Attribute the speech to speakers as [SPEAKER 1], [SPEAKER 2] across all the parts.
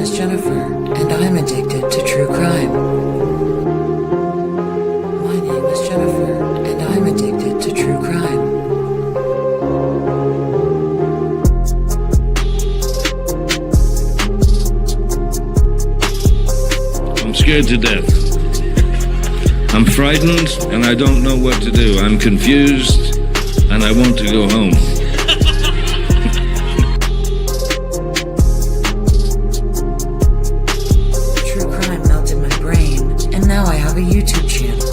[SPEAKER 1] is Jennifer, and I'm addicted to true crime. My name is Jennifer, and I'm addicted to true crime.
[SPEAKER 2] I'm scared to death. I'm frightened, and I don't know what to do. I'm confused, and I want to go home.
[SPEAKER 1] True crime melted my brain, and now I have a YouTube channel.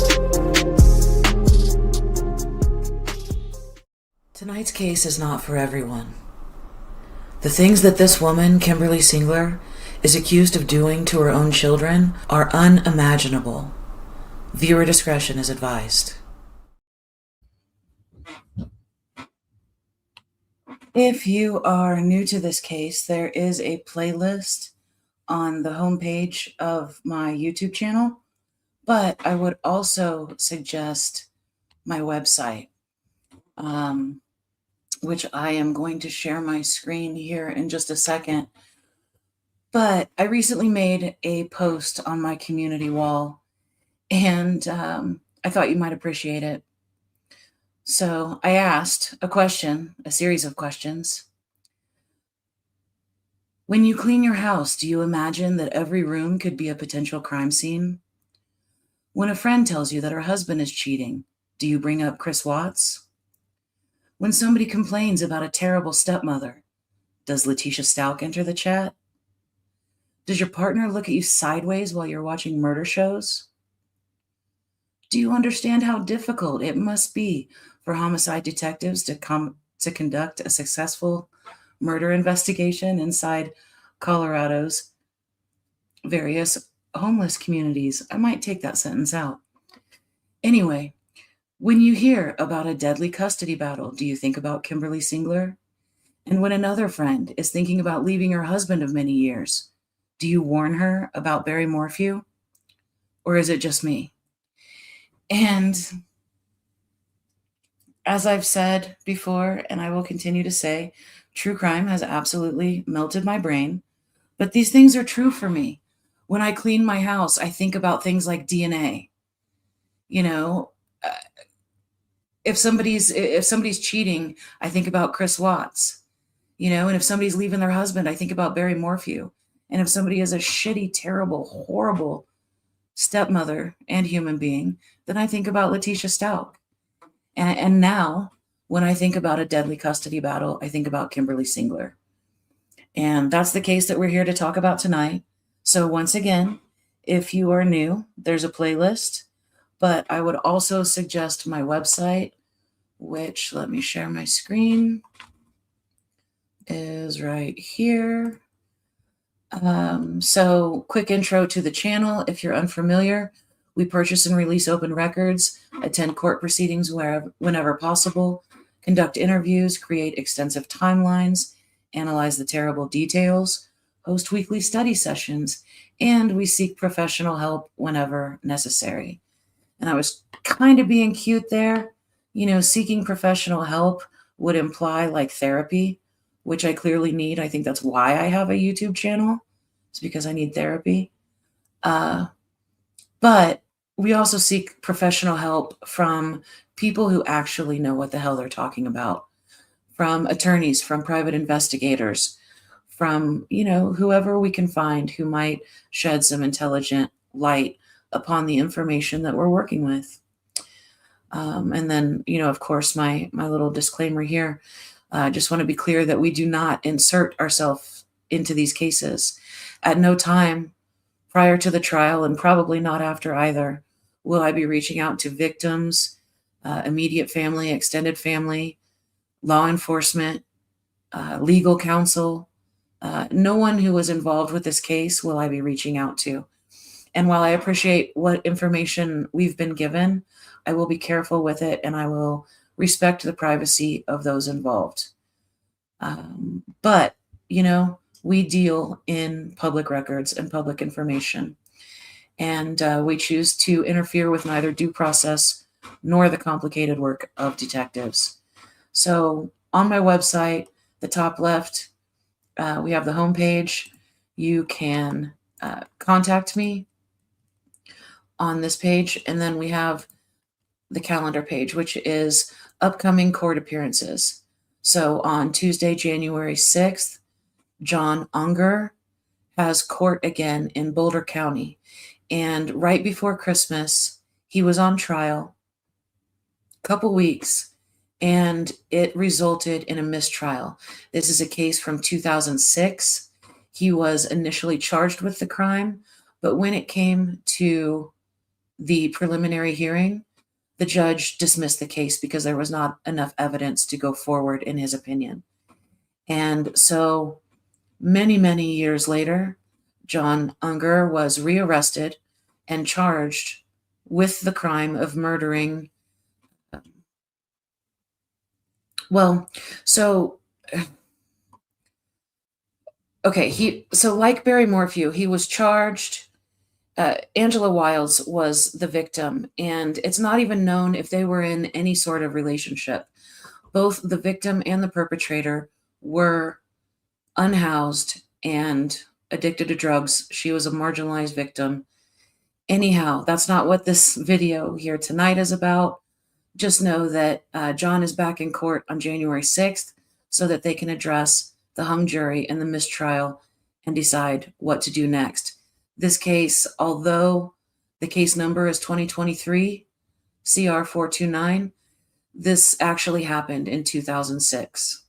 [SPEAKER 1] Tonight's case is not for everyone. The things that this woman, Kimberlee Singler, is accused of doing to her own children are unimaginable. Viewer discretion is advised. If you are new to this case, there is a playlist on the homepage of my YouTube channel, but I would also suggest my website, which I am going to share my screen here in just a second. But I recently made a post on my community wall, and I thought you might appreciate it. So I asked a series of questions. When you clean your house, do you imagine that every room could be a potential crime scene? When a friend tells you that her husband is cheating, do you bring up Chris Watts? When somebody complains about a terrible stepmother, does Letitia Stalk enter the chat? Does your partner look at you sideways while you're watching murder shows? Do you understand how difficult it must be for homicide detectives to conduct a successful murder investigation inside Colorado's various homeless communities? I might take that sentence out. Anyway, when you hear about a deadly custody battle, do you think about Kimberlee Singler? And when another friend is thinking about leaving her husband of many years, do you warn her about Barry Morphew? Or is it just me? And as I've said before, and I will continue to say, true crime has absolutely melted my brain, but these things are true for me. When I clean my house, I think about things like DNA. You know, if somebody's cheating, I think about Chris Watts. You know, and if somebody's leaving their husband, I think about Barry Morphew. And if somebody is a shitty, terrible, horrible stepmother and human being, then I think about Letitia Stalk. And now, when I think about a deadly custody battle, I think about Kimberlee Singler. And that's the case that we're here to talk about tonight. So once again, if you are new, there's a playlist, but I would also suggest my website, which, let me share my screen, is right here. So quick intro to the channel. If you're unfamiliar, we purchase and release open records, attend court proceedings whenever possible, conduct interviews, create extensive timelines, analyze the terrible details, host weekly study sessions, and we seek professional help whenever necessary. And I was kind of being cute there. You know, seeking professional help would imply like therapy, which I clearly need. I think that's why I have a YouTube channel. It's because I need therapy. But we also seek professional help from people who actually know what the hell they're talking about, from attorneys, from private investigators, from, you know, whoever we can find who might shed some intelligent light upon the information that we're working with. And then, you know, of course, my little disclaimer here. I just want to be clear that we do not insert ourselves into these cases. At no time prior to the trial, and probably not after either, will I be reaching out to victims, immediate family, extended family, law enforcement, legal counsel. No one who was involved with this case will I be reaching out to. And while I appreciate what information we've been given, I will be careful with it, and I will respect the privacy of those involved. But, you know, we deal in public records and public information, and we choose to interfere with neither due process nor the complicated work of detectives. So on my website, the top left, we have the homepage. you can contact me on this page. And then we have the calendar page, which is upcoming court appearances. So on Tuesday, January 6th, John Unger has court again in Boulder County. And right before Christmas, he was on trial a couple weeks, and it resulted in a mistrial. This is a case from 2006. He was initially charged with the crime, but when it came to the preliminary hearing, the judge dismissed the case because there was not enough evidence to go forward, in his opinion. And so many, many years later, John Unger was rearrested and charged with the crime of murdering. Like Barry Morphew, he was charged. Angela Wiles was the victim, and it's not even known if they were in any sort of relationship. Both the victim and the perpetrator were unhoused and addicted to drugs. She was a marginalized victim. Anyhow, that's not what this video here tonight is about. Just know that John is back in court on January 6th so that they can address the hung jury and the mistrial and decide what to do next. This case, although the case number is 2023 CR 429, this actually happened in 2006.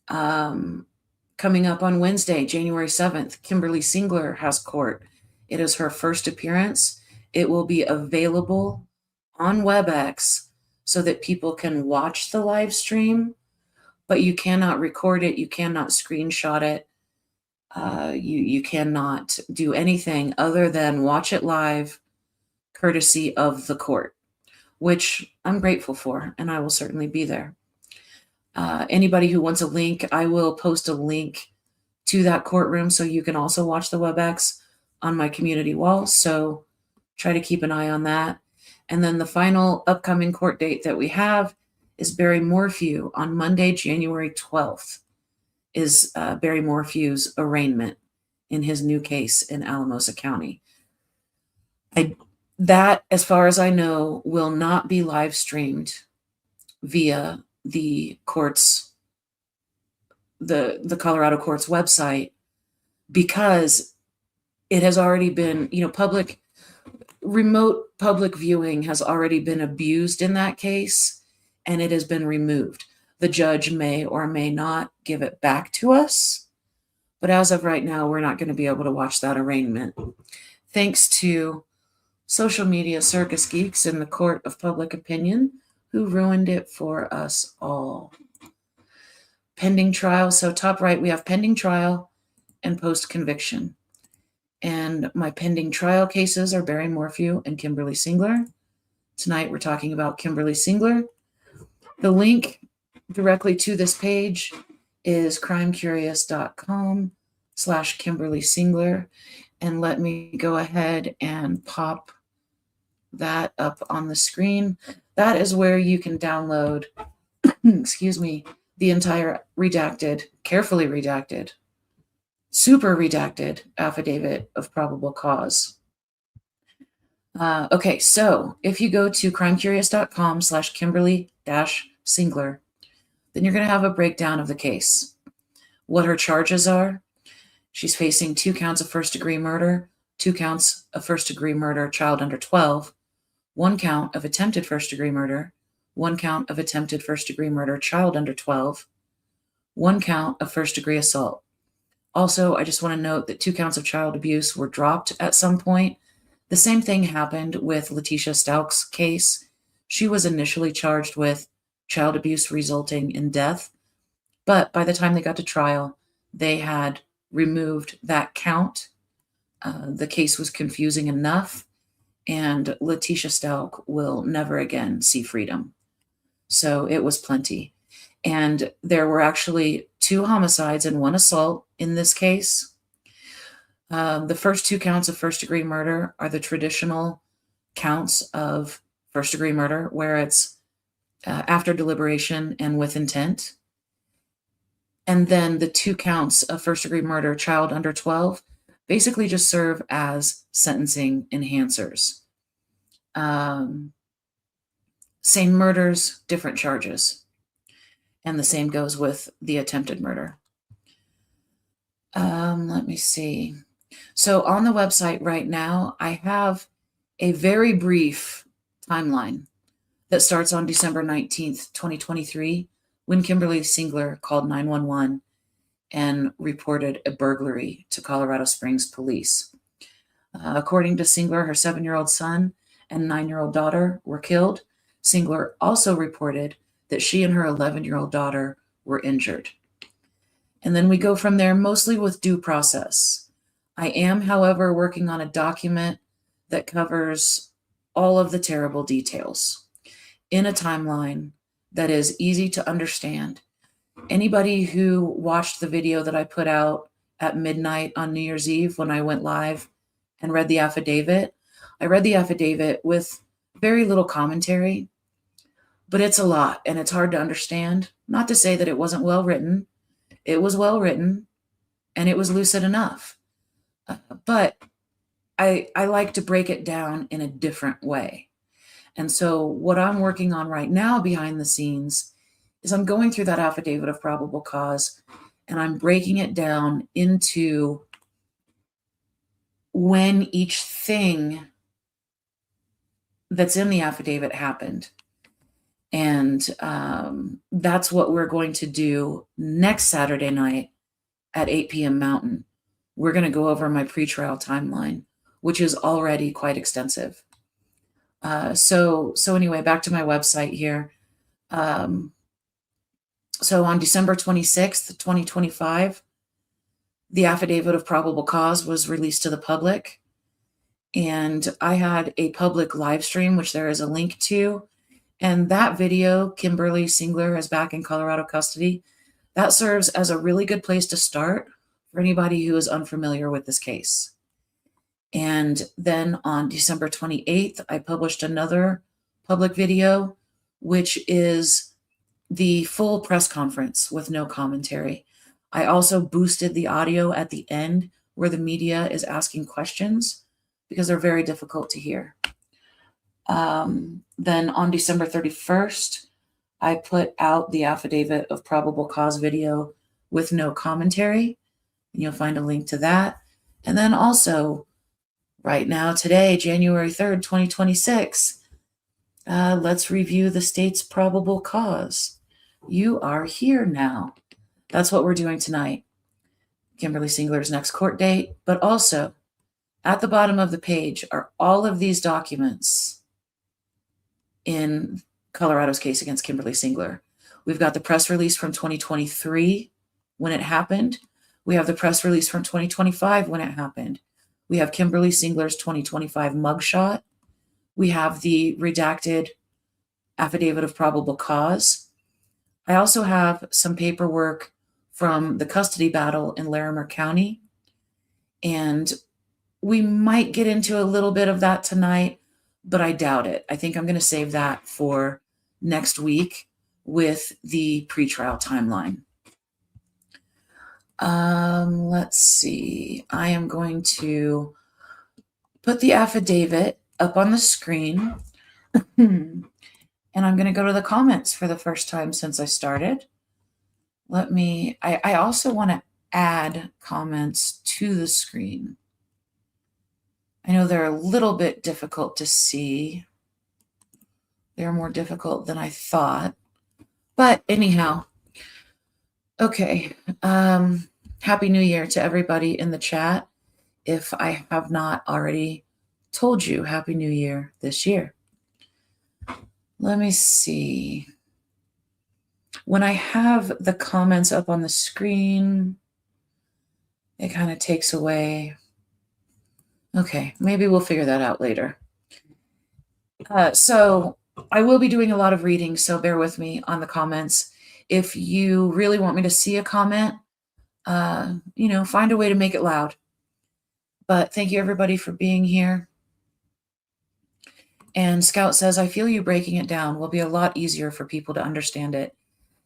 [SPEAKER 1] Coming up on Wednesday, January 7th, Kimberlee Singler has court. It is her first appearance. It will be available on WebEx so that people can watch the live stream, but you cannot record it. You cannot screenshot it. You cannot do anything other than watch it live, courtesy of the court, which I'm grateful for, and I will certainly be there. Anybody who wants a link, I will post a link to that courtroom so you can also watch the WebEx on my community wall. So try to keep an eye on that. And then the final upcoming court date that we have is Barry Morphew on Monday, January 12th. Is Barry Morphew's arraignment in his new case in Alamosa County. That, as far as I know, will not be live streamed via the court's, the Colorado court's website, because it has already been, remote public viewing has already been abused in that case, and it has been removed. The judge may or may not give it back to us, but as of right now, we're not going to be able to watch that arraignment. Thanks to social media circus geeks in the court of public opinion who ruined it for us all. Pending trial. So top right, we have pending trial and post-conviction. And my pending trial cases are Barry Morphew and Kimberlee Singler. Tonight, we're talking about Kimberlee Singler. The link directly to this page is crimecurious.com/Kimberlee Singler. And let me go ahead and pop that up on the screen. That is where you can download, the entire redacted, carefully redacted, super redacted affidavit of probable cause. Okay, so if you go to crimecurious.com/Kimberlee-Singler, then you're going to have a breakdown of the case. What her charges are. She's facing 2 counts of first-degree murder, 2 counts of first-degree murder, child under 12, 1 count of attempted first-degree murder, 1 count of attempted first-degree murder, child under 12, 1 count of first-degree assault. Also, I just want to note that 2 counts of child abuse were dropped at some point. The same thing happened with Letitia Stauch's case. She was initially charged with child abuse resulting in death, but by the time they got to trial, they had removed that count. The case was confusing enough, and Letitia Stauch will never again see freedom. So it was plenty. And there were actually 2 homicides and 1 assault in this case. The first 2 counts of first-degree murder are the traditional counts of first-degree murder, where it's after deliberation and with intent. And then the 2 counts of first-degree murder, child under 12, basically just serve as sentencing enhancers. Same murders, different charges. And the same goes with the attempted murder. Let me see. So on the website right now, I have a very brief timeline that starts on December 19th, 2023, when Kimberlee Singler called 911 and reported a burglary to Colorado Springs police. According to Singler, her 7-year-old son and 9-year-old daughter were killed. Singler also reported that she and her 11-year-old daughter were injured. And then we go from there, mostly with due process. I am, however, working on a document that covers all of the terrible details in a timeline that is easy to understand. Anybody who watched the video that I put out at midnight on New Year's Eve when I went live and read the affidavit, I read the affidavit with very little commentary, but it's a lot and it's hard to understand. Not to say that it wasn't well written. It was well written and it was lucid enough. But I like to break it down in a different way. And so what I'm working on right now behind the scenes is I'm going through that affidavit of probable cause and I'm breaking it down into when each thing that's in the affidavit happened. And that's what we're going to do next Saturday night at 8 p.m. Mountain. We're going to go over my pretrial timeline, which is already quite extensive. So anyway, back to my website here. So on December 26th, 2025, the affidavit of probable cause was released to the public. And I had a public live stream, which there is a link to. And that video, Kimberlee Singler is back in Colorado custody, that serves as a really good place to start for anybody who is unfamiliar with this case. And then on December 28th, I published another public video, which is the full press conference with no commentary. I also boosted the audio at the end where the media is asking questions because they're very difficult to hear. Then on December 31st, I put out the affidavit of probable cause video with no commentary. And you'll find a link to that. And then also, right now, today, January 3rd, 2026, let's review the state's probable cause. You are here now. That's what we're doing tonight. Kimberlee Singler's next court date, but also at the bottom of the page are all of these documents in Colorado's case against Kimberlee Singler. We've got the press release from 2023 when it happened. We have the press release from 2025 when it happened. We have Kimberlee Singler's 2025 mugshot. We have the redacted affidavit of probable cause. I also have some paperwork from the custody battle in Larimer County. And we might get into a little bit of that tonight, but I doubt it. I think I'm going to save that for next week with the pretrial timeline. Let's see. I am going to put the affidavit up on the screen. And I'm going to go to the comments for the first time since I started. I also want to add comments to the screen. I know they're a little bit difficult to see. They're more difficult than I thought. But anyhow, okay. Happy New Year to everybody in the chat. If I have not already told you Happy New Year this year. Let me see. When I have the comments up on the screen, it kind of takes away. Okay, maybe we'll figure that out later. So I will be doing a lot of reading, so bear with me on the comments. If you really want me to see a comment, find a way to make it loud. But thank you everybody for being here. And Scout says, I feel you breaking it down will be a lot easier for people to understand it.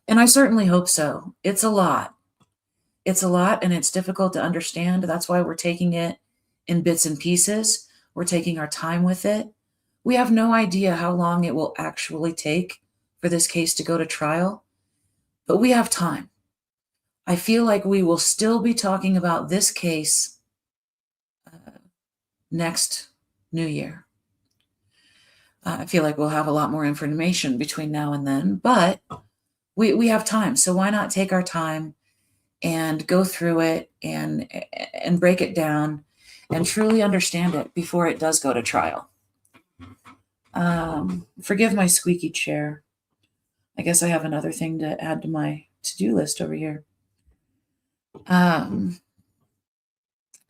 [SPEAKER 1] And I certainly hope so. It's a lot. It's a lot and it's difficult to understand. That's why we're taking it in bits and pieces. We're taking our time with it. We have no idea how long it will actually take for this case to go to trial, but we have time. I feel like we will still be talking about this case next New Year. I feel like we'll have a lot more information between now and then, but we have time. So why not take our time and go through it and break it down and truly understand it before it does go to trial. Forgive my squeaky chair. I guess I have another thing to add to my to-do list over here.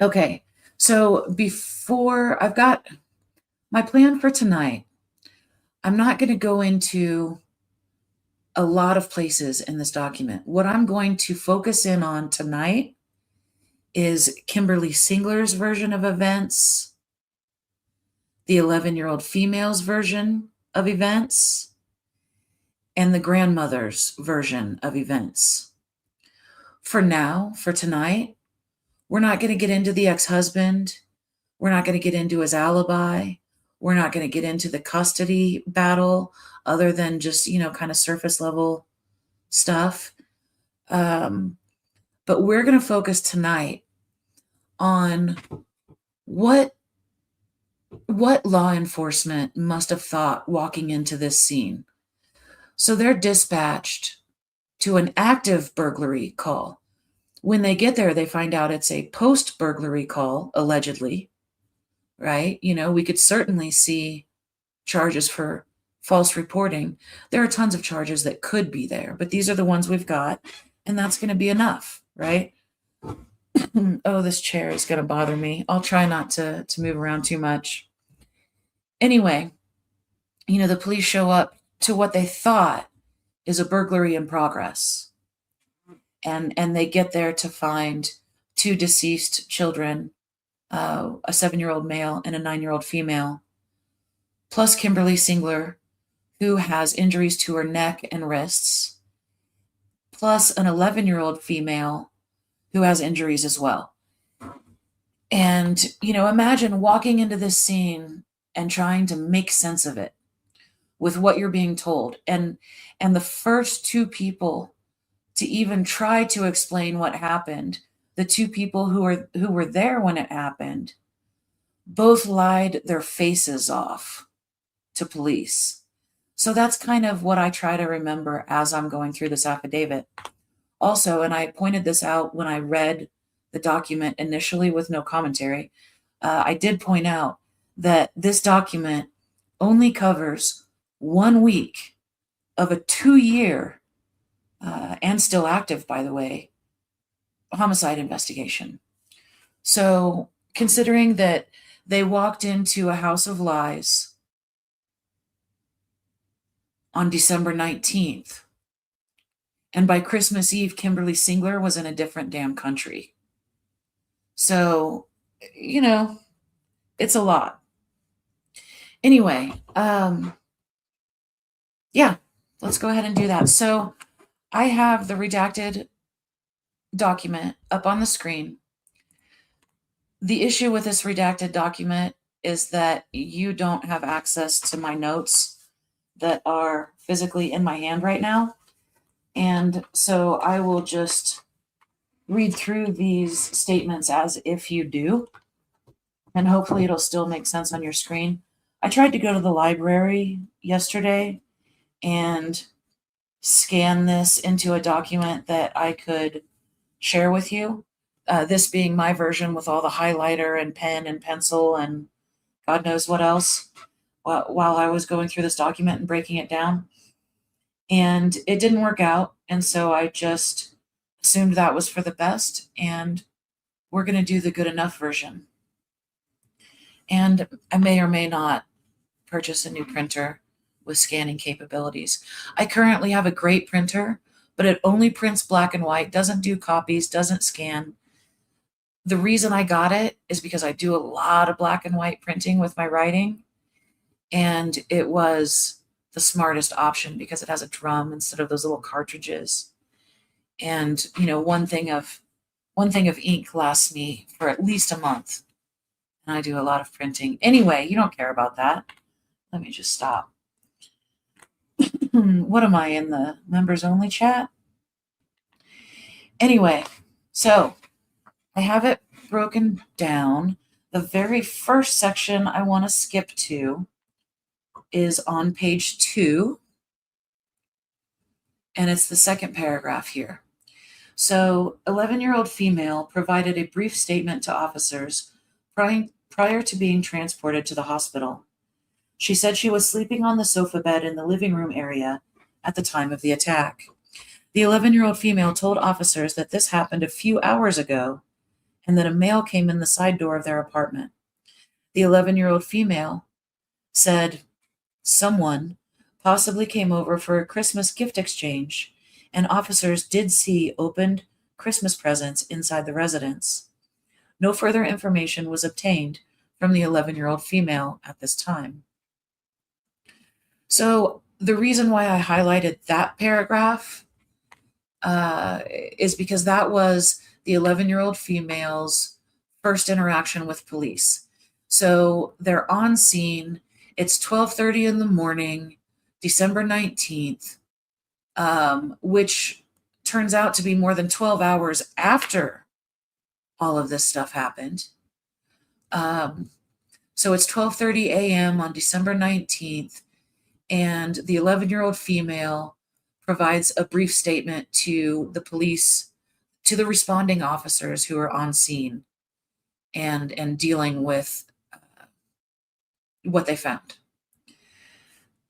[SPEAKER 1] Okay, so before I've got my plan for tonight, I'm not going to go into a lot of places in this document. What I'm going to focus in on tonight is Kimberlee Singler's version of events, the 11-year-old female's version of events, and the grandmother's version of events. For now, for tonight, we're not going to get into the ex-husband. We're not going to get into his alibi. We're not going to get into the custody battle other than just, kind of surface level stuff. But we're going to focus tonight on what law enforcement must have thought walking into this scene. So they're dispatched to an active burglary call. When they get there, they find out it's a post-burglary call, allegedly, right? We could certainly see charges for false reporting. There are tons of charges that could be there, but these are the ones we've got, and that's going to be enough, right? Oh, this chair is going to bother me. I'll try not to move around too much. Anyway, the police show up to what they thought is a burglary in progress. And they get there to find two deceased children, a 7-year-old male and a 9-year-old female, plus Kimberlee Singler, who has injuries to her neck and wrists, plus an 11-year-old female who has injuries as well. And, imagine walking into this scene and trying to make sense of it with what you're being told. And the first two people to even try to explain what happened, the two people who were there when it happened, both lied their faces off to police. So that's kind of what I try to remember as I'm going through this affidavit. Also, and I pointed this out when I read the document initially with no commentary, I did point out that this document only covers 1 week of a 2-year, and still active, by the way, homicide investigation. So considering that they walked into a house of lies on December 19th, and by Christmas Eve, Kimberlee Singler was in a different damn country. So, it's a lot. Anyway, yeah, let's go ahead and do that. So I have the redacted document up on the screen. The issue with this redacted document is that you don't have access to my notes that are physically in my hand right now. And so I will just read through these statements as if you do, and hopefully it'll still make sense on your screen. I tried to go to the library yesterday and scan this into a document that I could share with you. This being my version with all the highlighter and pen and pencil and God knows what else while I was going through this document and breaking it down. And it didn't work out. And so I just assumed that was for the best. And we're going to do the good enough version. And I may or may not purchase a new printer with scanning capabilities. I currently have a great printer, but it only prints black and white, doesn't do copies, doesn't scan. The reason I got it is because I do a lot of black and white printing with my writing. And it was the smartest option because it has a drum instead of those little cartridges. And, one thing of one thing of ink lasts me for at least a month. And I do a lot of printing. Anyway, you don't care about that. Let me just stop. What am I, in the members only chat? Anyway, so I have it broken down. The very first section I want to skip to is on page 2, and it's the second paragraph here. So, 11-year-old female provided a brief statement to officers prior to being transported to the hospital. She said she was sleeping on the sofa bed in the living room area at the time of the attack. The 11-year-old female told officers that this happened a few hours ago and that a male came in the side door of their apartment. The 11-year-old female said someone possibly came over for a Christmas gift exchange, and officers did see opened Christmas presents inside the residence. No further information was obtained from the 11-year-old female at this time. So the reason why I highlighted that paragraph is because that was the 11-year-old female's first interaction with police. So they're on scene. It's 12:30 in the morning, December 19th, which turns out to be more than 12 hours after all of this stuff happened. So it's 12:30 a.m. on December 19th, and the 11-year-old female provides a brief statement to the police, to the responding officers who are on scene and dealing with what they found.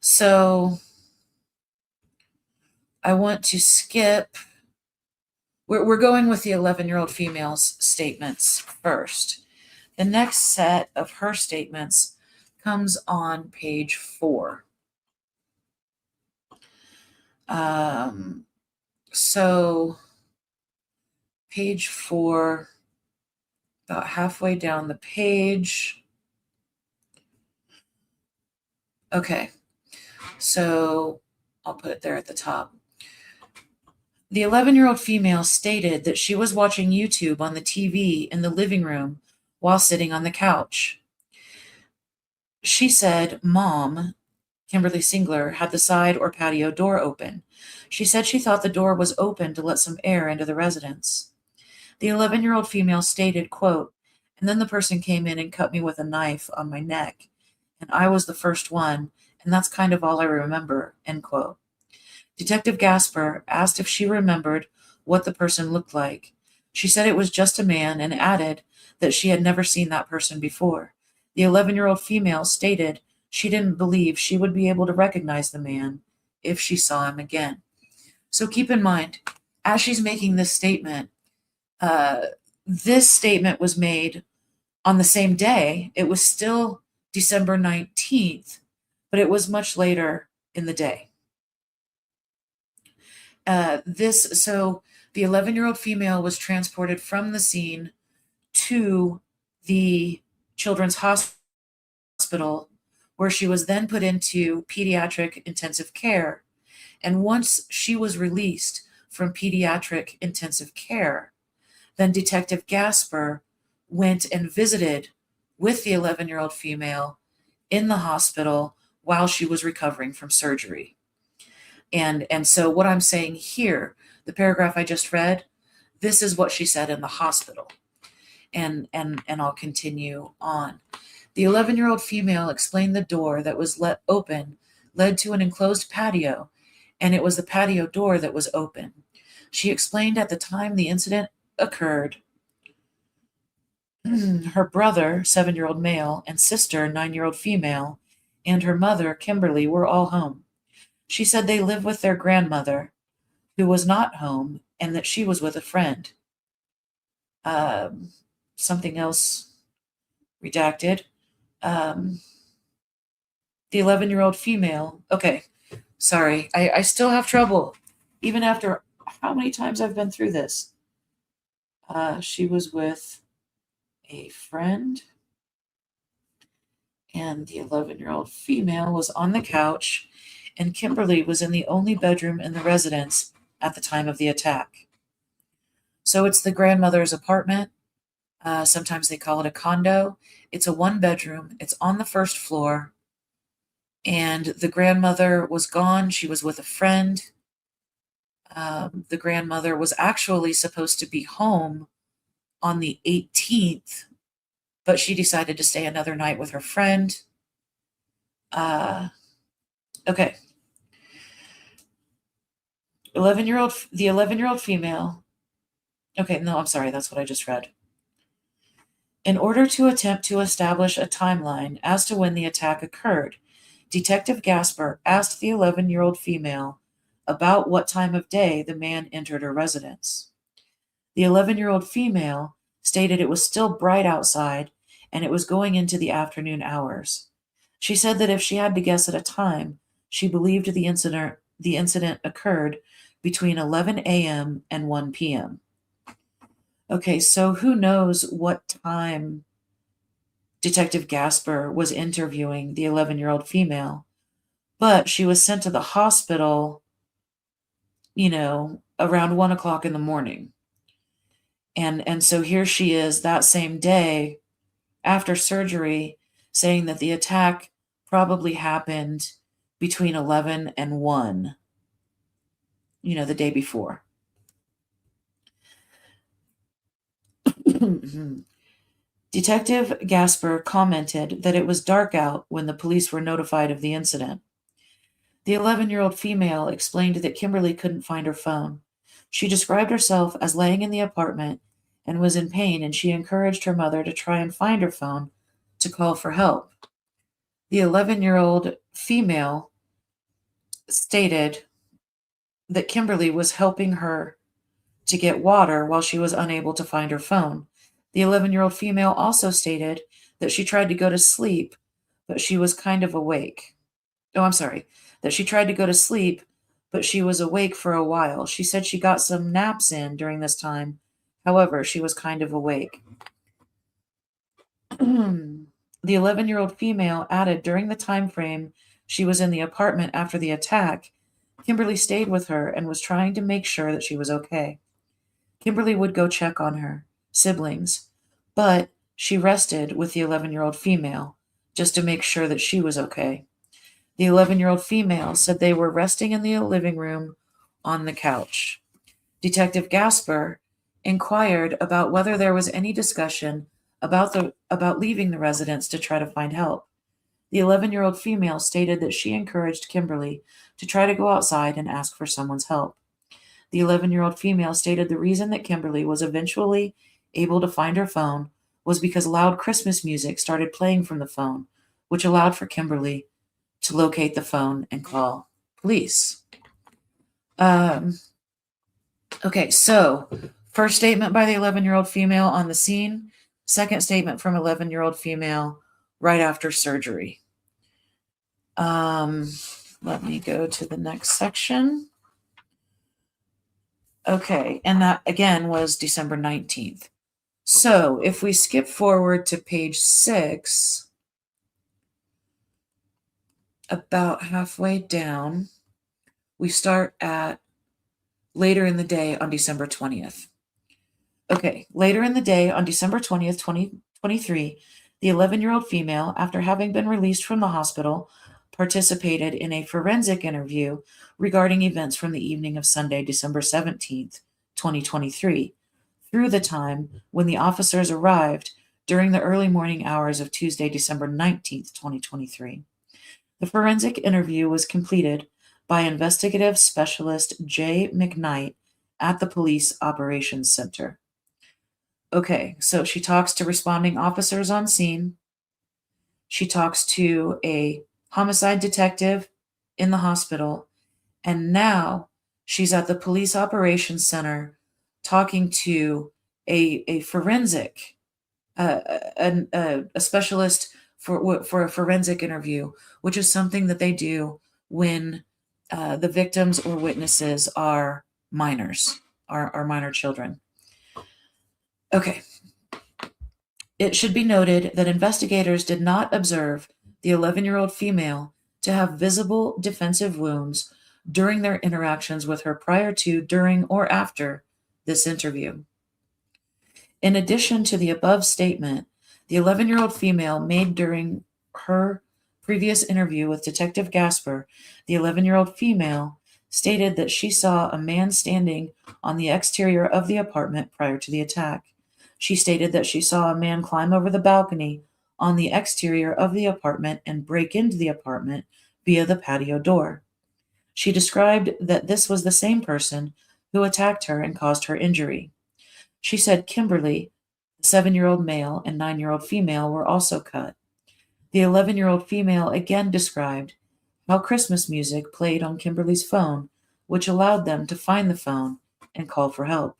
[SPEAKER 1] So I want to skip. We're going with the 11-year-old female's statements first. The next set of her statements comes on page 4. So page 4, about halfway down the page. Okay, so I'll put it there at the top. The 11-year-old female stated that she was watching YouTube on the TV in the living room while sitting on the couch. She said Mom, Kimberlee Singler, had the side or patio door open. She said she thought the door was open to let some air into the residence. The 11-year-old female stated, quote, "And then the person came in and cut me with a knife on my neck, and I was the first one, and that's kind of all I remember," end quote. Detective Gasper asked if she remembered what the person looked like. She said it was just a man and added that she had never seen that person before. The 11-year-old female stated she didn't believe she would be able to recognize the man if she saw him again. So keep in mind, as she's making this statement was made on the same day. It was still December 19th, but it was much later in the day. So the 11-year-old female was transported from the scene to the children's hospital, where she was then put into pediatric intensive care. And once she was released from pediatric intensive care, then Detective Gasper went and visited with the 11-year-old female in the hospital while she was recovering from surgery. And so what I'm saying here, the paragraph I just read, this is what she said in the hospital. And I'll continue on. The 11-year-old female explained the door that was let open led to an enclosed patio, and it was the patio door that was open. She explained at the time the incident occurred, her brother, 7-year-old male, and sister, 9-year-old female, and her mother, Kimberlee, were all home. She said they lived with their grandmother, who was not home, and that she was with a friend. Something else redacted. The 11-year-old female. Okay, sorry. I still have trouble, even after how many times I've been through this. She was with a friend, and the 11-year-old female was on the couch, and Kimberlee was in the only bedroom in the residence at the time of the attack. So it's the grandmother's apartment. Sometimes they call it a condo. It's a 1-bedroom. It's on the first floor. And the grandmother was gone. She was with a friend. The grandmother was actually supposed to be home on the 18th, but she decided to stay another night with her friend. Okay. The 11-year-old female. Okay, no, I'm sorry. That's what I just read. In order to attempt to establish a timeline as to when the attack occurred, Detective Gasper asked the 11-year-old female about what time of day the man entered her residence. The 11-year-old female stated it was still bright outside and it was going into the afternoon hours. She said that if she had to guess at a time, she believed the incident occurred between 11 a.m. and 1 p.m. Okay, so who knows what time Detective Gasper was interviewing the 11-year-old female, but she was sent to the hospital, around 1 o'clock in the morning. And so here she is that same day after surgery saying that the attack probably happened between 11 and 1, the day before. Detective Gasper commented that it was dark out when the police were notified of the incident. The 11-year-old female explained that Kimberlee couldn't find her phone. She described herself as laying in the apartment and was in pain, and she encouraged her mother to try and find her phone to call for help. The 11-year-old female stated that Kimberlee was helping her to get water while she was unable to find her phone. The 11-year-old female also stated that she tried to go to sleep, but she was kind of awake. That she tried to go to sleep, but she was awake for a while. She said she got some naps in during this time. However, she was kind of awake. The 11-year-old female added during the time frame she was in the apartment after the attack, Kimberlee stayed with her and was trying to make sure that she was okay. Kimberlee would go check on her siblings, but she rested with the 11-year-old female just to make sure that she was okay. The 11-year-old female said they were resting in the living room on the couch. Detective Gasper inquired about whether there was any discussion about leaving the residence to try to find help. The 11-year-old female stated that she encouraged Kimberlee to try to go outside and ask for someone's help. The 11-year-old female stated the reason that Kimberlee was eventually able to find her phone was because loud Christmas music started playing from the phone, which allowed for Kimberlee to locate the phone and call police. Okay, so first statement by the 11-year-old female on the scene, second statement from 11-year-old female right after surgery. Let me go to the next section. Okay, and that again was December 19th. So if we skip forward to page 6, about halfway down, we start at later in the day on December 20th. Okay, later in the day on December 20th, 2023, the 11-year-old female, after having been released from the hospital, participated in a forensic interview regarding events from the evening of Sunday, December 17th, 2023, through the time when the officers arrived during the early morning hours of Tuesday, December 19th, 2023. The forensic interview was completed by investigative specialist Jay McKnight at the Police Operations Center. Okay, so she talks to responding officers on scene. She talks to a homicide detective in the hospital, and now she's at the Police Operations Center talking to a forensic, a specialist for a forensic interview, which is something that they do when the victims or witnesses are minors, are minor children. Okay. It should be noted that investigators did not observe the 11-year-old female to have visible defensive wounds during their interactions with her prior to, during, or after this interview. In addition to the above statement, the 11-year-old female made during her previous interview with Detective Gasper, the 11-year-old female stated that she saw a man standing on the exterior of the apartment prior to the attack. She stated that she saw a man climb over the balcony on the exterior of the apartment and break into the apartment via the patio door. She described that this was the same person who attacked her and caused her injury. She said Kimberlee, the 7-year-old male and 9-year-old female, were also cut. The 11-year-old female again described how Christmas music played on Kimberlee's phone, which allowed them to find the phone and call for help.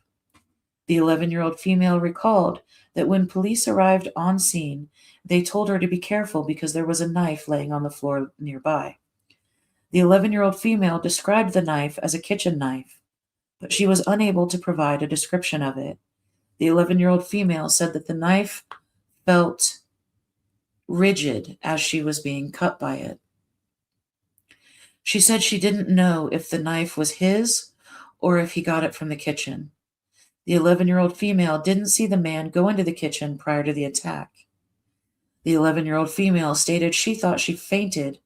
[SPEAKER 1] The 11-year-old female recalled that when police arrived on scene, they told her to be careful because there was a knife laying on the floor nearby. The 11-year-old female described the knife as a kitchen knife, but she was unable to provide a description of it. The 11-year-old female said that the knife felt rigid as she was being cut by it. She said she didn't know if the knife was his or if he got it from the kitchen. The 11-year-old female didn't see the man go into the kitchen prior to the attack. The 11-year-old female stated she thought she fainted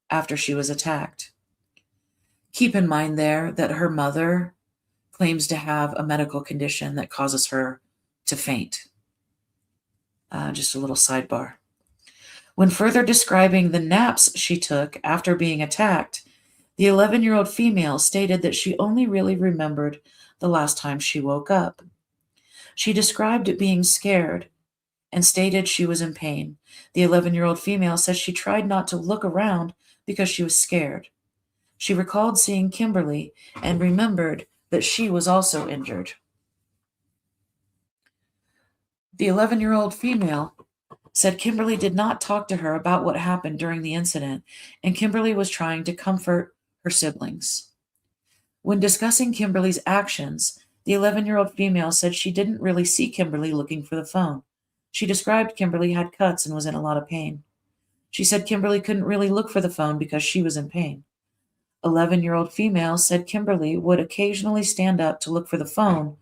[SPEAKER 1] after she was attacked. Keep in mind there that her mother claims to have a medical condition that causes her to faint. Just a little sidebar. When further describing the naps she took after being attacked, the 11-year-old female stated that she only really remembered the last time she woke up. She described being scared and stated she was in pain. The 11-year-old female says she tried not to look around because she was scared. She recalled seeing Kimberlee and remembered that she was also injured. The 11-year-old female said Kimberlee did not talk to her about what happened during the incident, and Kimberlee was trying to comfort her siblings. When discussing Kimberlee's actions, the 11-year-old female said she didn't really see Kimberlee looking for the phone. She described Kimberlee had cuts and was in a lot of pain. She said Kimberlee couldn't really look for the phone because she was in pain. 11-year-old female said Kimberlee would occasionally stand up to look for the phone,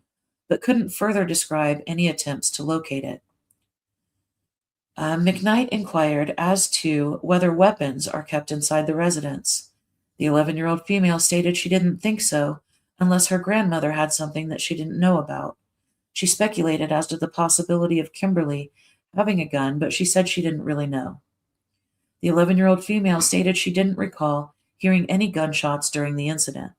[SPEAKER 1] but couldn't further describe any attempts to locate it. McKnight inquired as to whether weapons are kept inside the residence. The 11-year-old female stated she didn't think so unless her grandmother had something that she didn't know about. She speculated as to the possibility of Kimberlee having a gun, but she said she didn't really know. The 11-year-old female stated she didn't recall hearing any gunshots during the incident.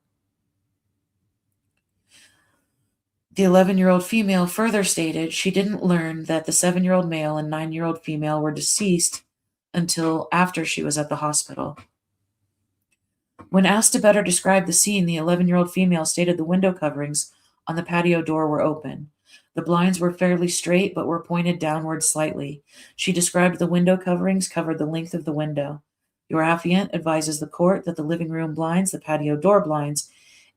[SPEAKER 1] The 11-year-old female further stated she didn't learn that the 7-year-old male and 9-year-old female were deceased until after she was at the hospital. When asked to better describe the scene, the 11-year-old female stated the window coverings on the patio door were open. The blinds were fairly straight but were pointed downward slightly. She described the window coverings covered the length of the window. Your affiant advises the court that the living room blinds, the patio door blinds,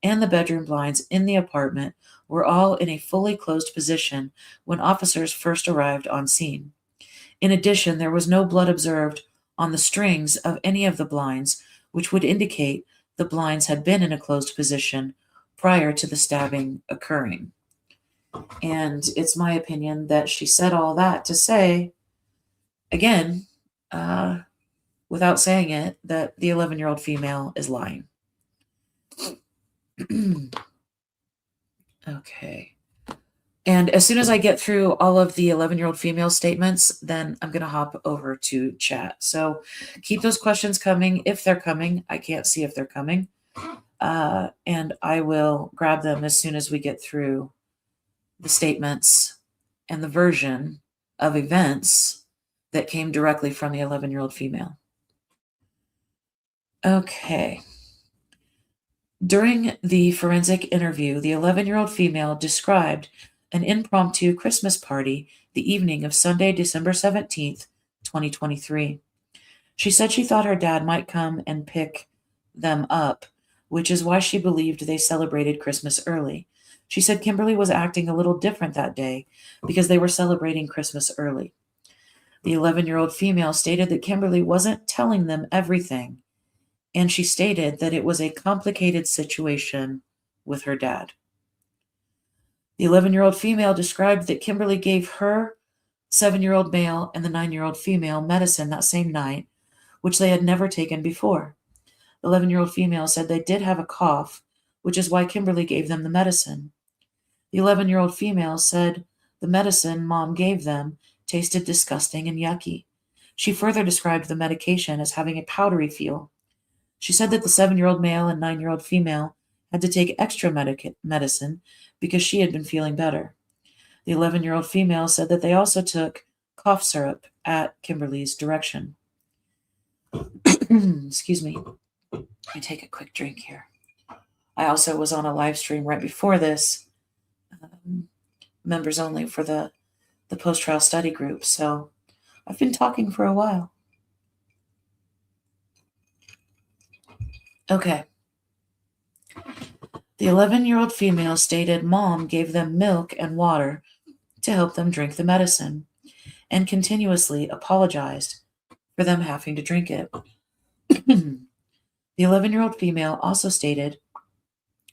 [SPEAKER 1] and the bedroom blinds in the apartment were all in a fully closed position when officers first arrived on scene. In addition, there was no blood observed on the strings of any of the blinds, which would indicate the blinds had been in a closed position prior to the stabbing occurring. And it's my opinion that she said all that to say, again, without saying it, that the 11-year-old female is lying. Okay. And as soon as I get through all of the 11-year-old female statements, then I'm going to hop over to chat. So keep those questions coming if they're coming. I can't see if they're coming. And I will grab them as soon as we get through the statements and the version of events that came directly from the 11-year-old female. Okay. During the forensic interview, the 11-year-old female described an impromptu Christmas party the evening of Sunday, December 17th, 2023. She said she thought her dad might come and pick them up, which is why she believed they celebrated Christmas early. She said Kimberlee was acting a little different that day because they were celebrating Christmas early. The 11-year-old female stated that Kimberlee wasn't telling them everything, and she stated that it was a complicated situation with her dad. The 11-year-old female described that Kimberlee gave her 7-year-old male and the 9-year-old female medicine that same night, which they had never taken before. The 11-year-old female said they did have a cough, which is why Kimberlee gave them the medicine. The 11-year-old female said the medicine Mom gave them tasted disgusting and yucky. She further described the medication as having a powdery feel. She said that the 7-year-old male and 9-year-old female had to take extra medicine because she had been feeling better. The 11-year-old female said that they also took cough syrup at Kimberlee's direction. Excuse me. Let me take a quick drink here. I also was on a live stream right before this, members only for the post-trial study group, so I've been talking for a while. Okay. The 11-year-old female stated Mom gave them milk and water to help them drink the medicine and continuously apologized for them having to drink it. The 11-year-old female also stated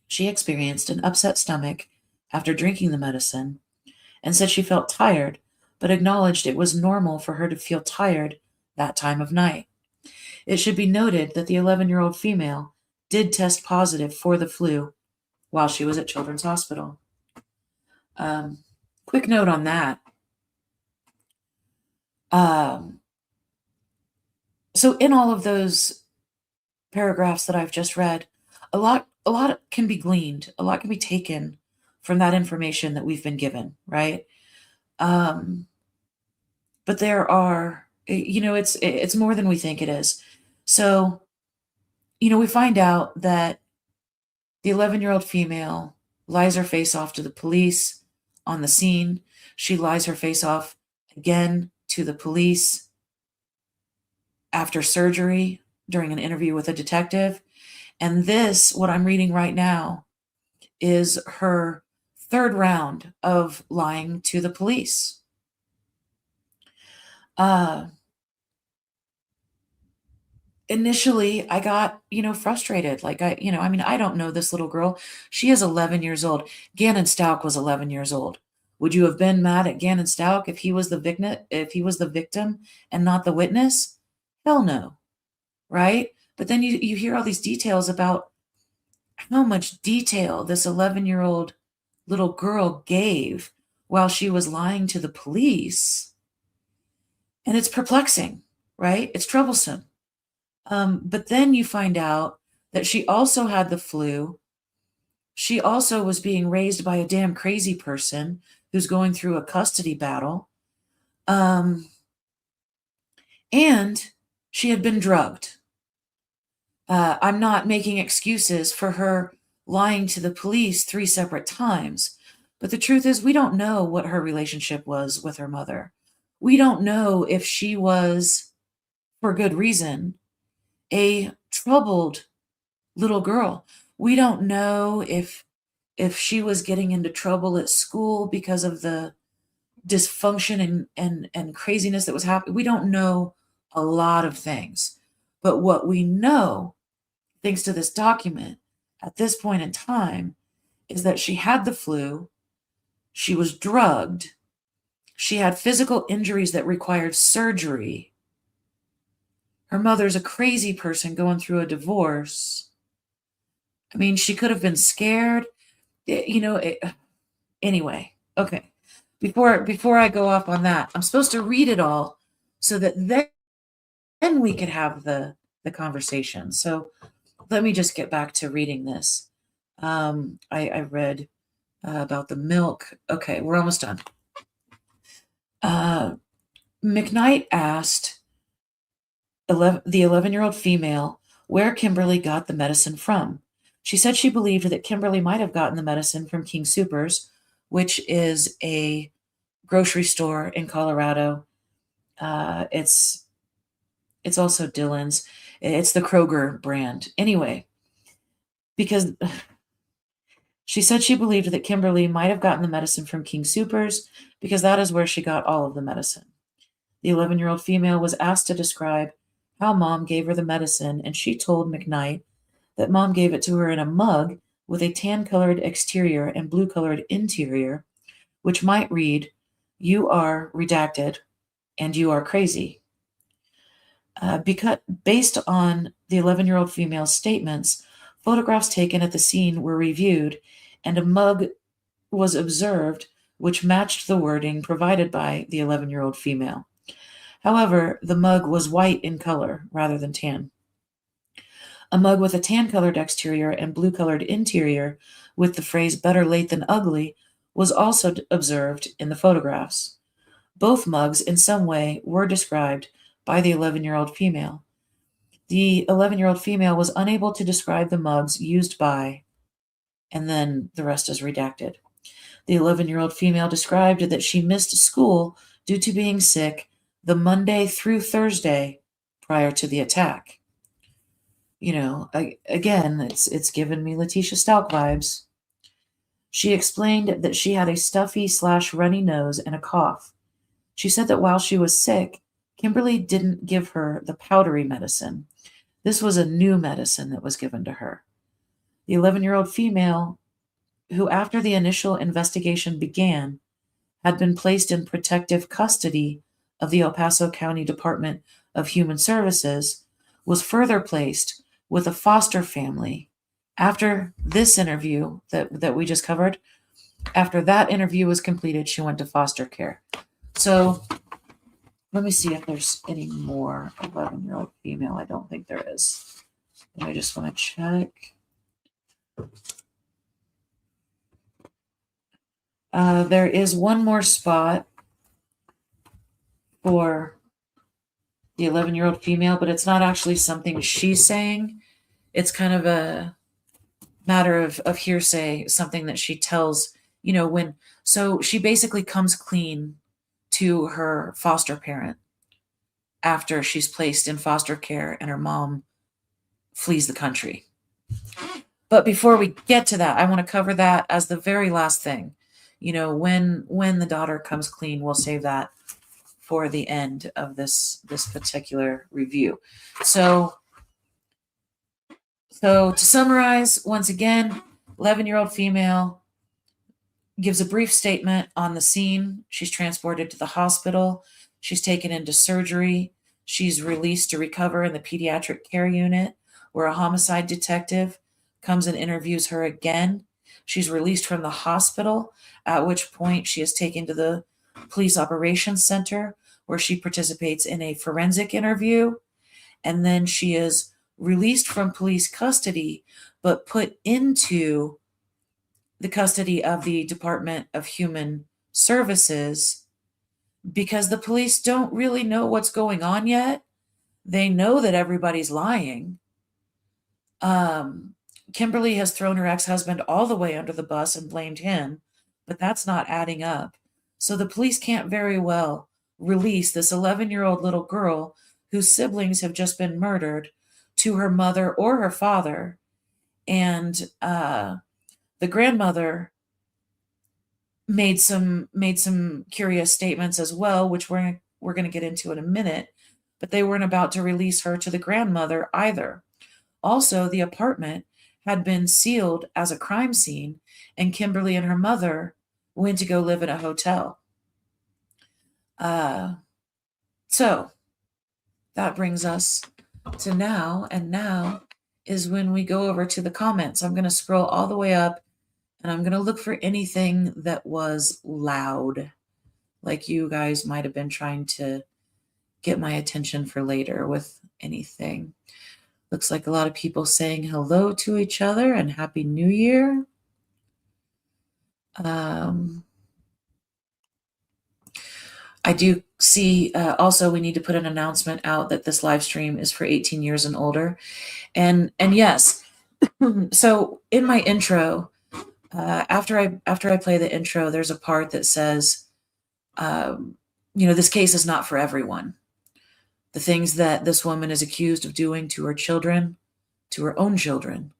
[SPEAKER 1] she experienced an upset stomach after drinking the medicine and said she felt tired, but acknowledged it was normal for her to feel tired that time of night. It should be noted that the 11-year-old female did test positive for the flu while she was at Children's Hospital. Quick note on that. So in all of those paragraphs that I've just read, a lot can be gleaned, a lot can be taken from that information that we've been given, right? But there are, it's more than we think it is. So, we find out that the 11-year-old female lies her face off to the police on the scene. She lies her face off again to the police after surgery during an interview with a detective. And this, what I'm reading right now, is her third round of lying to the police. Initially, I got, frustrated. Like, I don't know this little girl. She is 11 years old. Gannon Stauch was 11 years old. Would you have been mad at Gannon Stauch if he was the victim and not the witness? Hell no. Right? But then you hear all these details about how much detail this 11-year-old little girl gave while she was lying to the police. And it's perplexing, right? It's troublesome. But then you find out that she also had the flu. She also was being raised by a damn crazy person who's going through a custody battle. And she had been drugged. I'm not making excuses for her lying to the police 3 separate times. But the truth is, we don't know what her relationship was with her mother. We don't know if she was, for good reason, a troubled little girl. We don't know if she was getting into trouble at school because of the dysfunction and craziness that was happening. We don't know a lot of things. But what we know, thanks to this document, at this point in time, is that she had the flu, she was drugged, she had physical injuries that required surgery. Her mother's a crazy person going through a divorce. I mean, she could have been scared. Anyway, okay. Before I go off on that, I'm supposed to read it all so that then we could have the conversation. So let me just get back to reading this. I read about the milk. Okay, we're almost done. McKnight asked the 11-year-old female where Kimberlee got the medicine from. She said she believed that Kimberlee might have gotten the medicine from King Soopers, which is a grocery store in Colorado. It's also Dillon's. It's the Kroger brand. Anyway, because she said she believed that Kimberlee might have gotten the medicine from King Soopers because that is where she got all of the medicine. The 11-year-old female was asked to describe how Mom gave her the medicine, and she told McKnight that Mom gave it to her in a mug with a tan-colored exterior and blue-colored interior, which might read, "You are redacted and you are crazy." Because based on the 11-year-old female's statements, photographs taken at the scene were reviewed and a mug was observed which matched the wording provided by the 11-year-old female. However, the mug was white in color rather than tan. A mug with a tan-colored exterior and blue-colored interior with the phrase "better late than ugly" was also observed in the photographs. Both mugs in some way were described by the 11-year-old female. The 11-year-old female was unable to describe the mugs used by, and then the rest is redacted. The 11-year-old female described that she missed school due to being sick the Monday through Thursday prior to the attack. You know, again, it's given me Letitia Stalk vibes. She explained that she had a stuffy/runny nose and a cough. She said that while she was sick, Kimberlee didn't give her the powdery medicine. This was a new medicine that was given to her. The 11-year-old female, who after the initial investigation began, had been placed in protective custody of the El Paso County Department of Human Services, was further placed with a foster family. After this interview that we just covered, after that interview was completed, she went to foster care. So let me see if there's any more 11-year-old female. I don't think there is. And I just want to check. There is one more spot for the 11-year-old female, but it's not actually something she's saying. It's kind of a matter of hearsay, something that she tells, so she basically comes clean to her foster parent after she's placed in foster care and her mom flees the country. But before we get to that, I want to cover that as the very last thing. When the daughter comes clean, we'll save that for the end of this particular review. So to summarize, once again, 11-year-old female gives a brief statement on the scene. She's transported to the hospital. She's taken into surgery. She's released to recover in the pediatric care unit, where a homicide detective comes and interviews her again. She's released from the hospital, at which point she is taken to the police operations center, where she participates in a forensic interview. And then she is released from police custody, but put into the custody of the Department of Human Services because the police don't really know what's going on yet. They know that everybody's lying. Kimberlee has thrown her ex-husband all the way under the bus and blamed him, but that's not adding up. So the police can't very well release this 11-year-old little girl whose siblings have just been murdered to her mother or her father. And the grandmother made some curious statements as well, which we're going to get into in a minute, but they weren't about to release her to the grandmother either. Also, the apartment had been sealed as a crime scene, and Kimberlee and her mother went to go live in a hotel. So that brings us to now, and now is when we go over to the comments. I'm going to scroll all the way up, and I'm going to look for anything that was loud, like you guys might have been trying to get my attention for later with anything. Looks like a lot of people saying hello to each other and Happy New Year. I do see also we need to put an announcement out that this live stream is for 18 years and older. And yes, so in my intro, after I play the intro, there's a part that says, this case is not for everyone. The things that this woman is accused of doing to her children, to her own children,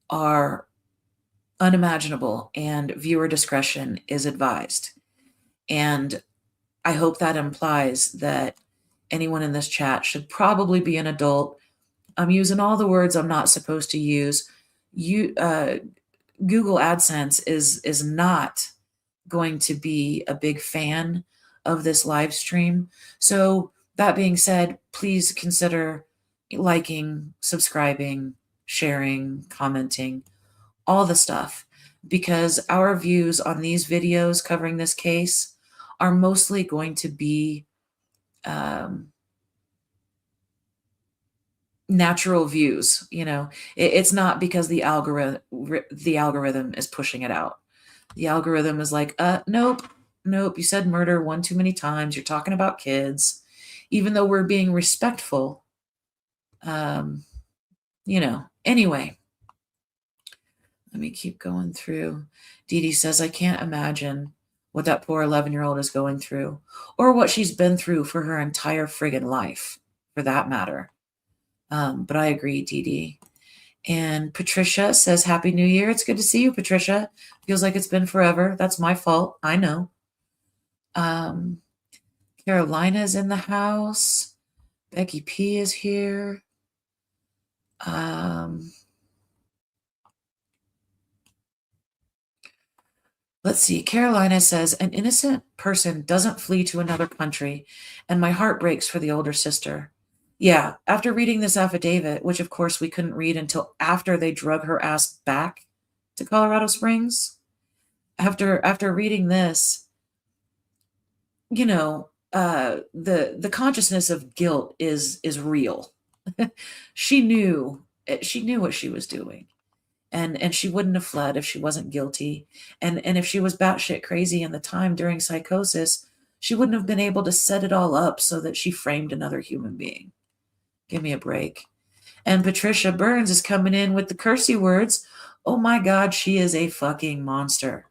[SPEAKER 1] are unimaginable, and viewer discretion is advised. And I hope that implies that anyone in this chat should probably be an adult. I'm using all the words I'm not supposed to use. Google AdSense is not going to be a big fan of this live stream. So that being said, please consider liking, subscribing, sharing, commenting, all the stuff, because our views on these videos covering this case are mostly going to be natural views. It's not because the algorithm is pushing it out. The algorithm is like, nope, you said murder one too many times. You're talking about kids, even though we're being respectful. Anyway, let me keep going through. Dee Dee says, I can't imagine what that poor 11-year-old is going through, or what she's been through for her entire friggin' life, for that matter. But I agree, Dee Dee. And Patricia says, Happy New Year. It's good to see you, Patricia. Feels like it's been forever. That's my fault. I know. Carolina's in the house. Becky P is here. Let's see. Carolina says, an innocent person doesn't flee to another country, and my heart breaks for the older sister. Yeah, after reading this affidavit, which of course we couldn't read until after they drug her ass back to Colorado Springs, after reading this, the consciousness of guilt is real. She knew what she was doing. And she wouldn't have fled if she wasn't guilty. And if she was batshit crazy in the time during psychosis, she wouldn't have been able to set it all up so that she framed another human being. Give me a break. And Patricia Burns is coming in with the cursey words. Oh my God, she is a fucking monster.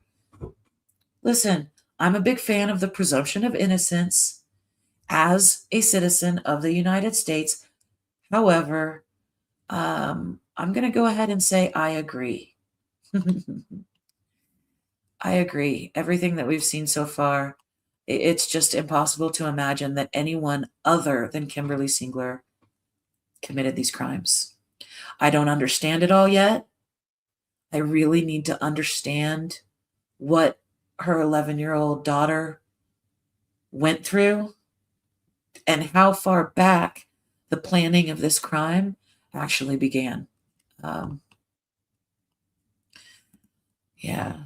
[SPEAKER 1] Listen, I'm a big fan of the presumption of innocence as a citizen of the United States. However, I'm going to go ahead and say I agree. I agree. Everything that we've seen so far, it's just impossible to imagine that anyone other than Kimberlee Singler committed these crimes. I don't understand it all yet. I really need to understand what her 11-year-old daughter went through and how far back the planning of this crime actually began. Yeah.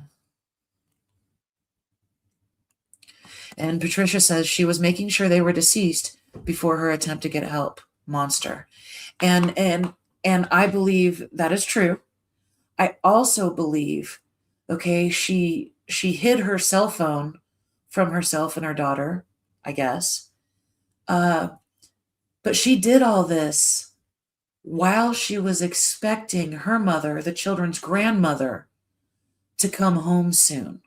[SPEAKER 1] And Patricia says she was making sure they were deceased before her attempt to get help. Monster. And I believe that is true. I also believe, okay, she hid her cell phone from herself and her daughter, I guess. But she did all this while she was expecting her mother, the children's grandmother, to come home soon.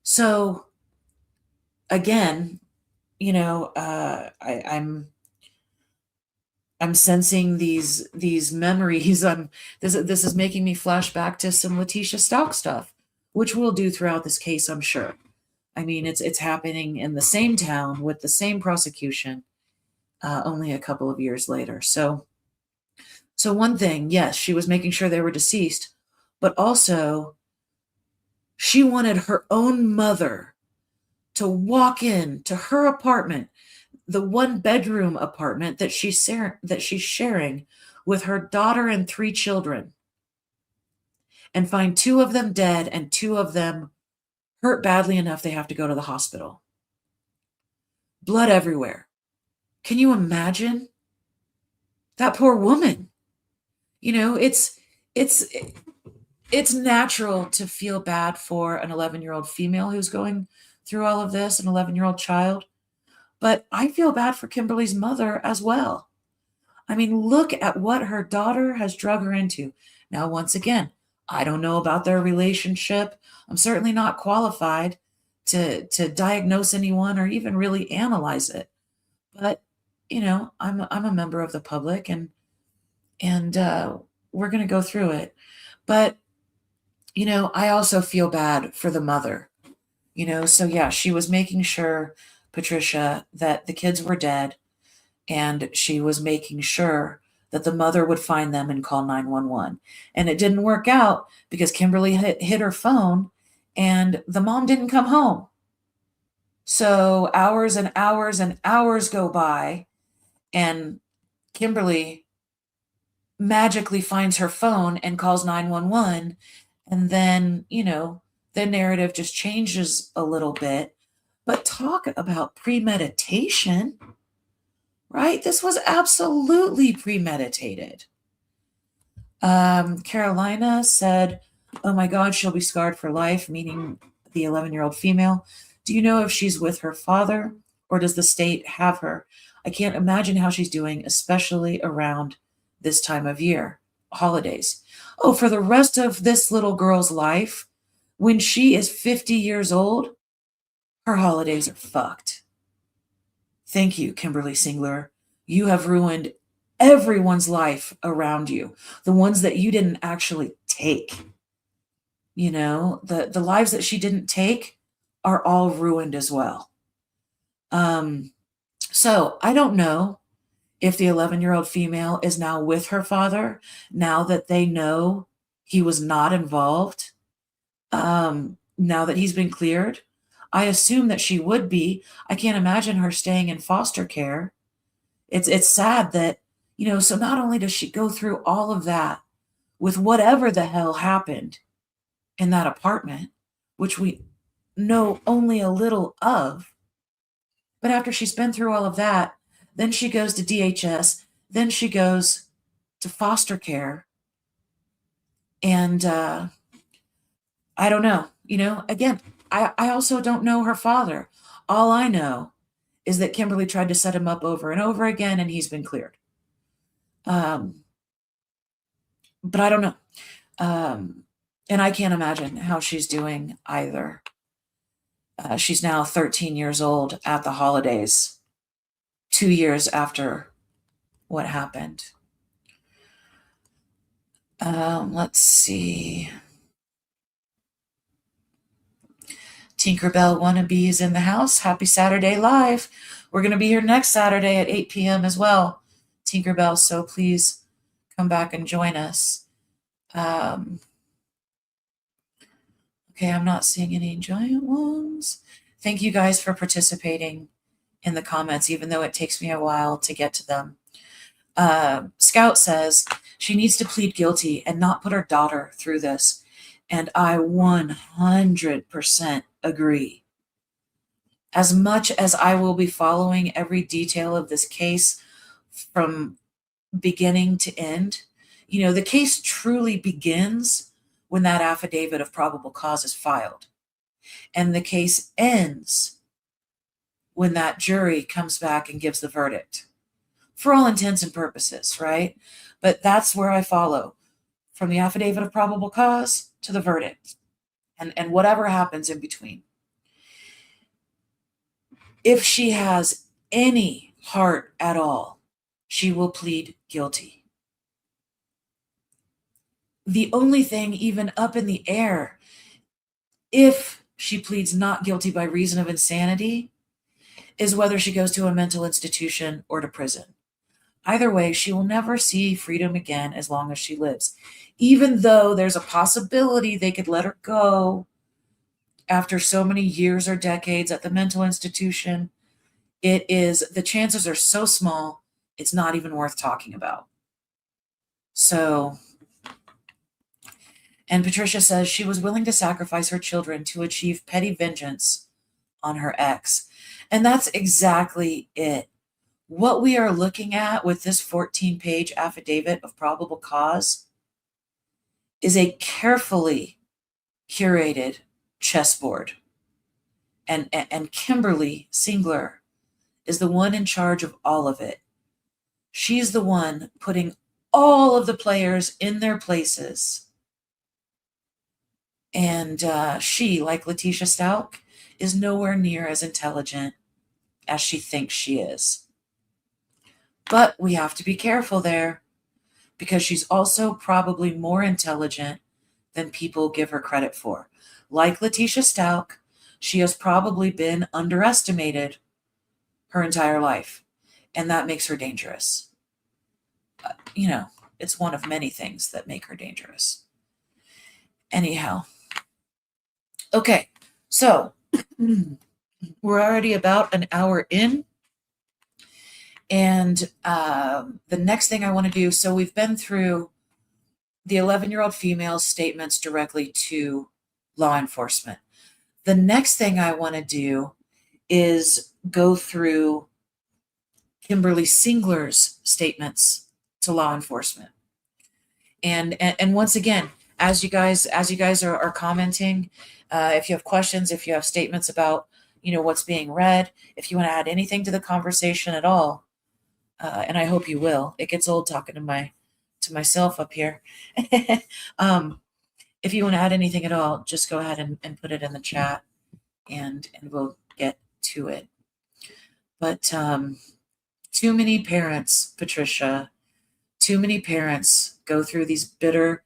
[SPEAKER 1] So again, I'm sensing these memories. This is making me flash back to some Letitia Stalk stuff, which we'll do throughout this case, I'm sure. I mean, it's happening in the same town with the same prosecution, only a couple of years later. So one thing, yes, she was making sure they were deceased, but also she wanted her own mother to walk in to her apartment, the 1-bedroom apartment that she's sharing with her daughter and 3 children, and find 2 of them dead and 2 of them hurt badly enough they have to go to the hospital. Blood everywhere. Can you imagine? That poor woman. It's natural to feel bad for an 11-year-old female who's going through all of this, an 11-year-old child. But I feel bad for Kimberlee's mother as well. I mean, look at what her daughter has drug her into. Now, once again, I don't know about their relationship. I'm certainly not qualified to diagnose anyone or even really analyze it. But, I'm a member of the public, and we're going to go through it. But, I also feel bad for the mother. So yeah, she was making sure, Patricia, that the kids were dead, and she was making sure that the mother would find them and call 911. And it didn't work out because Kimberlee hit her phone and the mom didn't come home. So hours and hours and hours go by, and Kimberlee magically finds her phone and calls 911. And then, the narrative just changes a little bit. But talk about premeditation, right? This was absolutely premeditated. Carolina said, "Oh my God, she'll be scarred for life," meaning the 11-year-old female. "Do you know if she's with her father or does the state have her? I can't imagine how she's doing, especially around this time of year, holidays." Oh, for the rest of this little girl's life, when she is 50 years old, her holidays are fucked. Thank you, Kimberlee Singler. You have ruined everyone's life around you, the ones that you didn't actually take. The lives that she didn't take are all ruined as well. So I don't know if the 11-year-old female is now with her father, now that they know he was not involved, now that he's been cleared. I assume that she would be. I can't imagine her staying in foster care. It's sad that, so not only does she go through all of that with whatever the hell happened in that apartment, which we know only a little of, but after she's been through all of that, then she goes to DHS, then she goes to foster care. And I don't know, again, I also don't know her father. All I know is that Kimberlee tried to set him up over and over again, and he's been cleared. But I don't know. And I can't imagine how she's doing either. She's now 13 years old at the holidays, 2 years after what happened. Let's see. Tinkerbell Wannabe is in the house. Happy Saturday Live. We're going to be here next Saturday at 8 p.m. as well, Tinkerbell, so please come back and join us. Okay, I'm not seeing any giant ones. Thank you guys for participating in the comments, even though it takes me a while to get to them. Scout says she needs to plead guilty and not put her daughter through this. And I 100% agree. As much as I will be following every detail of this case from beginning to end, the case truly begins when that affidavit of probable cause is filed. And the case ends when that jury comes back and gives the verdict. For all intents and purposes, right? But that's where I follow, from the affidavit of probable cause to the verdict, and whatever happens in between. If she has any heart at all, she will plead guilty. The only thing even up in the air, if she pleads not guilty by reason of insanity, is whether she goes to a mental institution or to prison. Either way, she will never see freedom again as long as she lives. Even though there's a possibility they could let her go after so many years or decades at the mental institution, the chances are so small, it's not even worth talking about. So, and Patricia says she was willing to sacrifice her children to achieve petty vengeance on her ex. And that's exactly it. What we are looking at with this 14-page affidavit of probable cause is a carefully curated chessboard. And Kimberlee Singler is the one in charge of all of it. She's the one putting all of the players in their places. And she, like Letitia Stalk, is nowhere near as intelligent as she thinks she is. But we have to be careful there, because she's also probably more intelligent than people give her credit for. Like Letitia Stalk, she has probably been underestimated her entire life, and that makes her dangerous. it's one of many things that make her dangerous. Anyhow. Okay, so we're already about an hour in. And the next thing I want to do, so we've been through the 11-year-old female's statements directly to law enforcement. The next thing I want to do is go through Kimberlee Singler's statements to law enforcement. And once again, as you guys are commenting, if you have questions, if you have statements about what's being read, if you want to add anything to the conversation at all, and I hope you will. It gets old talking to myself up here. If you want to add anything at all, just go ahead and put it in the chat, and we'll get to it. But too many parents, Patricia, too many parents go through these bitter,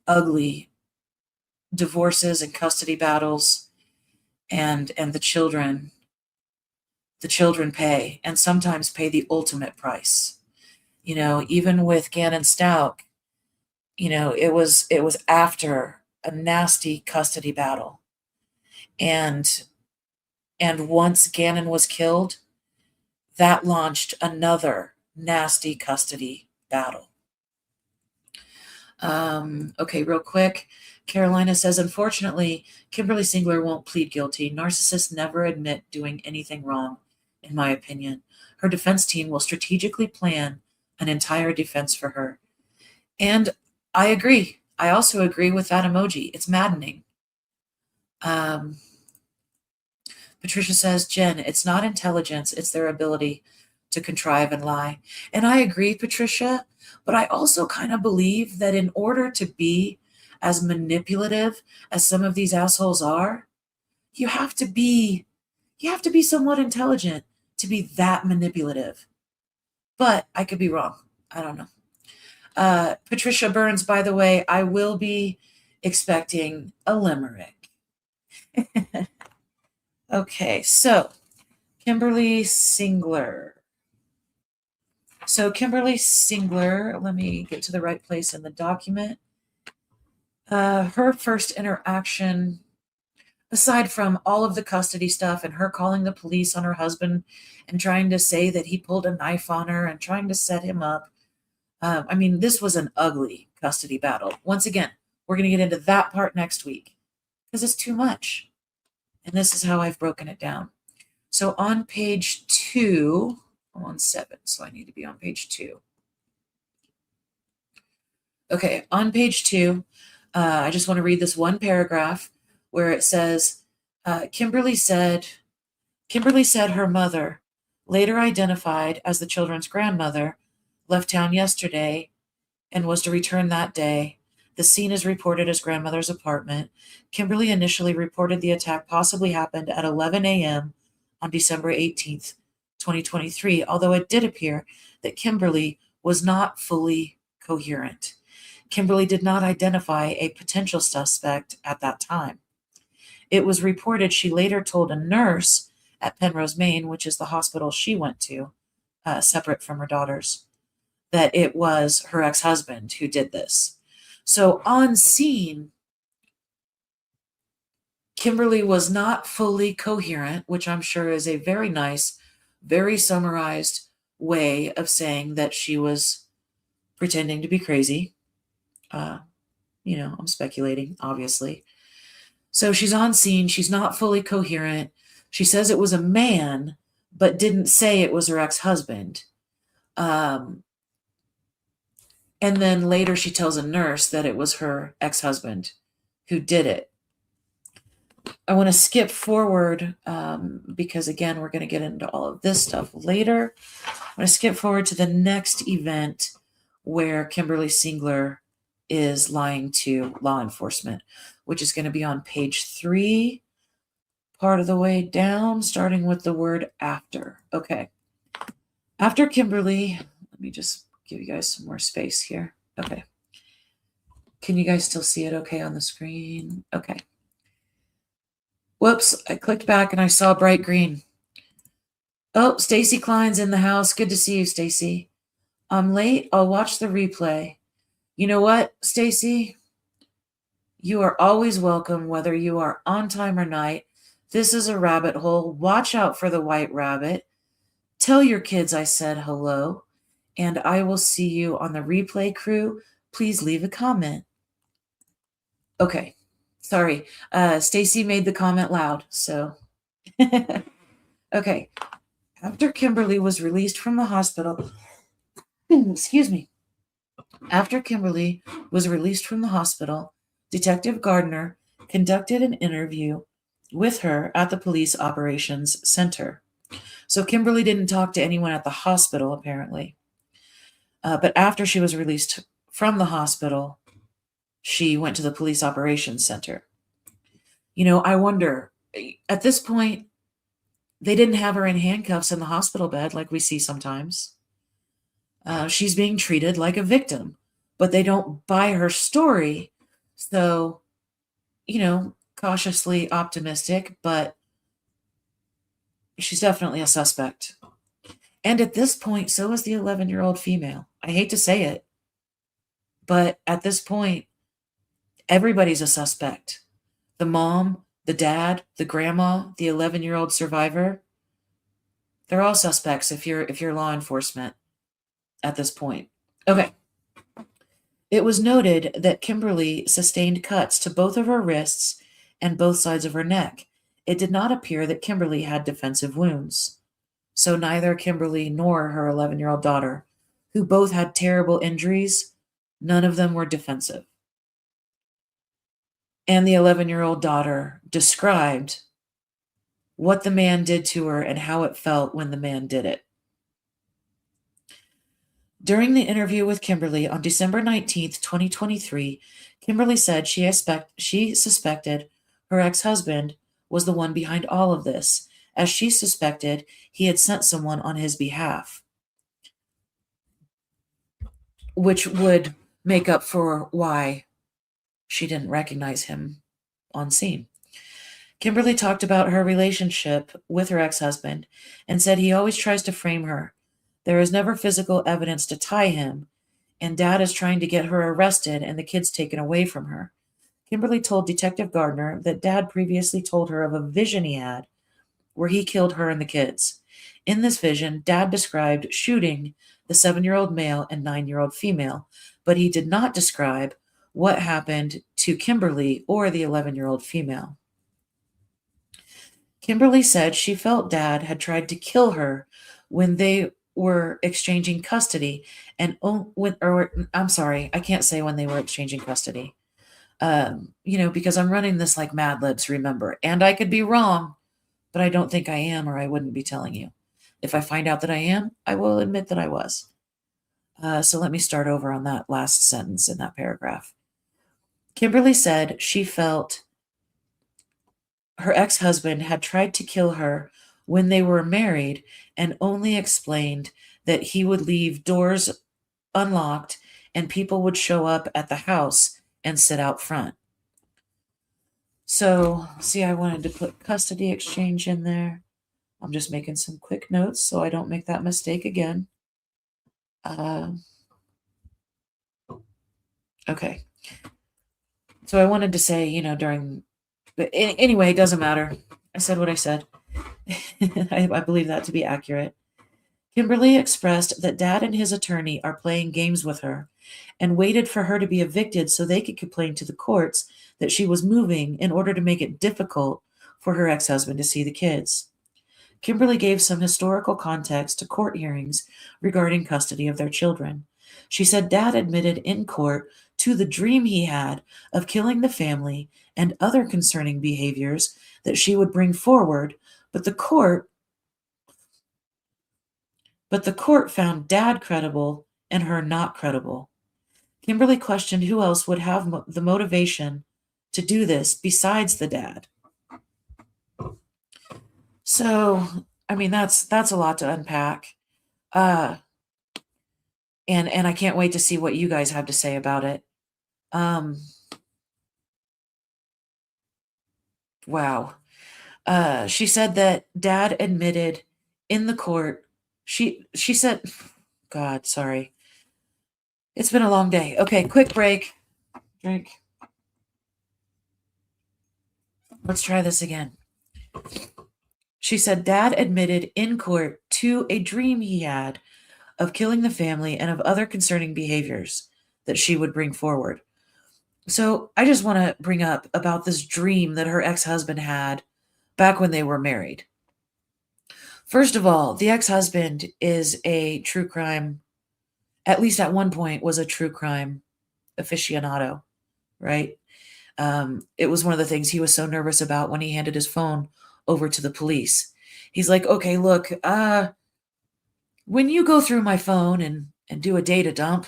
[SPEAKER 1] ugly divorces and custody battles, and the children pay, and sometimes pay the ultimate price. Even with Gannon Stout, it was after a nasty custody battle. And once Gannon was killed, that launched another nasty custody battle. Okay, real quick. Carolina says, unfortunately, Kimberlee Singler won't plead guilty. Narcissists never admit doing anything wrong, in my opinion. Her defense team will strategically plan an entire defense for her. And I agree. I also agree with that emoji. It's maddening. Patricia says, Jen, it's not intelligence, it's their ability to contrive and lie. And I agree, Patricia, but I also kind of believe that in order to be as manipulative as some of these assholes are, you have to be somewhat intelligent to be that manipulative. But I could be wrong. I don't know. Patricia Burns, by the way, I will be expecting a limerick. Okay, so Kimberlee Singler. So Kimberlee Singler, let me get to the right place in the document. Her first interaction, aside from all of the custody stuff and her calling the police on her husband and trying to say that he pulled a knife on her and trying to set him up. This was an ugly custody battle. Once again, we're going to get into that part next week because it's too much. And this is how I've broken it down. So on page 2, I'm on 7, so I need to be on page 2. Okay, on page 2, I just want to read this one paragraph where it says, Kimberlee said her mother, later identified as the children's grandmother, left town yesterday and was to return that day. The scene is reported as grandmother's apartment. Kimberlee initially reported the attack possibly happened at 11 a.m. on December 18th, 2023, although it did appear that Kimberlee was not fully coherent. Kimberlee did not identify a potential suspect at that time. It was reported she later told a nurse at Penrose, Maine, which is the hospital she went to, separate from her daughters, that it was her ex-husband who did this. So on scene, Kimberlee was not fully coherent, which I'm sure is a very nice, very summarized way of saying that she was pretending to be crazy. I'm speculating, obviously. So she's on scene. She's not fully coherent. She says it was a man, but didn't say it was her ex-husband. And then later she tells a nurse that it was her ex-husband who did it. I want to skip forward because, again, we're going to get into all of this stuff later. I want to skip forward to the next event where Kimberlee Singler is lying to law enforcement, which is going to be on page 3, part of the way down, starting with the word after. Okay. After Kimberlee, let me just give you guys some more space here. Okay. Can you guys still see it okay on the screen? Okay. Whoops, I clicked back and I saw bright green. Oh, Stacy Klein's in the house. Good to see you, Stacy. I'm late. I'll watch the replay. You know what, Stacy? You are always welcome, whether you are on time or night. This is a rabbit hole. Watch out for the white rabbit. Tell your kids I said hello, and I will see you on the replay crew. Please leave a comment. Okay. Sorry. Stacy made the comment loud, so. Okay. After Kimberlee was released from the hospital, excuse me. After Kimberlee was released from the hospital, Detective Gardner conducted an interview with her at the Police Operations Center. So Kimberlee didn't talk to anyone at the hospital, apparently. But after she was released from the hospital, she went to the Police Operations Center. You know, I wonder, at this point, they didn't have her in handcuffs in the hospital bed like we see sometimes. She's being treated like a victim, but they don't buy her story. So, you know, cautiously optimistic, but she's definitely a suspect. And at this point, so is the 11-year-old female. I hate to say it, but at this point, everybody's a suspect. The mom, the dad, the grandma, the 11-year-old survivor, they're all suspects if you're law enforcement at this point. Okay. It was noted that Kimberlee sustained cuts to both of her wrists and both sides of her neck. It did not appear that Kimberlee had defensive wounds. So neither Kimberlee nor her 11-year-old daughter, who both had terrible injuries, none of them were defensive. And the 11-year-old daughter described what the man did to her and how it felt when the man did it. During the interview with Kimberlee on December 19th, 2023, Kimberlee said she suspected her ex-husband was the one behind all of this, as she suspected he had sent someone on his behalf, which would make up for why she didn't recognize him on scene. Kimberlee talked about her relationship with her ex-husband and said he always tries to frame her. There is never physical evidence to tie him, and Dad is trying to get her arrested and the kids taken away from her. Kimberlee told Detective Gardner that Dad previously told her of a vision he had where he killed her and the kids. In this vision, Dad described shooting the 7-year-old male and 9-year-old female, but he did not describe what happened to Kimberlee or the 11-year-old female. Kimberlee said she felt Dad had tried to kill her when they were exchanging custody, and I'm sorry, I can't say when they were exchanging custody. Because I'm running this like Mad Libs, remember, and I could be wrong, but I don't think I am, or I wouldn't be telling you. If I find out that I am, I will admit that I was. So let me start over on that last sentence in that paragraph. Kimberlee said she felt her ex-husband had tried to kill her when they were married and only explained that he would leave doors unlocked and people would show up at the house and sit out front. So, see, I wanted to put custody exchange in there. I'm just making some quick notes so I don't make that mistake again. Okay. So I wanted to say, but anyway, it doesn't matter. I said what I said. I believe that to be accurate. Kimberlee expressed that Dad and his attorney are playing games with her and waited for her to be evicted so they could complain to the courts that she was moving in order to make it difficult for her ex-husband to see the kids. Kimberlee gave some historical context to court hearings regarding custody of their children. She said Dad admitted in court to the dream he had of killing the family and other concerning behaviors that she would bring forward, but the court found Dad credible and her not credible. Kimberlee questioned who else would have the motivation to do this besides the dad. So, I mean, that's a lot to unpack. And I can't wait to see what you guys have to say about it. Wow. She said that Dad admitted in the court. She said, God, sorry. It's been a long day. Okay, quick break. Drink. Let's try this again. She said Dad admitted in court to a dream he had of killing the family and of other concerning behaviors that she would bring forward. So I just want to bring up about this dream that her ex-husband had back when they were married. First of all, the ex-husband is a true crime, at least at one point was a true crime aficionado, right? It was one of the things he was so nervous about when he handed his phone over to the police. He's like, okay, look, when you go through my phone and do a data dump,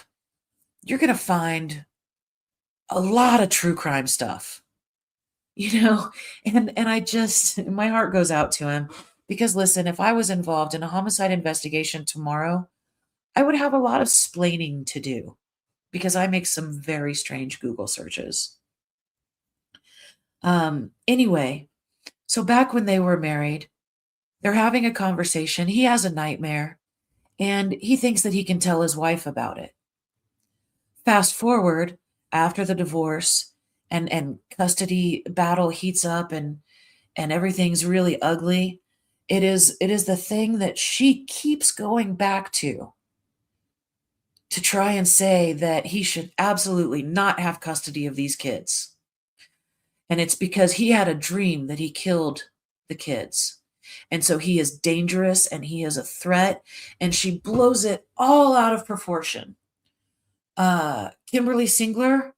[SPEAKER 1] you're going to find a lot of true crime stuff, and I just, my heart goes out to him because listen, if I was involved in a homicide investigation tomorrow, I would have a lot of splaining to do because I make some very strange Google searches. Anyway, so back when they were married, they're having a conversation. He has a nightmare and he thinks that he can tell his wife about it. Fast forward after the divorce and custody battle heats up and everything's really ugly. It is the thing that she keeps going back to try and say that he should absolutely not have custody of these kids. And it's because he had a dream that he killed the kids. And so he is dangerous and he is a threat. And she blows it all out of proportion. Kimberlee Singler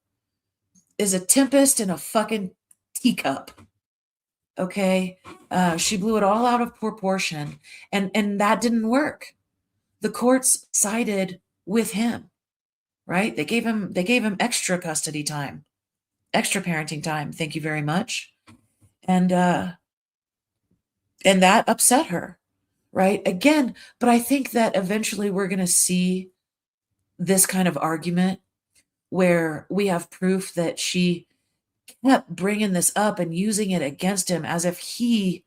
[SPEAKER 1] is a tempest in a fucking teacup. Okay? She blew it all out of proportion. And that didn't work. The courts sided with him, right? They gave him extra custody time. Extra parenting time. Thank you very much. And that upset her, right? Again, but I think that eventually we're going to see this kind of argument where we have proof that she kept bringing this up and using it against him as if he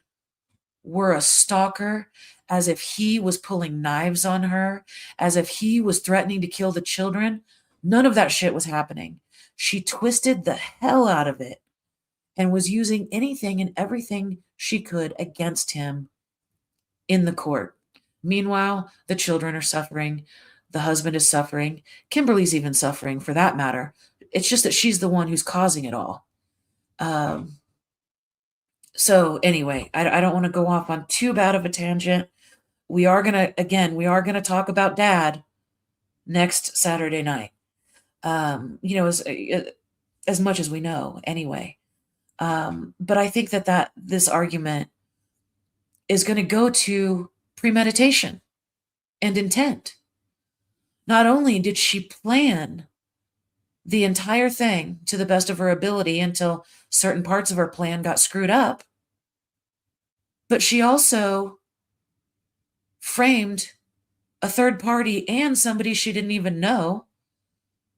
[SPEAKER 1] were a stalker, as if he was pulling knives on her, as if he was threatening to kill the children. None of that shit was happening. She twisted the hell out of it and was using anything and everything she could against him in the court. Meanwhile, the children are suffering. The husband is suffering. Kimberlee's even suffering for that matter. It's just that she's the one who's causing it all. So anyway, I don't want to go off on too bad of a tangent. We are going to talk about Dad next Saturday night. As much as we know anyway. But I think that this argument is going to go to premeditation and intent. Not only did she plan the entire thing to the best of her ability until certain parts of her plan got screwed up, but she also framed a third party and somebody she didn't even know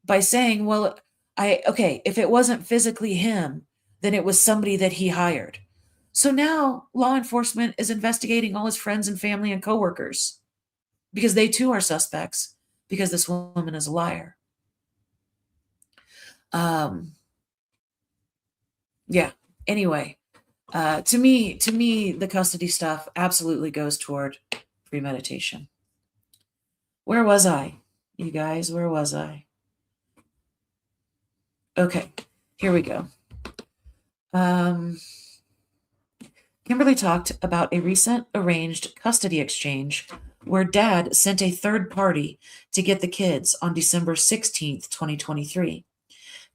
[SPEAKER 1] by saying, well, if it wasn't physically him, then it was somebody that he hired. So now law enforcement is investigating all his friends and family and coworkers because they too are suspects because this woman is a liar. Yeah. Anyway, to me, the custody stuff absolutely goes toward premeditation. Where was I? You guys, where was I? Okay, here we go. Kimberlee talked about a recent arranged custody exchange where Dad sent a third party to get the kids on December 16th, 2023.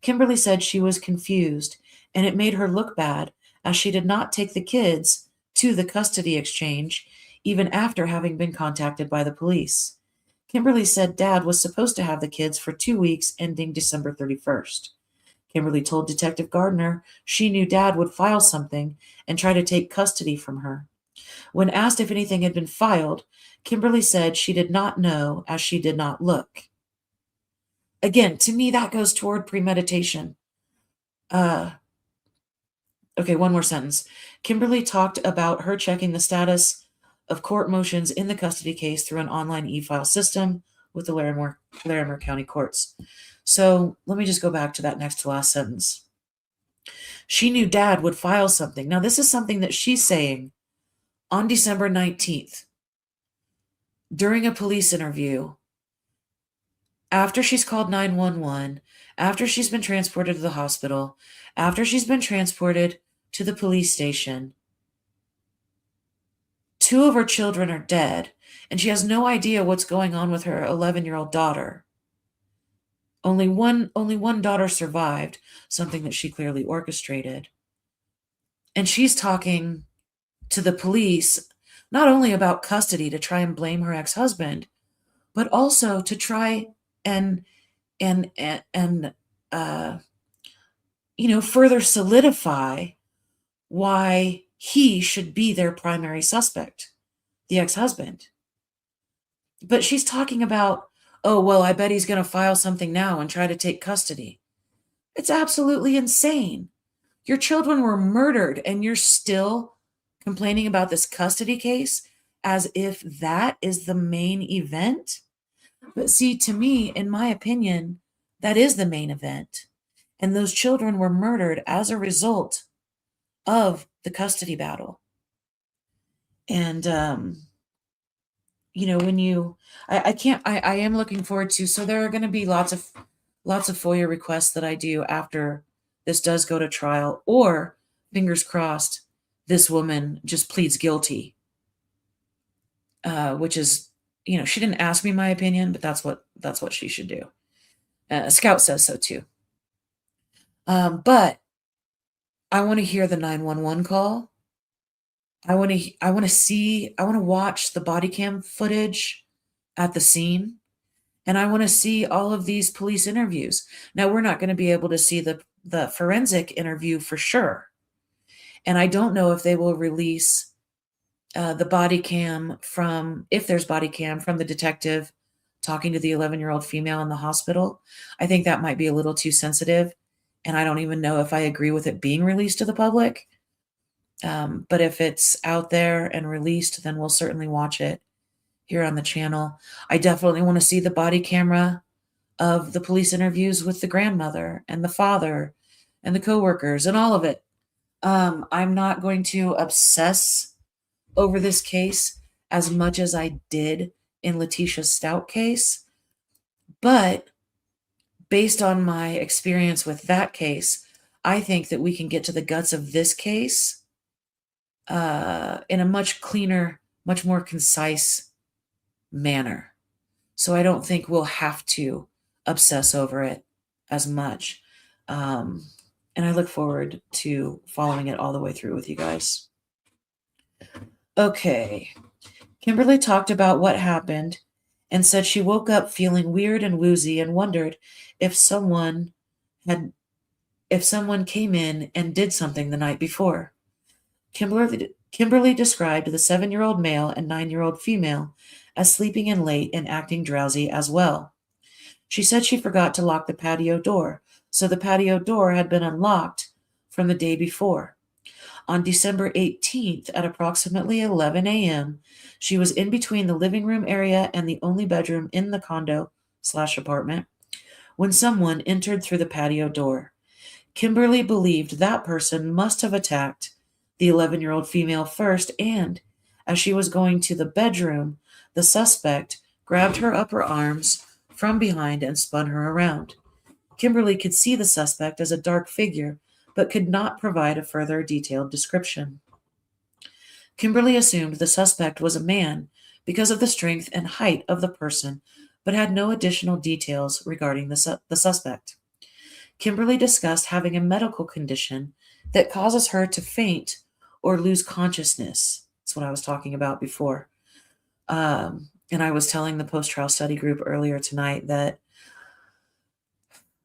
[SPEAKER 1] Kimberlee said she was confused and it made her look bad as she did not take the kids to the custody exchange even after having been contacted by the police. Kimberlee said Dad was supposed to have the kids for 2 weeks ending December 31st. Kimberlee told Detective Gardner she knew Dad would file something and try to take custody from her. When asked if anything had been filed, Kimberlee said she did not know as she did not look. Again, to me, that goes toward premeditation. Okay, one more sentence. Kimberlee talked about her checking the status of court motions in the custody case through an online e-file system with the Larimer County courts. So let me just go back to that next to last sentence. She knew Dad would file something. Now, this is something that she's saying on December 19th during a police interview, after she's called 911, after she's been transported to the hospital, after she's been transported to the police station. 2 of her children are dead, and she has no idea what's going on with her 11-year-old daughter. Only one daughter survived, something that she clearly orchestrated. And she's talking to the police not only about custody to try and blame her ex-husband, but also to try and further solidify why he should be their primary suspect, the ex-husband. But she's talking about, oh, well, I bet he's going to file something now and try to take custody. It's absolutely insane. Your children were murdered, and you're still complaining about this custody case as if that is the main event? But see, to me, in my opinion, that is the main event. And those children were murdered as a result of the custody battle. And, I am looking forward to, so there are going to be lots of FOIA requests that I do after this does go to trial, or fingers crossed, this woman just pleads guilty, which is, she didn't ask me my opinion, but that's what she should do. Scout says so too. But I want to hear the 911 call. I want to watch the body cam footage at the scene, and I want to see all of these police interviews. Now, we're not going to be able to see the forensic interview for sure. And I don't know if they will release the body cam if there's body cam from the detective talking to the 11-year-old female in the hospital. I think that might be a little too sensitive, and I don't even know if I agree with it being released to the public. But if it's out there and released, then we'll certainly watch it here on the channel. I definitely want to see the body camera of the police interviews with the grandmother and the father and the coworkers and all of it. I'm not going to obsess over this case as much as I did in Letitia's Stout case, but based on my experience with that case, I think that we can get to the guts of this case in a much cleaner, much more concise manner. So I don't think we'll have to obsess over it as much. And I look forward to following it all the way through with you guys. Okay. Kimberlee talked about what happened and said she woke up feeling weird and woozy and wondered if someone came in and did something the night before. Kimberlee described the 7-year-old male and 9-year-old female as sleeping in late and acting drowsy as well. She said she forgot to lock the patio door, so the patio door had been unlocked from the day before. On December 18th at approximately 11 a.m., she was in between the living room area and the only bedroom in the condo/apartment when someone entered through the patio door. Kimberlee believed that person must have attacked the 11-year-old female first, and as she was going to the bedroom, the suspect grabbed her upper arms from behind and spun her around. Kimberlee could see the suspect as a dark figure, but could not provide a further detailed description. Kimberlee assumed the suspect was a man because of the strength and height of the person, but had no additional details regarding the suspect. Kimberlee discussed having a medical condition that causes her to faint or lose consciousness. That's what I was talking about before. And I was telling the post-trial study group earlier tonight that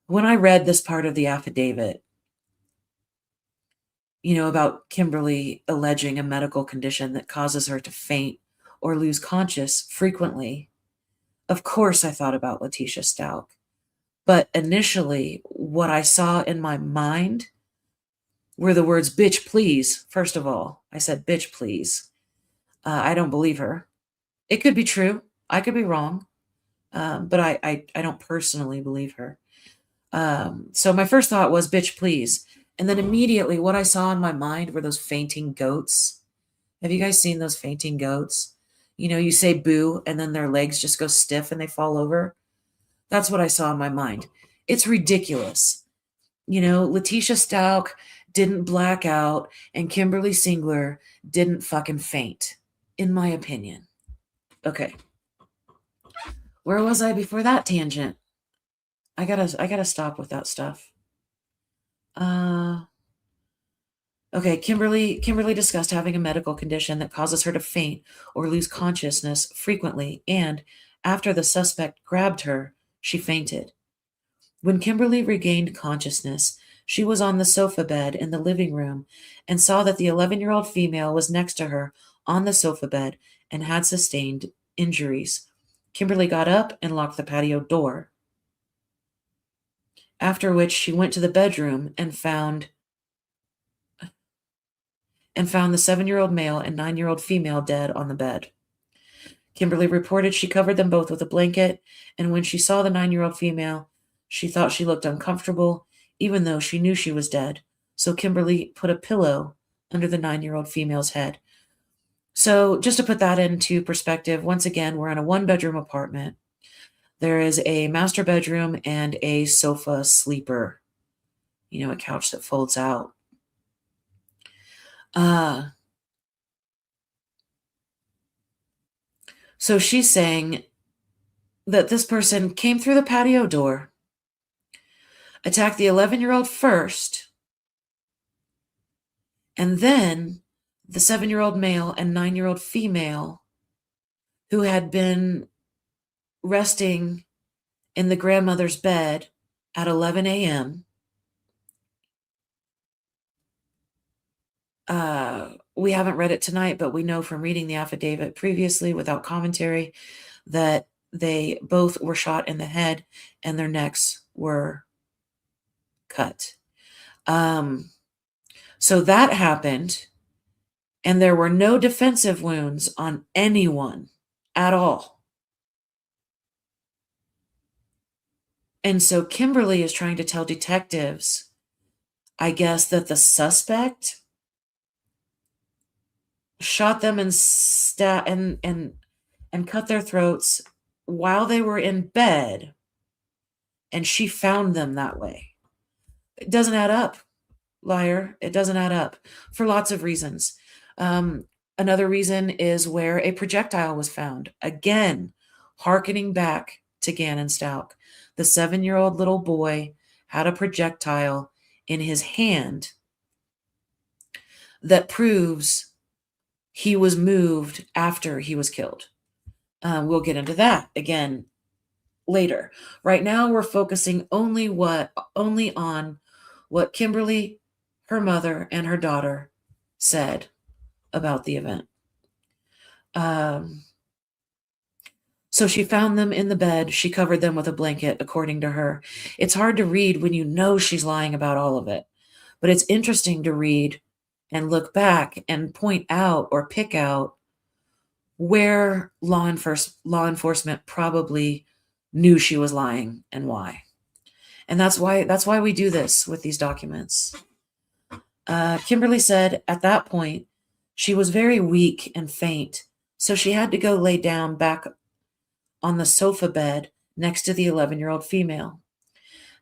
[SPEAKER 1] when I read this part of the affidavit, about Kimberlee alleging a medical condition that causes her to faint or lose conscious frequently, of course I thought about Letitia Stout. But initially, what I saw in my mind were the words, bitch, please. First of all, I said, bitch, please. I don't believe her. It could be true. I could be wrong. But I don't personally believe her. So my first thought was, bitch, please. And then immediately what I saw in my mind were those fainting goats. Have you guys seen those fainting goats? You know, you say boo and then their legs just go stiff and they fall over. That's what I saw in my mind. It's ridiculous. You know, Letitia Stalk didn't black out and Kimberlee Singler didn't fucking faint, in my opinion. Okay. Where was I before that tangent? I gotta stop with that stuff. Okay, Kimberlee discussed having a medical condition that causes her to faint or lose consciousness frequently, and after the suspect grabbed her, she fainted. When Kimberlee regained consciousness, she was on the sofa bed in the living room and saw that the 11-year-old female was next to her on the sofa bed and had sustained injuries. Kimberlee got up and locked the patio door, after which she went to the bedroom and found the 7-year-old male and 9-year-old female dead on the bed. Kimberlee reported she covered them both with a blanket, and when she saw the 9-year-old female, she thought she looked uncomfortable, even though she knew she was dead. So Kimberlee put a pillow under the 9-year-old female's head. So just to put that into perspective, once again, we're in a 1-bedroom apartment. There is a master bedroom and a sofa sleeper, you know, a couch that folds out. So she's saying that this person came through the patio door, attacked the 11-year-old first, and then the 7-year-old male and 9-year-old female who had been resting in the grandmother's bed at 11 a.m. We haven't read it tonight, but we know from reading the affidavit previously without commentary that they both were shot in the head and their necks were cut. So that happened, and there were no defensive wounds on anyone at all. And so Kimberlee is trying to tell detectives, I guess, that the suspect shot them and cut their throats while they were in bed, and she found them that way. It doesn't add up, liar. It doesn't add up for lots of reasons. Another reason is where a projectile was found. Again, hearkening back to Gannon Stalk. The 7-year-old little boy had a projectile in his hand that proves he was moved after he was killed. We'll get into that again later. Right now, we're focusing only on what Kimberlee, her mother, and her daughter said about the event. So she found them in the bed. She covered them with a blanket, according to her. It's hard to read when you know she's lying about all of it, but it's interesting to read and look back and point out or pick out where law enforcement probably knew she was lying and why. And that's why we do this with these documents. Kimberlee said at that point she was very weak and faint, so she had to go lay down back on the sofa bed next to the 11-year-old female.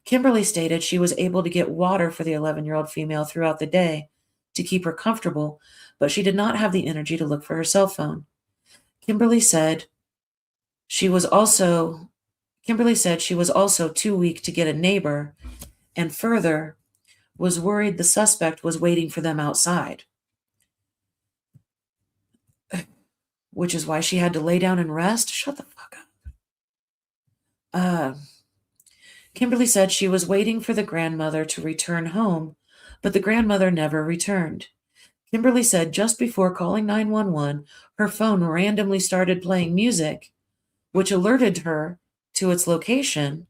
[SPEAKER 1] Kimberlee stated she was able to get water for the 11-year-old female throughout the day to keep her comfortable, but she did not have the energy to look for her cell phone. Kimberlee said she was also too weak to get a neighbor, and further was worried the suspect was waiting for them outside, which is why she had to lay down and rest. Shut the fuck up. Kimberlee said she was waiting for the grandmother to return home, but the grandmother never returned. Kimberlee said just before calling 911, her phone randomly started playing music, which alerted her to its location,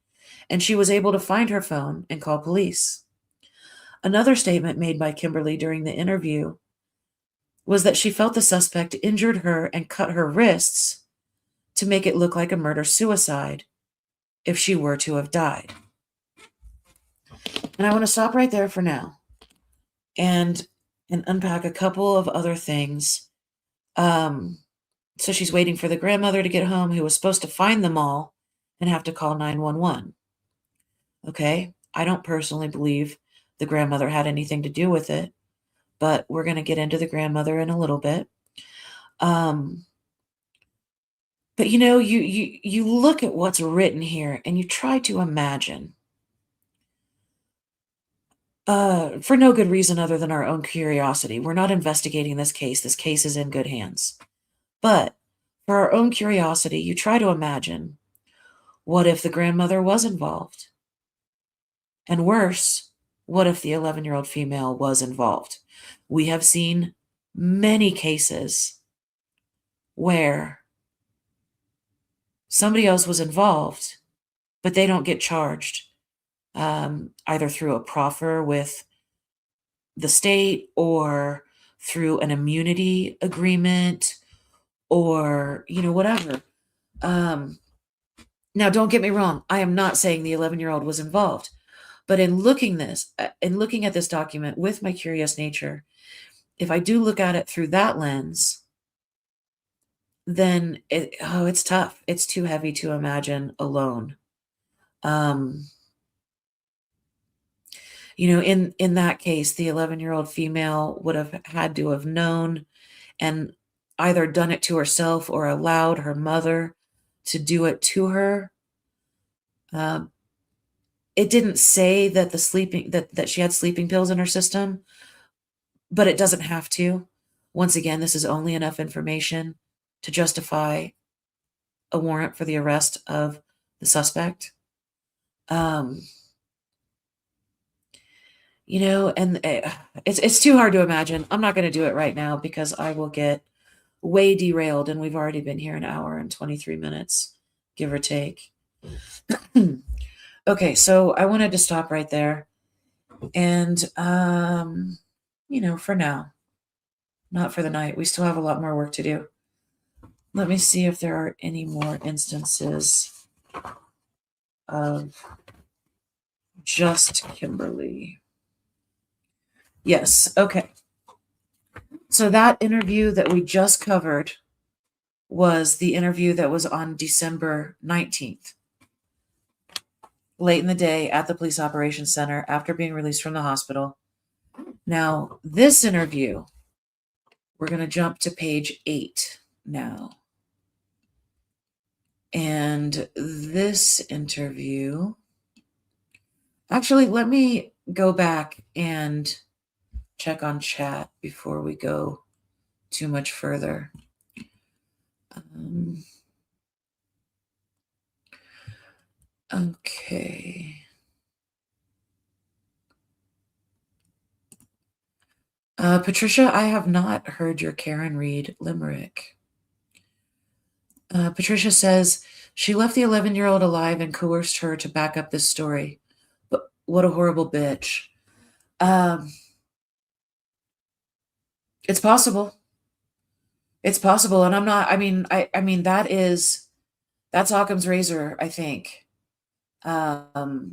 [SPEAKER 1] and she was able to find her phone and call police. Another statement made by Kimberlee during the interview was that she felt the suspect injured her and cut her wrists to make it look like a murder-suicide if she were to have died. And I want to stop right there for now and unpack a couple of other things. So she's waiting for the grandmother to get home, who was supposed to find them all and have to call 911. Okay, I don't personally believe the grandmother had anything to do with it, but we're going to get into the grandmother in a little bit. But you look at what's written here and you try to imagine, for no good reason other than our own curiosity. We're not investigating this case. This case is in good hands. But for our own curiosity, you try to imagine, what if the grandmother was involved? And worse, what if the 11-year-old female was involved? We have seen many cases where somebody else was involved, but they don't get charged, either through a proffer with the state or through an immunity agreement or, whatever. Now, don't get me wrong. I am not saying the 11-year-old was involved, but in looking at this document with my curious nature, if I do look at it through that lens, then it's tough. It's too heavy to imagine alone. In that case, the 11-year-old female would have had to have known and either done it to herself or allowed her mother to do it to her. It didn't say that that she had sleeping pills in her system, but it doesn't have to. Once again, this is only enough information to justify a warrant for the arrest of the suspect. And it's too hard to imagine. I'm not going to do it right now because I will get way derailed, and we've already been here an hour and 23 minutes, give or take. Okay, so I wanted to stop right there. And, for now, not for the night. We still have a lot more work to do. Let me see if there are any more instances of just Kimberlee. Yes, okay. So that interview that we just covered was the interview that was on December 19th, late in the day at the Police Operations Center after being released from the hospital. Now, this interview, we're going to jump to page 8 now. And this interview, actually, let me go back and check on chat before we go too much further. Okay. Patricia, I have not heard your Karen Reed limerick. Patricia says, she left the 11-year-old alive and coerced her to back up this story. But what a horrible bitch. It's possible. It's possible. And I'm not, I mean, that's Occam's razor, I think. That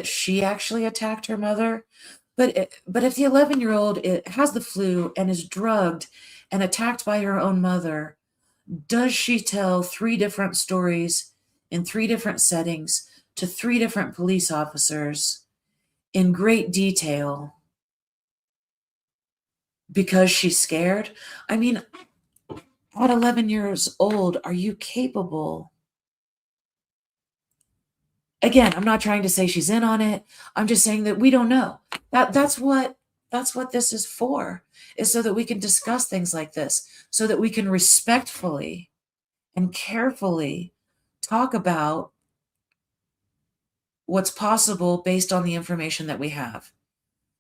[SPEAKER 1] she actually attacked her mother. But if the 11-year-old has the flu and is drugged and attacked by her own mother, does she tell 3 different stories in 3 different settings to 3 different police officers in great detail because she's scared? I mean, at 11 years old, are you capable? Again, I'm not trying to say she's in on it. I'm just saying that we don't know. That's what this is for, is so that we can discuss things like this, so that we can respectfully and carefully talk about what's possible based on the information that we have.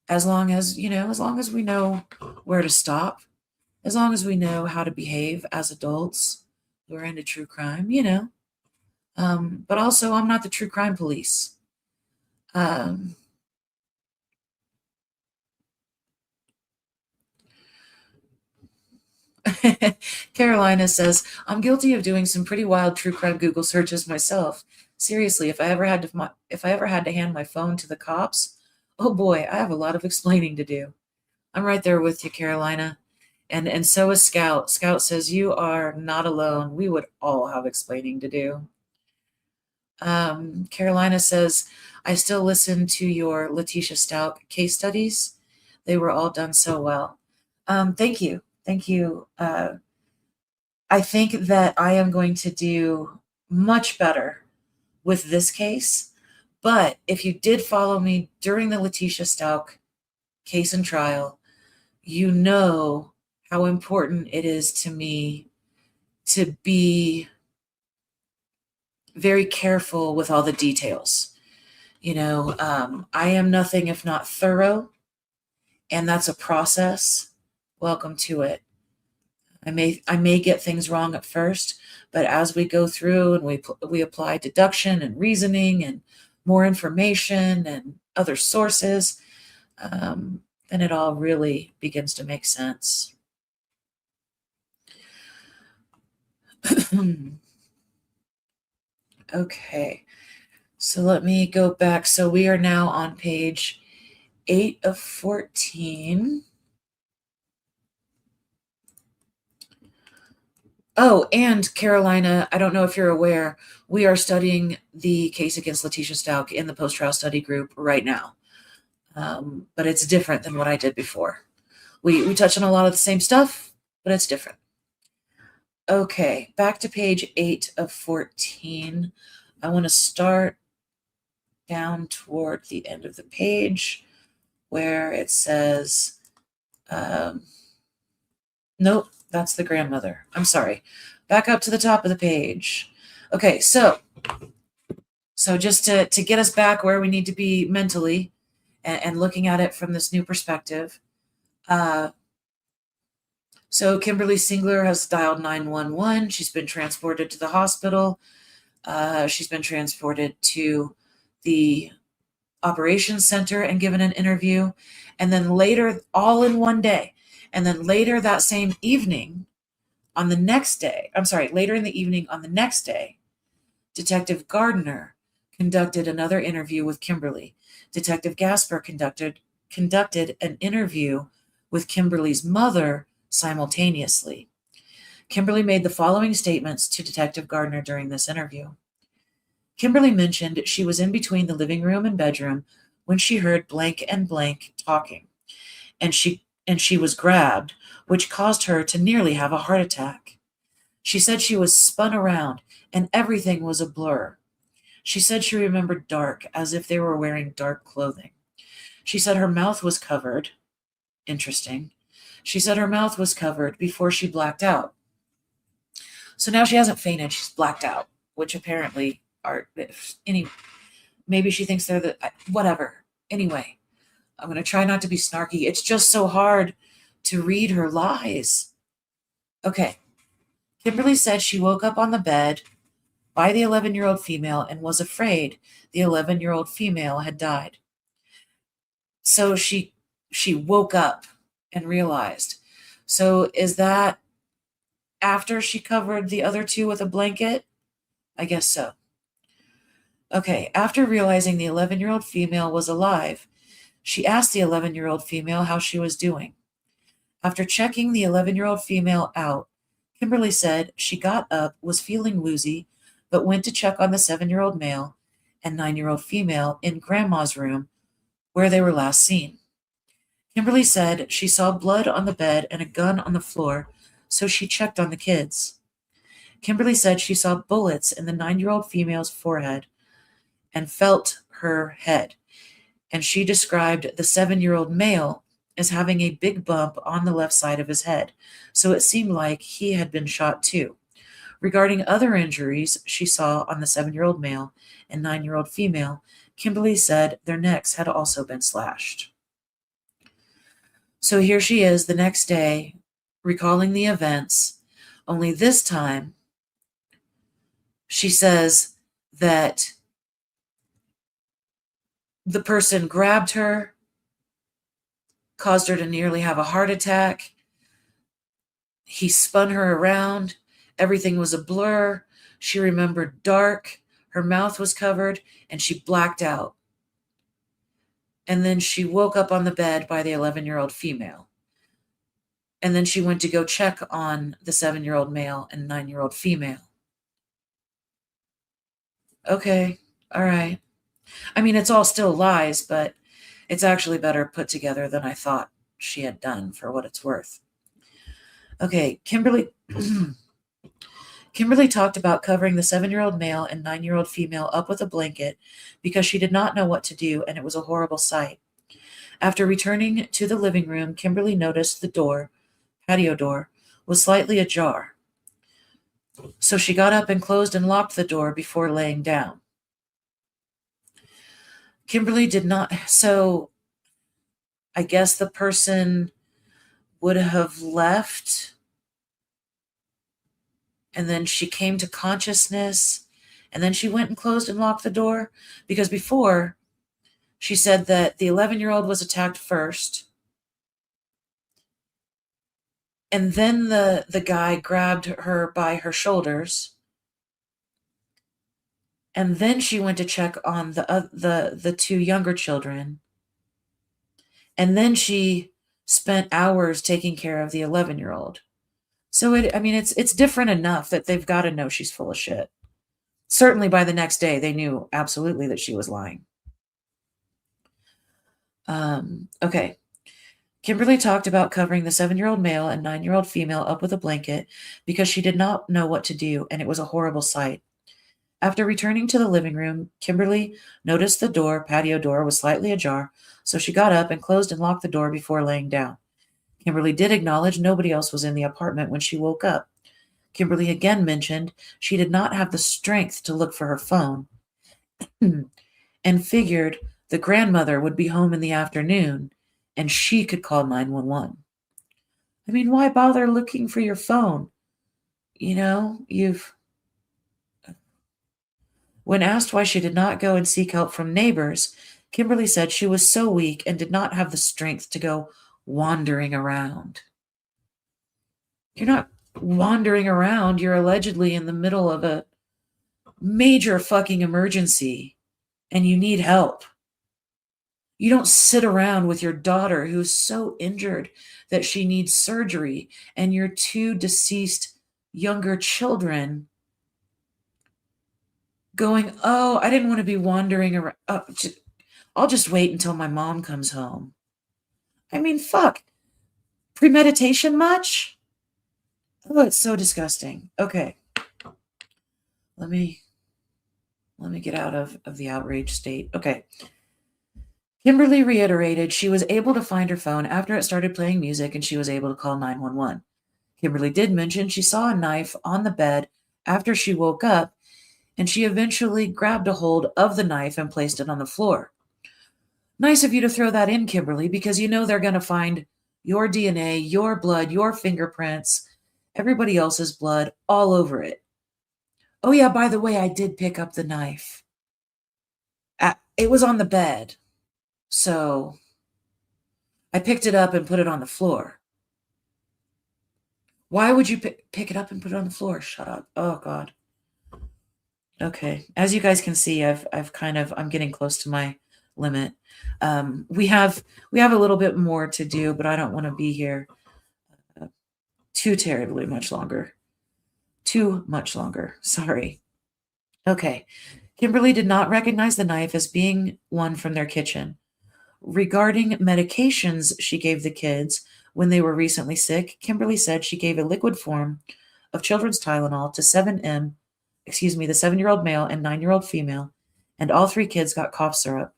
[SPEAKER 1] As long as we know where to stop, as long as we know how to behave as adults who are into true crime, but also, I'm not the true crime police. Carolina says, I'm guilty of doing some pretty wild true crime Google searches myself. Seriously, if I ever had to hand my phone to the cops, oh boy, I have a lot of explaining to do. I'm right there with you, Carolina. And so is Scout. Scout says, you are not alone. We would all have explaining to do. Carolina says, I still listen to your Letitia Stout case studies. They were all done so well. Thank you. Thank you. I think that I am going to do much better with this case. But if you did follow me during the Letitia Stout case and trial, you know how important it is to me to be very careful with all the details. I am nothing if not thorough, and that's a process. Welcome to it. I may get things wrong at first, but as we go through and we apply deduction and reasoning and more information and other sources, then it all really begins to make sense. Okay, so let me go back. So we are now on page 8 of 14. Oh, and Carolina, I don't know if you're aware, we are studying the case against Letitia Stout in the post-trial study group right now. But it's different than what I did before. We touch on a lot of the same stuff, but it's different. Okay, back to page 8 of 14. I want to start down toward the end of the page where it says, nope, that's the grandmother. I'm sorry. Back up to the top of the page. Okay, so just to get us back where we need to be mentally and looking at it from this new perspective. So Kimberlee Singler has dialed 911. She's been transported to the hospital. She's been transported to the operations center and given an interview. And then later, all in one day. And then later that same evening, on the next day, later in the evening on the next day, Detective Gardner conducted another interview with Kimberlee. Detective Gasper conducted an interview with Kimberlee's mother simultaneously. Kimberlee made the following statements to Detective Gardner during this interview. Kimberlee mentioned she was in between the living room and bedroom when she heard blank and blank talking, and she was grabbed, which caused her to nearly have a heart attack. She said she was spun around and everything was a blur. She said she remembered dark, as if they were wearing dark clothing. She said her mouth was covered. Interesting. She said her mouth was covered before she blacked out. So now she hasn't fainted, she's blacked out, which apparently maybe she thinks they're whatever. Anyway, I'm going to try not to be snarky. It's just so hard to read her lies. Okay. Kimberlee said she woke up on the bed by the 11-year-old female and was afraid the 11-year-old female had died. So she woke up and realized. So is that after she covered the other two with a blanket? I guess so. Okay, after realizing the 11-year-old female was alive, she asked the 11-year-old female how she was doing. After checking the 11-year-old female out, Kimberlee said she got up, was feeling woozy, but went to check on the 7-year-old male and 9-year-old female in Grandma's room where they were last seen. Kimberlee said she saw blood on the bed and a gun on the floor, so she checked on the kids. Kimberlee said she saw bullets in the 9-year-old female's forehead and felt her head, and she described the 7-year-old male as having a big bump on the left side of his head, so it seemed like he had been shot too. Regarding other injuries she saw on the 7-year-old male and 9-year-old female, Kimberlee said their necks had also been slashed. So here she is the next day, recalling the events, only this time she says that the person grabbed her, caused her to nearly have a heart attack. He spun her around. Everything was a blur. She remembered dark. Her mouth was covered, and she blacked out. And then she woke up on the bed by the 11-year-old female. And then she went to go check on the 7-year-old male and 9-year-old female. Okay, all right. I mean, it's all still lies, but it's actually better put together than I thought she had done, for what it's worth. Okay, Kimberlee talked about covering the 7-year-old male and 9-year-old female up with a blanket because she did not know what to do, and it was a horrible sight. After returning to the living room, Kimberlee noticed the patio door, was slightly ajar. So she got up and closed and locked the door before laying down. Kimberlee did not, so I guess the person would have left, and then she came to consciousness, and then she went and closed and locked the door, because before she said that the 11-year-old was attacked first, and then the guy grabbed her by her shoulders, and then she went to check on the two younger children, and then she spent hours taking care of the 11-year-old. So it's different enough that they've got to know she's full of shit. Certainly by the next day, they knew absolutely that she was lying. Okay. Kimberlee talked about covering the 7-year-old male and 9-year-old female up with a blanket because she did not know what to do, and it was a horrible sight. After returning to the living room, Kimberlee noticed the patio door, was slightly ajar, so she got up and closed and locked the door before laying down. Kimberlee did acknowledge nobody else was in the apartment when she woke up. Kimberlee again mentioned she did not have the strength to look for her phone and figured the grandmother would be home in the afternoon and she could call 911. I mean, why bother looking for your phone? When asked why she did not go and seek help from neighbors, Kimberlee said she was so weak and did not have the strength to go wandering around. You're not wandering around. You're allegedly in the middle of a major fucking emergency and you need help. You don't sit around with your daughter who's so injured that she needs surgery and your two deceased younger children going, oh, I didn't want to be wandering around. I'll just wait until my mom comes home. I mean, fuck. Premeditation much? Oh, it's so disgusting. Okay. Let me get out of the outrage state. Okay. Kimberlee reiterated she was able to find her phone after it started playing music and she was able to call 911. Kimberlee did mention she saw a knife on the bed after she woke up, and she eventually grabbed a hold of the knife and placed it on the floor. Nice of you to throw that in, Kimberlee, because you know they're going to find your DNA, your blood, your fingerprints, everybody else's blood all over it. Oh, yeah, by the way, I did pick up the knife. It was on the bed, so I picked it up and put it on the floor. Why would you pick it up and put it on the floor? Shut up. Oh, God. Okay. As you guys can see, I'm getting close to my limit. We have a little bit more to do, but I don't want to be here too terribly much longer. Too much longer. Sorry. Okay. Kimberlee did not recognize the knife as being one from their kitchen. Regarding medications she gave the kids when they were recently sick, Kimberlee said she gave a liquid form of children's Tylenol to the 7-year-old male and 9-year-old female, and all 3 kids got cough syrup.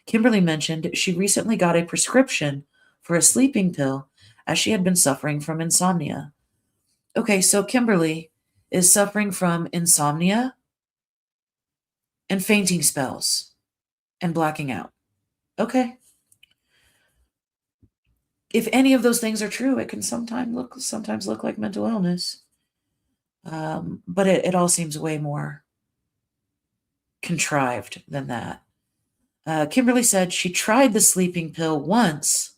[SPEAKER 1] Kimberlee mentioned she recently got a prescription for a sleeping pill as she had been suffering from insomnia. Okay, so Kimberlee is suffering from insomnia and fainting spells and blacking out. Okay. If any of those things are true, it can sometimes look like mental illness. But it all seems way more contrived than that. Kimberlee said she tried the sleeping pill once,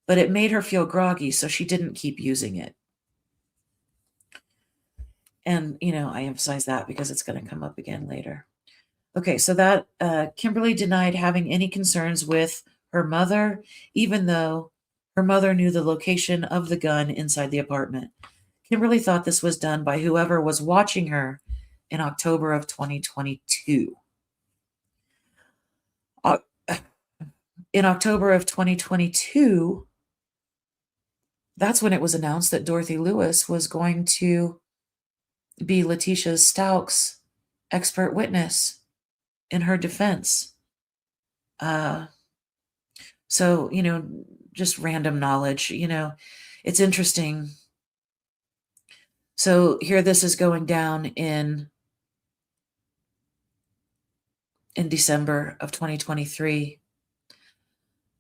[SPEAKER 1] but it made her feel groggy, so she didn't keep using it. And, I emphasize that because it's going to come up again later. Okay, so that Kimberlee denied having any concerns with her mother, even though her mother knew the location of the gun inside the apartment. Kimberlee thought this was done by whoever was watching her in October of 2022. In October of 2022, that's when it was announced that Dorothy Lewis was going to be Letitia Stauch's expert witness in her defense. So, just random knowledge, it's interesting. So here this is going down in December of 2023.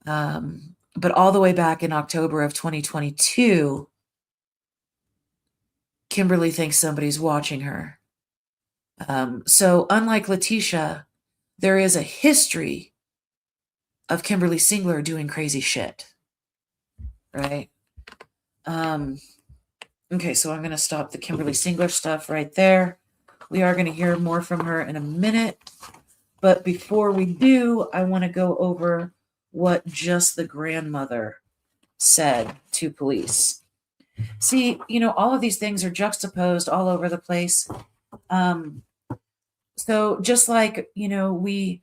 [SPEAKER 1] But all the way back in October of 2022, Kimberlee thinks somebody's watching her. So unlike Letitia, there is a history of Kimberlee Singler doing crazy shit, right? Okay, so I'm going to stop the Kimberlee Singler stuff right there. We are going to hear more from her in a minute. But before we do, I want to go over what just the grandmother said to police. See, all of these things are juxtaposed all over the place. So just like, we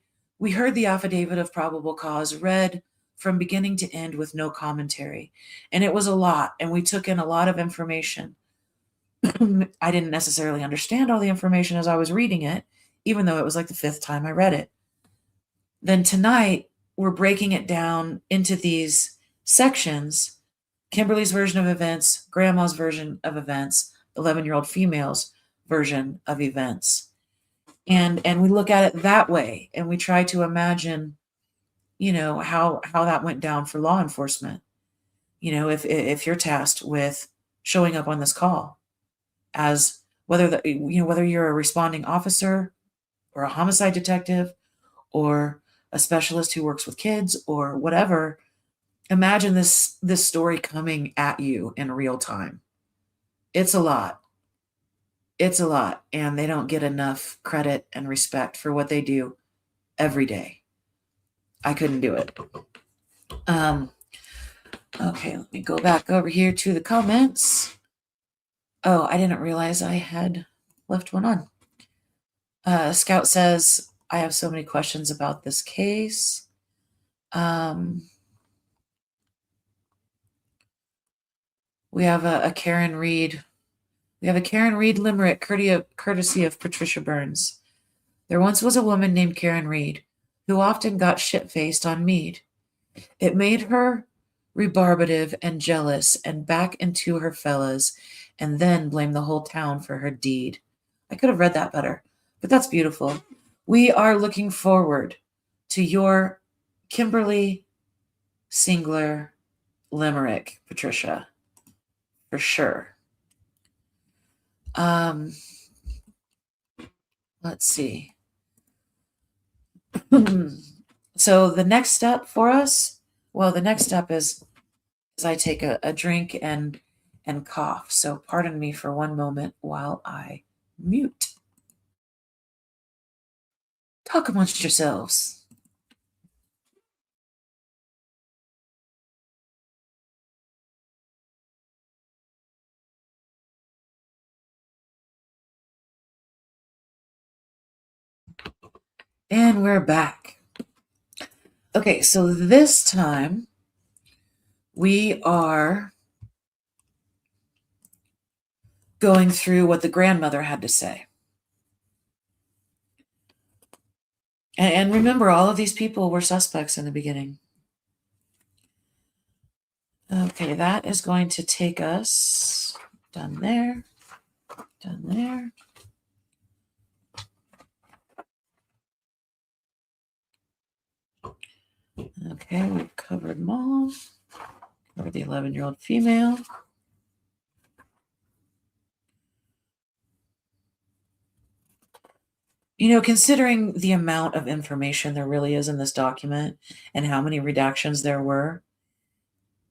[SPEAKER 1] heard the affidavit of probable cause read from beginning to end with no commentary. And it was a lot, and we took in a lot of information. I didn't necessarily understand all the information as I was reading it, even though it was like the 5th time I read it. Then tonight, we're breaking it down into these sections: Kimberlee's version of events, Grandma's version of events, 11-year-old female's version of events. And we look at it that way, and we try to imagine, how that went down for law enforcement. If you're tasked with showing up on this call as whether you're a responding officer or a homicide detective or a specialist who works with kids or whatever, imagine this story coming at you in real time. It's a lot. It's a lot, and they don't get enough credit and respect for what they do every day. I couldn't do it. Okay, let me go back over here to the comments. Oh, I didn't realize I had left one on. Scout says, I have so many questions about this case. We have a Karen Reed. We have a Karen Reed limerick, courtesy of Patricia Burns. There once was a woman named Karen Reed who often got shit-faced on mead. It made her rebarbative and jealous and back into her fellas, and then blame the whole town for her deed. I could have read that better, but that's beautiful. We are looking forward to your Kimberlee Singler limerick, Patricia, for sure. Let's see. So the next step for us, the next step is I take a drink and cough. So pardon me for one moment while I mute. Talk amongst yourselves. And we're back. Okay, so this time we are going through what the grandmother had to say. And remember, all of these people were suspects in the beginning. Okay, that is going to take us done there. Okay, we've covered mom, covered the 11-year-old female. Considering the amount of information there really is in this document and how many redactions there were,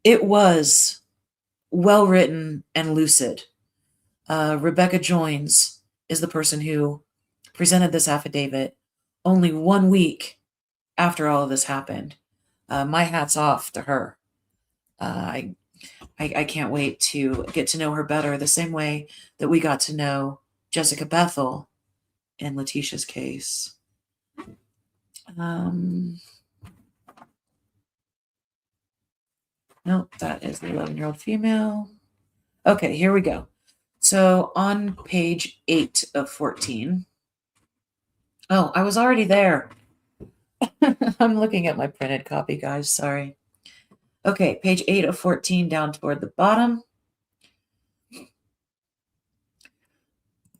[SPEAKER 1] it was well written and lucid. Rebecca Joins is the person who presented this affidavit only 1 week after all of this happened. My hat's off to her. I can't wait to get to know her better, the same way that we got to know Jessica Bethel in Letitia's case. Nope, that is the 11-year-old female. Okay, here we go. So on page 8 of 14. Oh, I was already there. I'm looking at my printed copy, guys. Sorry. Okay, page 8 of 14 down toward the bottom.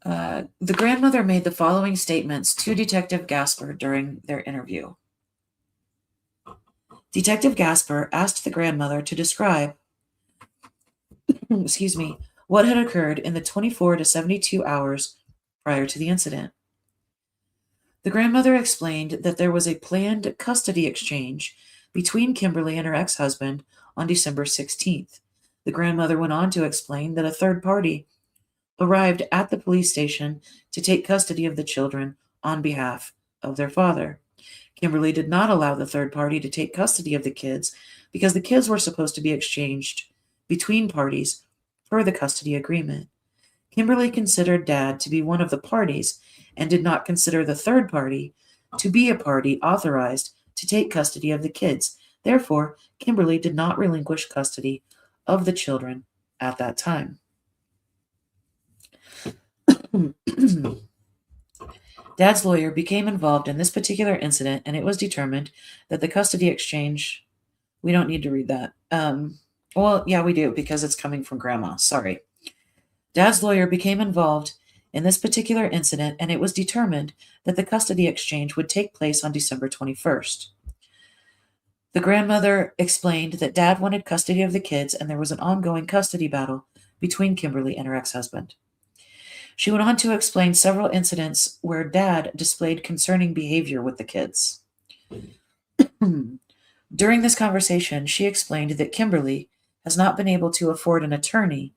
[SPEAKER 1] The grandmother made the following statements to Detective Gasper during their interview. Detective Gasper asked the grandmother to describe, what had occurred in the 24 to 72 hours prior to the incident. The grandmother explained that there was a planned custody exchange between Kimberlee and her ex-husband on December 16th. The grandmother went on to explain that a third party arrived at the police station to take custody of the children on behalf of their father. Kimberlee did not allow the third party to take custody of the kids because the kids were supposed to be exchanged between parties per the custody agreement. Kimberlee considered Dad to be one of the parties and did not consider the third party to be a party authorized to take custody of the kids. Therefore, Kimberlee did not relinquish custody of the children at that time. Dad's lawyer became involved in this particular incident, and it was determined that the custody exchange... We don't need to read that. Well, yeah, we do, because it's coming from Grandma. Sorry. Dad's lawyer became involved in this particular incident, and it was determined that the custody exchange would take place on December 21st. The grandmother explained that Dad wanted custody of the kids, and there was an ongoing custody battle between Kimberlee and her ex-husband. She went on to explain several incidents where Dad displayed concerning behavior with the kids. During this conversation, she explained that Kimberlee has not been able to afford an attorney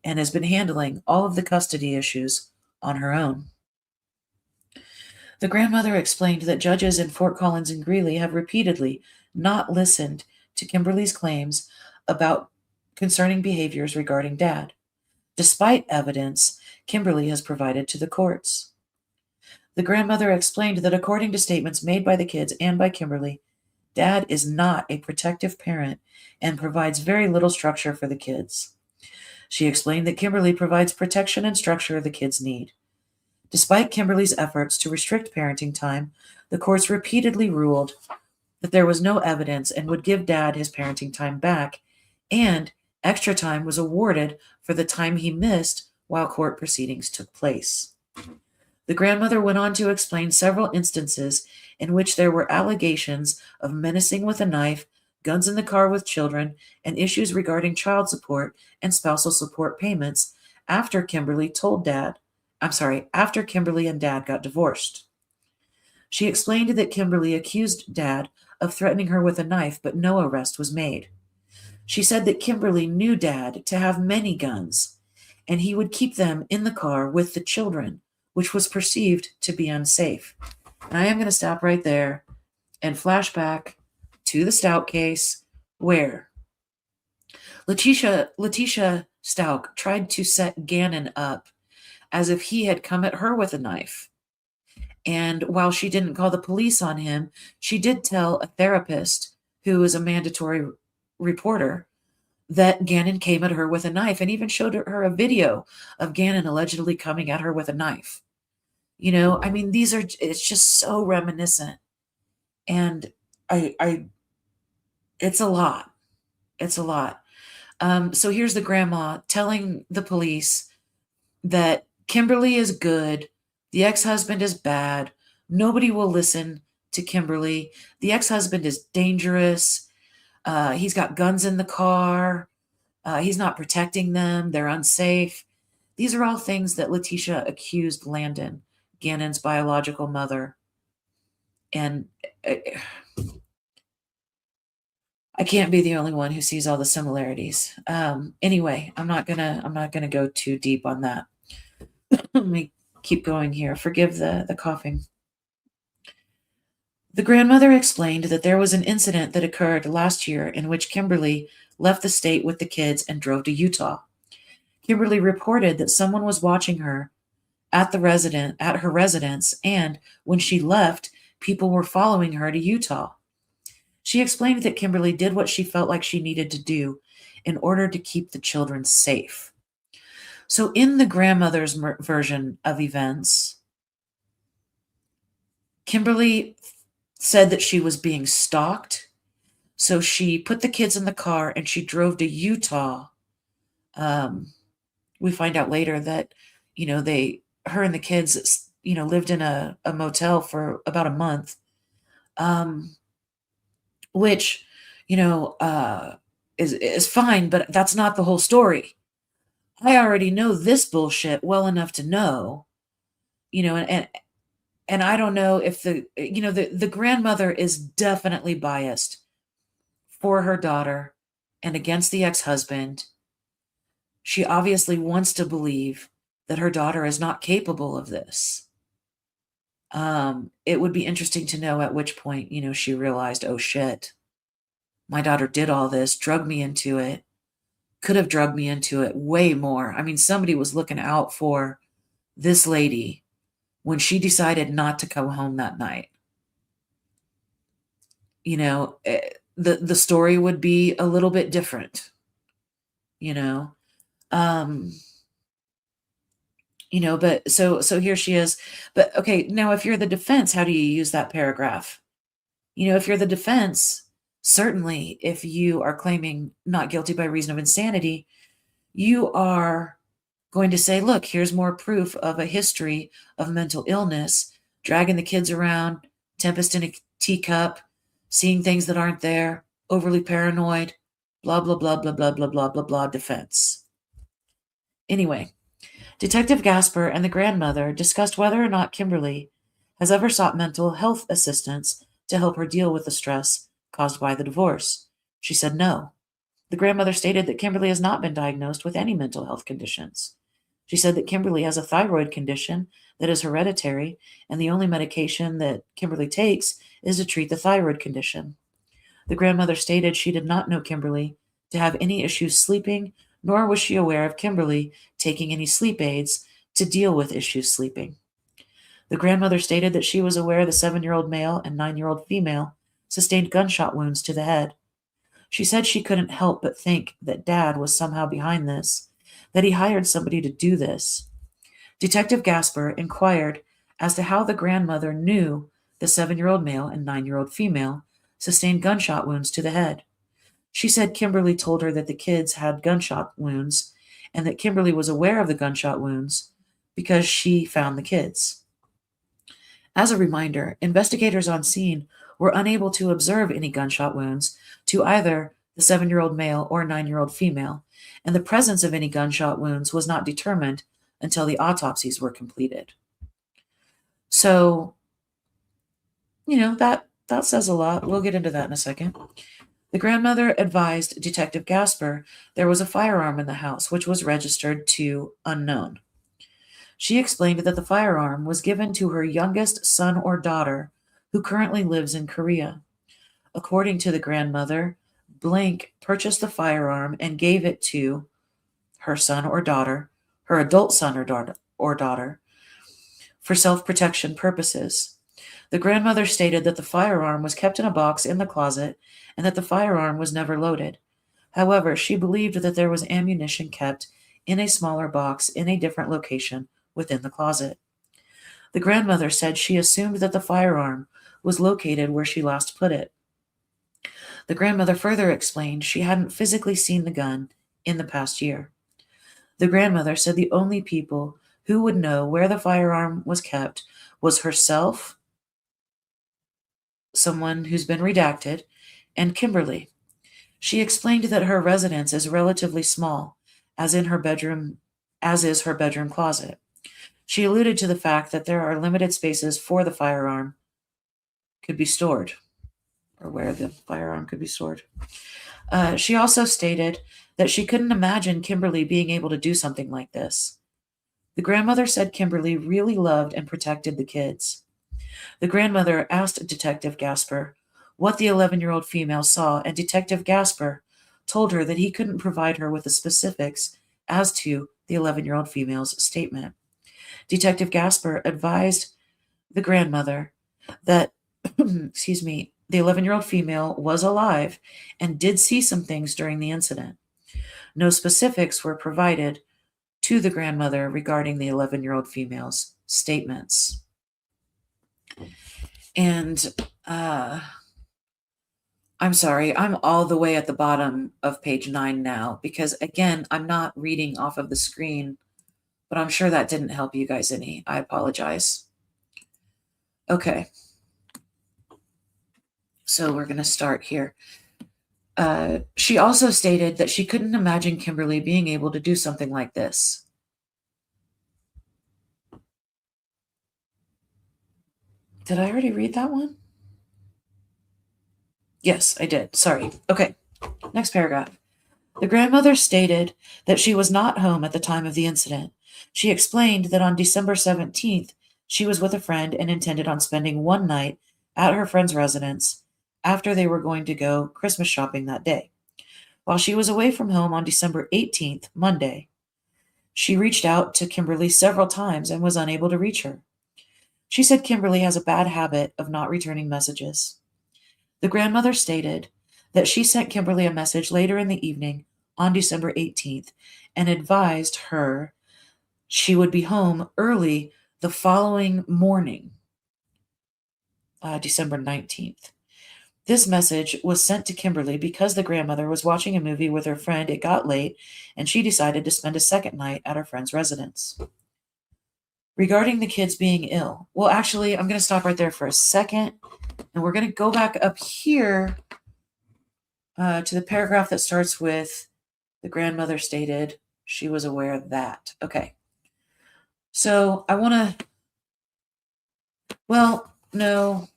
[SPEAKER 1] and has been handling all of the custody issues on her own. The grandmother explained that judges in Fort Collins and Greeley have repeatedly not listened to Kimberlee's claims about concerning behaviors regarding Dad, despite evidence Kimberlee has provided to the courts. The grandmother explained that according to statements made by the kids and by Kimberlee, Dad is not a protective parent and provides very little structure for the kids. She explained that Kimberlee provides protection and structure the kids need. Despite Kimberlee's efforts to restrict parenting time, the courts repeatedly ruled that there was no evidence and would give Dad his parenting time back, and extra time was awarded for the time he missed while court proceedings took place. The grandmother went on to explain several instances in which there were allegations of menacing with a knife, guns in the car with children, and issues regarding child support and spousal support payments after Kimberlee and Dad got divorced. She explained that Kimberlee accused Dad of threatening her with a knife, but no arrest was made. She said that Kimberlee knew Dad to have many guns, and he would keep them in the car with the children, which was perceived to be unsafe. And I am going to stop right there and flash back to the Stout case, where Letitia Stout tried to set Gannon up as if he had come at her with a knife. And while she didn't call the police on him, she did tell a therapist, who is a mandatory reporter, that Gannon came at her with a knife, and even showed her a video of Gannon allegedly coming at her with a knife. You know, I mean, it's just so reminiscent. And it's a lot. It's a lot. So here's the grandma telling the police that Kimberlee is good, the ex-husband is bad, nobody will listen to Kimberlee, the ex-husband is dangerous, he's got guns in the car, he's not protecting them, they're unsafe. These are all things that Letitia accused Landon, Gannon's biological mother. And I can't be the only one who sees all the similarities. Anyway, I'm not gonna go too deep on that. Let me keep going here. Forgive the coughing. The grandmother explained that there was an incident that occurred last year in which Kimberlee left the state with the kids and drove to Utah. Kimberlee reported that someone was watching her at her residence, and when she left, people were following her to Utah. She explained that Kimberlee did what she felt like she needed to do in order to keep the children safe. So in the grandmother's version of events, Kimberlee said that she was being stalked. So she put the kids in the car and she drove to Utah. We find out later that, her and the kids, lived in a motel for about a month, which, is fine, but that's not the whole story. I already know this bullshit well enough to know, and I don't know if the grandmother is definitely biased for her daughter and against the ex-husband. She obviously wants to believe that her daughter is not capable of this. It would be interesting to know at which point, she realized, oh shit, my daughter did all this, drugged me into it, could have drugged me into it way more. I mean, somebody was looking out for this lady when she decided not to come home that night. The story would be a little bit different, but so here she is. But okay, now if you're the defense, how do you use that paragraph? If you're the defense, certainly if you are claiming not guilty by reason of insanity, you are going to say, look, here's more proof of a history of mental illness, dragging the kids around, tempest in a teacup, seeing things that aren't there, overly paranoid, blah, blah, blah, blah, blah, blah, blah, blah, blah, defense. Anyway, Detective Gasper and the grandmother discussed whether or not Kimberlee has ever sought mental health assistance to help her deal with the stress caused by the divorce. She said no. The grandmother stated that Kimberlee has not been diagnosed with any mental health conditions. She said that Kimberlee has a thyroid condition that is hereditary, and the only medication that Kimberlee takes is to treat the thyroid condition. The grandmother stated she did not know Kimberlee to have any issues sleeping, nor was she aware of Kimberlee taking any sleep aids to deal with issues sleeping. The grandmother stated that she was aware the 7-year-old male and 9-year-old female sustained gunshot wounds to the head. She said she couldn't help but think that Dad was somehow behind this, that he hired somebody to do this. Detective Gasper inquired as to how the grandmother knew the 7-year-old male and 9-year-old female sustained gunshot wounds to the head. She said Kimberlee told her that the kids had gunshot wounds and that Kimberlee was aware of the gunshot wounds because she found the kids. As a reminder, investigators on scene were unable to observe any gunshot wounds to either the 7-year-old male or 9-year-old female, and the presence of any gunshot wounds was not determined until the autopsies were completed. So, that says a lot. We'll get into that in a second. The grandmother advised Detective Gasper there was a firearm in the house, which was registered to unknown. She explained that the firearm was given to her youngest son or daughter, who currently lives in Korea. According to the grandmother, Blank purchased the firearm and gave it to her son or daughter, her adult son or daughter, for self-protection purposes. The grandmother stated that the firearm was kept in a box in the closet and that the firearm was never loaded. However, she believed that there was ammunition kept in a smaller box in a different location within the closet. The grandmother said she assumed that the firearm was located where she last put it. The grandmother further explained she hadn't physically seen the gun in the past year. The grandmother said the only people who would know where the firearm was kept was herself, someone who's been redacted, and Kimberlee. She explained that her residence is relatively small, as is her bedroom closet. She alluded to the fact that there are limited spaces for the firearm could be stored, or where the firearm could be stored. She also stated that she couldn't imagine Kimberlee being able to do something like this. The grandmother said Kimberlee really loved and protected the kids. The grandmother asked Detective Gasper what the 11-year-old female saw, and Detective Gasper told her that he couldn't provide her with the specifics as to the 11-year-old female's statement. Detective Gasper advised the grandmother that, excuse me, the 11-year-old female was alive and did see some things during the incident. No specifics were provided to the grandmother regarding the 11-year-old female's statements. And I'm sorry, I'm all the way at the bottom of page 9 now, because again, I'm not reading off of the screen, but I'm sure that didn't help you guys any. I apologize. Okay. So we're going to start here. She also stated that she couldn't imagine Kimberlee being able to do something like this. Did I already read that one? Yes, I did. Sorry. Okay. Next paragraph. The grandmother stated that she was not home at the time of the incident. She explained that on December 17th, she was with a friend and intended on spending one night at her friend's residence after they were going to go Christmas shopping that day. While she was away from home on December 18th, Monday, she reached out to Kimberlee several times and was unable to reach her. She said Kimberlee has a bad habit of not returning messages. The grandmother stated that she sent Kimberlee a message later in the evening on December 18th and advised her she would be home early the following morning, December 19th. This message was sent to Kimberlee because the grandmother was watching a movie with her friend. It got late, and she decided to spend a second night at her friend's residence. Regarding the kids being ill, well, actually, I'm going to stop right there for a second, and we're going to go back up here to the paragraph that starts with the grandmother stated she was aware of that. Okay. So I want to, well, no,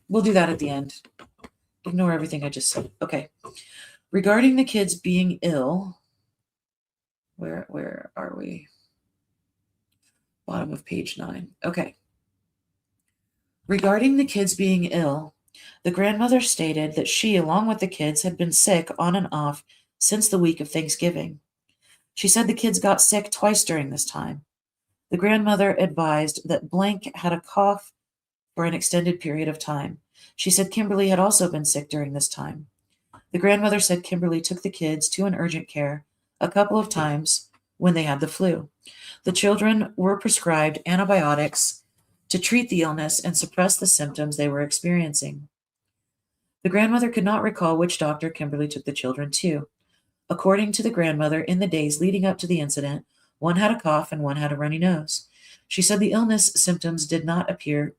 [SPEAKER 1] we'll do that at the end. Ignore everything I just said. Okay. Regarding the kids being ill, where are we? Bottom of page 9. Okay. Regarding the kids being ill, the grandmother stated that she, along with the kids, had been sick on and off since the week of Thanksgiving. She said the kids got sick twice during this time. The grandmother advised that blank had a cough for an extended period of time. She said Kimberlee had also been sick during this time. The grandmother said Kimberlee took the kids to an urgent care a couple of times when they had the flu. The children were prescribed antibiotics to treat the illness and suppress the symptoms they were experiencing. The grandmother could not recall which doctor Kimberlee took the children to. According to the grandmother, in the days leading up to the incident, one had a cough and one had a runny nose. She said the illness symptoms did not appear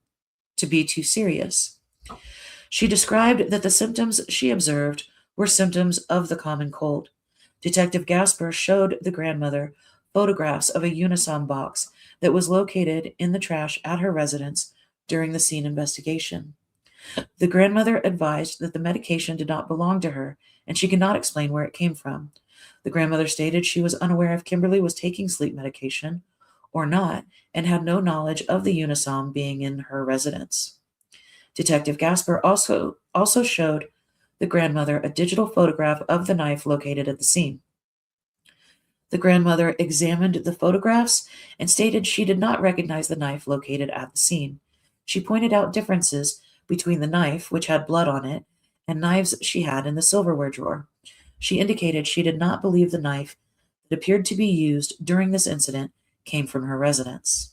[SPEAKER 1] to be too serious. She described that the symptoms she observed were symptoms of the common cold. Detective Gasper showed the grandmother photographs of a Unisom box that was located in the trash at her residence during the scene investigation. The grandmother advised that the medication did not belong to her, and she could not explain where it came from. The grandmother stated she was unaware if Kimberlee was taking sleep medication or not, and had no knowledge of the Unisom being in her residence. Detective Gasper also showed the grandmother a digital photograph of the knife located at the scene. The grandmother examined the photographs and stated she did not recognize the knife located at the scene. She pointed out differences between the knife, which had blood on it, and knives she had in the silverware drawer. She indicated she did not believe the knife that appeared to be used during this incident came from her residence.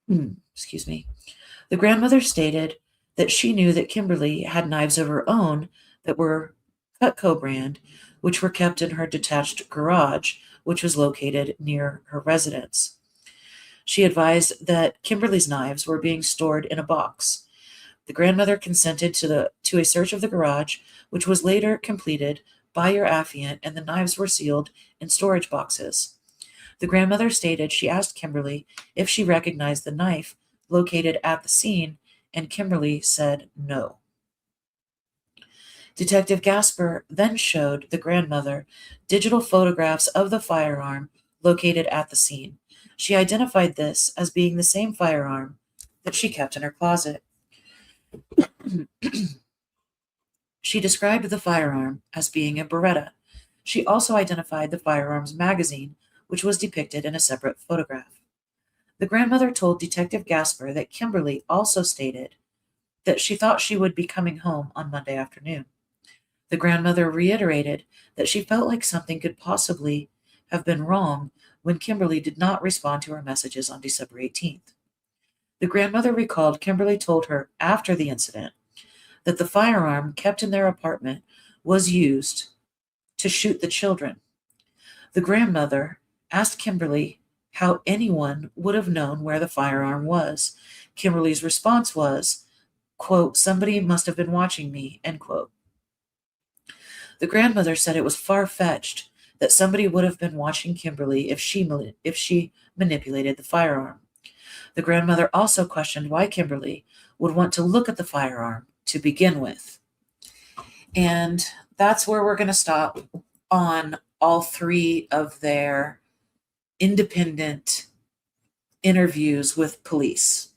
[SPEAKER 1] Excuse me. The grandmother stated that she knew that Kimberlee had knives of her own that were Cutco brand, which were kept in her detached garage, which was located near her residence. She advised that Kimberlee's knives were being stored in a box. The grandmother consented to a search of the garage, which was later completed by your affiant, and the knives were sealed in storage boxes. The grandmother stated she asked Kimberlee if she recognized the knife located at the scene, and Kimberlee said no. Detective Gasper then showed the grandmother digital photographs of the firearm located at the scene. She identified this as being the same firearm that she kept in her closet. She described the firearm as being a Beretta. She also identified the firearm's magazine, which was depicted in a separate photograph. The grandmother told Detective Gasper that Kimberlee also stated that she thought she would be coming home on Monday afternoon. The grandmother reiterated that she felt like something could possibly have been wrong when Kimberlee did not respond to her messages on December 18th. The grandmother recalled Kimberlee told her after the incident that the firearm kept in their apartment was used to shoot the children. The grandmother asked Kimberlee how anyone would have known where the firearm was. Kimberlee's response was, quote, "Somebody must have been watching me," end quote. The grandmother said it was far-fetched that somebody would have been watching Kimberlee if she manipulated the firearm. The grandmother also questioned why Kimberlee would want to look at the firearm to begin with. And that's where we're going to stop on all three of their independent interviews with police.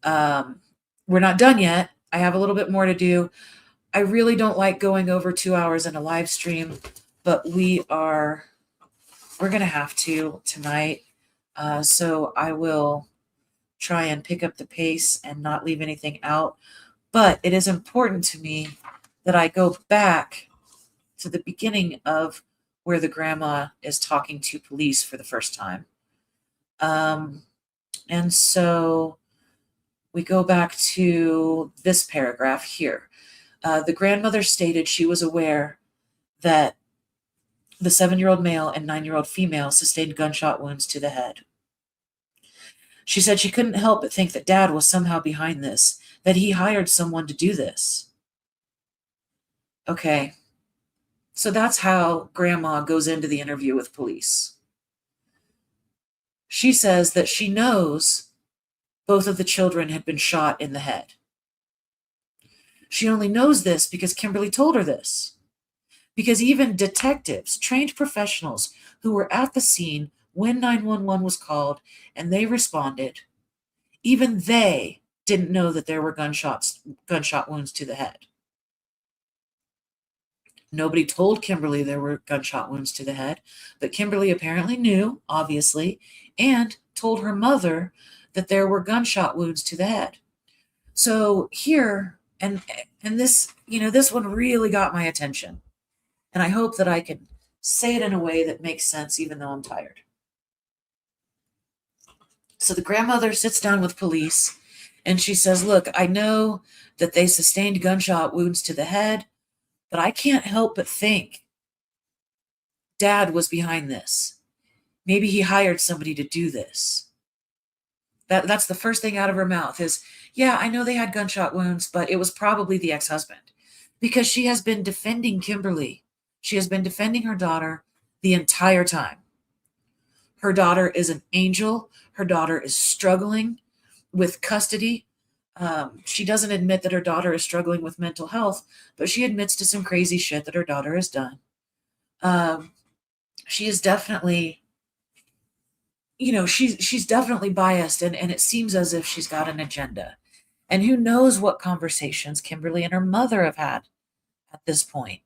[SPEAKER 1] We're not done yet. I have a little bit more to do. I really don't like going over 2 hours in a live stream, but we're going to have to tonight. So I will try and pick up the pace and not leave anything out. But it is important to me that I go back to the beginning of where the grandma is talking to police for the first time. And so we go back to this paragraph here. The grandmother stated she was aware that the 7-year-old male and 9-year-old female sustained gunshot wounds to the head. She said she couldn't help but think that Dad was somehow behind this, that he hired someone to do this. Okay, so that's how Grandma goes into the interview with police. She says that she knows both of the children had been shot in the head. She only knows this because Kimberlee told her this. Because even detectives, trained professionals who were at the scene when 911 was called and they responded, even they didn't know that there were gunshot wounds to the head. Nobody told Kimberlee there were gunshot wounds to the head, but Kimberlee apparently knew, obviously, and told her mother that there were gunshot wounds to the head. So here, and this, this one really got my attention. And I hope that I can say it in a way that makes sense, even though I'm tired. So the grandmother sits down with police and she says, look, I know that they sustained gunshot wounds to the head, but I can't help but think Dad was behind this. Maybe he hired somebody to do this. That's the first thing out of her mouth is, yeah, I know they had gunshot wounds, but it was probably the ex-husband. Because she has been defending Kimberlee. She has been defending her daughter the entire time. Her daughter is an angel. Her daughter is struggling with custody. She doesn't admit that her daughter is struggling with mental health, but she admits to some crazy shit that her daughter has done. She is definitely, she's definitely biased, and it seems as if she's got an agenda. And who knows what conversations Kimberlee and her mother have had at this point.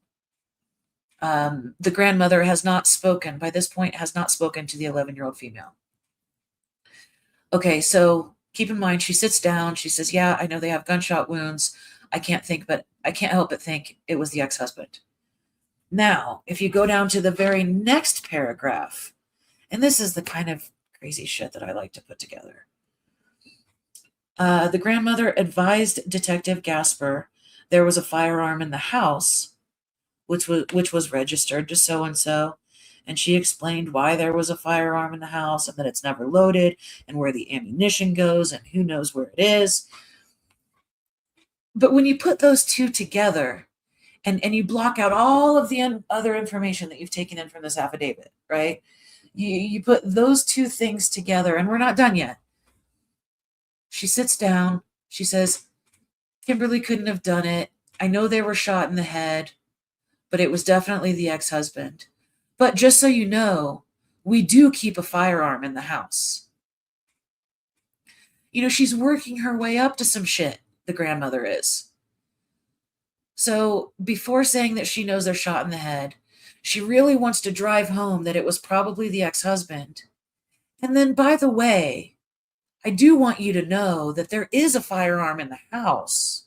[SPEAKER 1] The grandmother has not spoken, by this point, has not spoken to the 11-year-old female. Okay, so keep in mind, she sits down, she says, yeah, I know they have gunshot wounds. I can't help but think it was the ex-husband. Now, if you go down to the very next paragraph, and this is the kind of crazy shit that I like to put together. The grandmother advised Detective Gasper there was a firearm in the house, which was registered to so-and-so, and she explained why there was a firearm in the house and that it's never loaded and where the ammunition goes and who knows where it is. But when you put those two together and you block out all of the other information that you've taken in from this affidavit, right? You put those two things together, and we're not done yet. She sits down. She says, Kimberlee couldn't have done it. I know they were shot in the head, but it was definitely the ex-husband. But just so you know, we do keep a firearm in the house. She's working her way up to some shit, the grandmother is. So before saying that she knows they're shot in the head, she really wants to drive home that it was probably the ex-husband. And then, by the way, I do want you to know that there is a firearm in the house.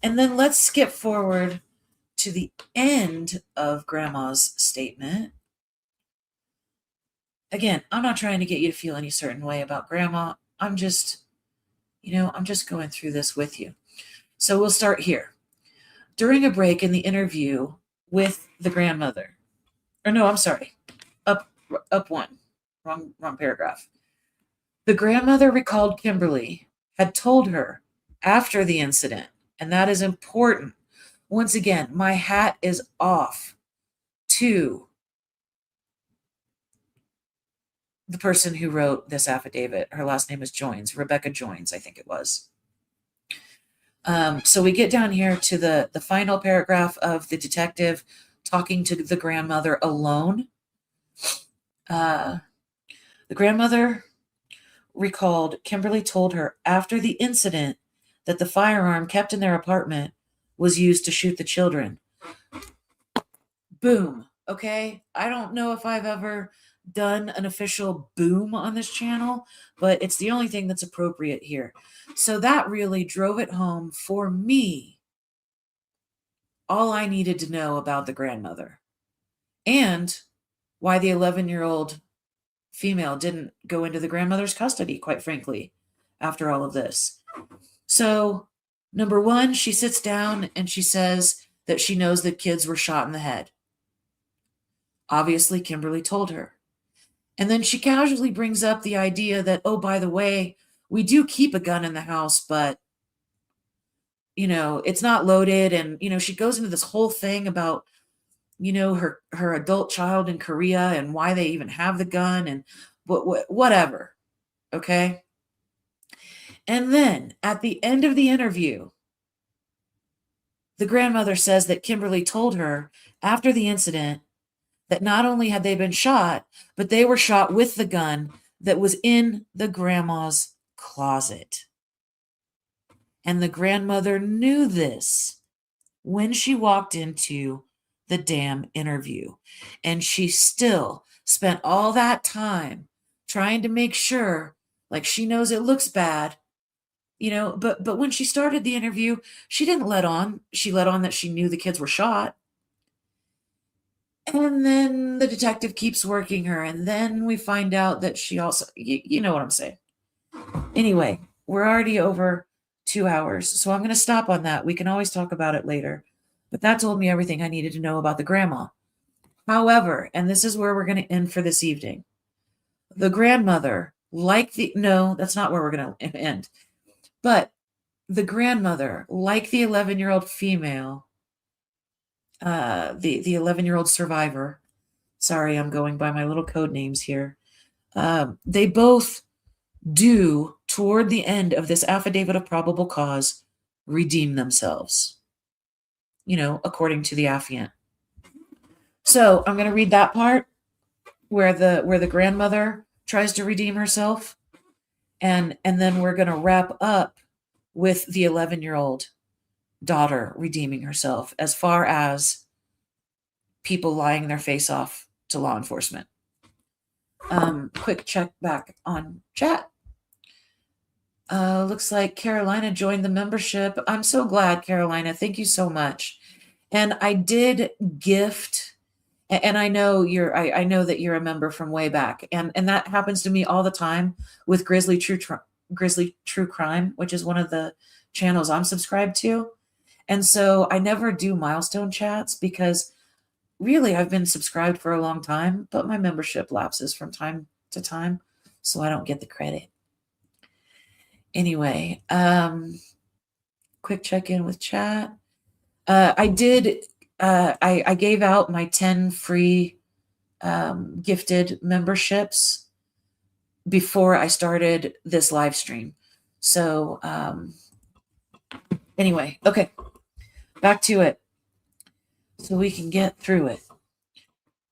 [SPEAKER 1] And then let's skip forward to the end of Grandma's statement. Again, I'm not trying to get you to feel any certain way about Grandma. I'm just going through this with you. So we'll start here. During a break in the interview with the grandmother, or no, I'm sorry, up one, wrong paragraph. The grandmother recalled Kimberlee had told her after the incident, and that is important. Once again, my hat is off to the person who wrote this affidavit. Her last name is Joins, Rebecca Joins, I think it was. So we get down here to the final paragraph of the detective talking to the grandmother alone. The grandmother recalled Kimberlee told her after the incident that the firearm kept in their apartment was used to shoot the children. Boom. Okay. I don't know if I've ever done an official boom on this channel, but it's the only thing that's appropriate here. So that really drove it home for me, all I needed to know about the grandmother and why the 11-year-old female didn't go into the grandmother's custody, quite frankly, after all of this. So, number one, she sits down and she says that she knows that kids were shot in the head. Obviously, Kimberlee told her. And then she casually brings up the idea that, oh, by the way, we do keep a gun in the house, but, it's not loaded. And, she goes into this whole thing about, her adult child in Korea and why they even have the gun and whatever. Okay. And then at the end of the interview, the grandmother says that Kimberlee told her after the incident that not only had they been shot, but they were shot with the gun that was in the grandma's closet. And the grandmother knew this when she walked into the damn interview. And she still spent all that time trying to make sure, like she knows it looks bad, but when she started the interview, she didn't let on. She let on that she knew the kids were shot. And then the detective keeps working her. And then we find out that she also, you know what I'm saying. Anyway, we're already over 2 hours. So I'm going to stop on that. We can always talk about it later. But that told me everything I needed to know about the grandma. However, and this is where we're going to end for this evening. The grandmother, no, that's not where we're going to end. But the grandmother, like the 11-year-old female, the 11-year-old survivor. Sorry, I'm going by my little code names here. They both do, toward the end of this affidavit of probable cause, redeem themselves, according to the affiant. So I'm going to read that part where the grandmother tries to redeem herself, and then we're going to wrap up with the 11-year-old daughter redeeming herself as far as people lying their face off to law enforcement. Quick check back on chat. Looks like Carolina joined the membership. I'm so glad, Carolina. Thank you so much. And I did gift, and I know I know that you're a member from way back, and that happens to me all the time with Grizzly True Crime, which is one of the channels I'm subscribed to. And so I never do milestone chats because really I've been subscribed for a long time, but my membership lapses from time to time, so I don't get the credit. Anyway, quick check-in with chat. I gave out my 10 free gifted memberships before I started this live stream. So anyway, okay, back to it so we can get through it.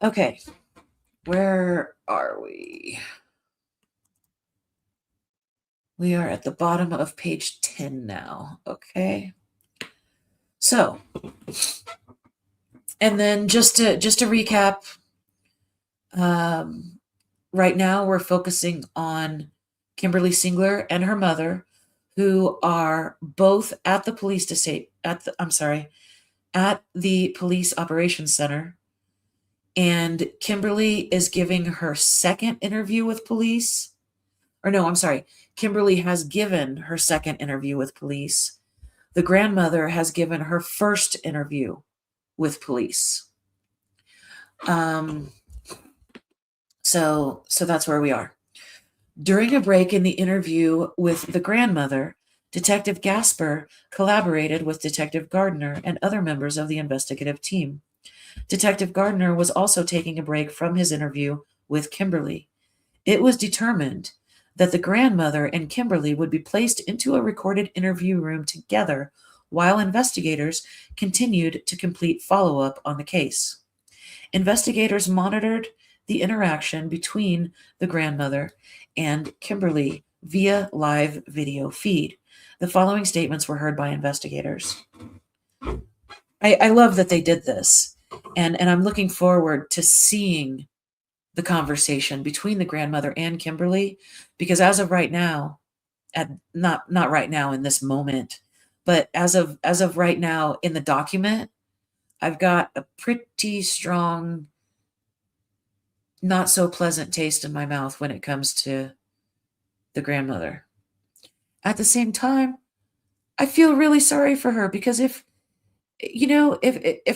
[SPEAKER 1] Okay, Where are we? We are at the bottom of page 10 now. Okay. So, and then just to recap, right now we're focusing on Kimberlee Singler and her mother, who are both at the at the police operations center. And Kimberlee is giving her second interview with police. Or no, I'm sorry. Kimberlee has given her second interview with police. The grandmother has given her first interview with police. So that's where we are. During a break in the interview with the grandmother, Detective Gasper collaborated with Detective Gardner and other members of the investigative team. Detective Gardner was also taking a break from his interview with Kimberlee. It was determined that the grandmother and Kimberlee would be placed into a recorded interview room together while investigators continued to complete follow-up on the case. Investigators monitored the interaction between the grandmother and Kimberlee via live video feed. The following statements were heard by investigators. I love that they did this, and I'm looking forward to seeing the conversation between the grandmother and Kimberlee, because as of right now, not right now in this moment, but as of right now in the document, I've got a pretty strong, not so pleasant taste in my mouth when it comes to the grandmother. At the same time, I feel really sorry for her, because if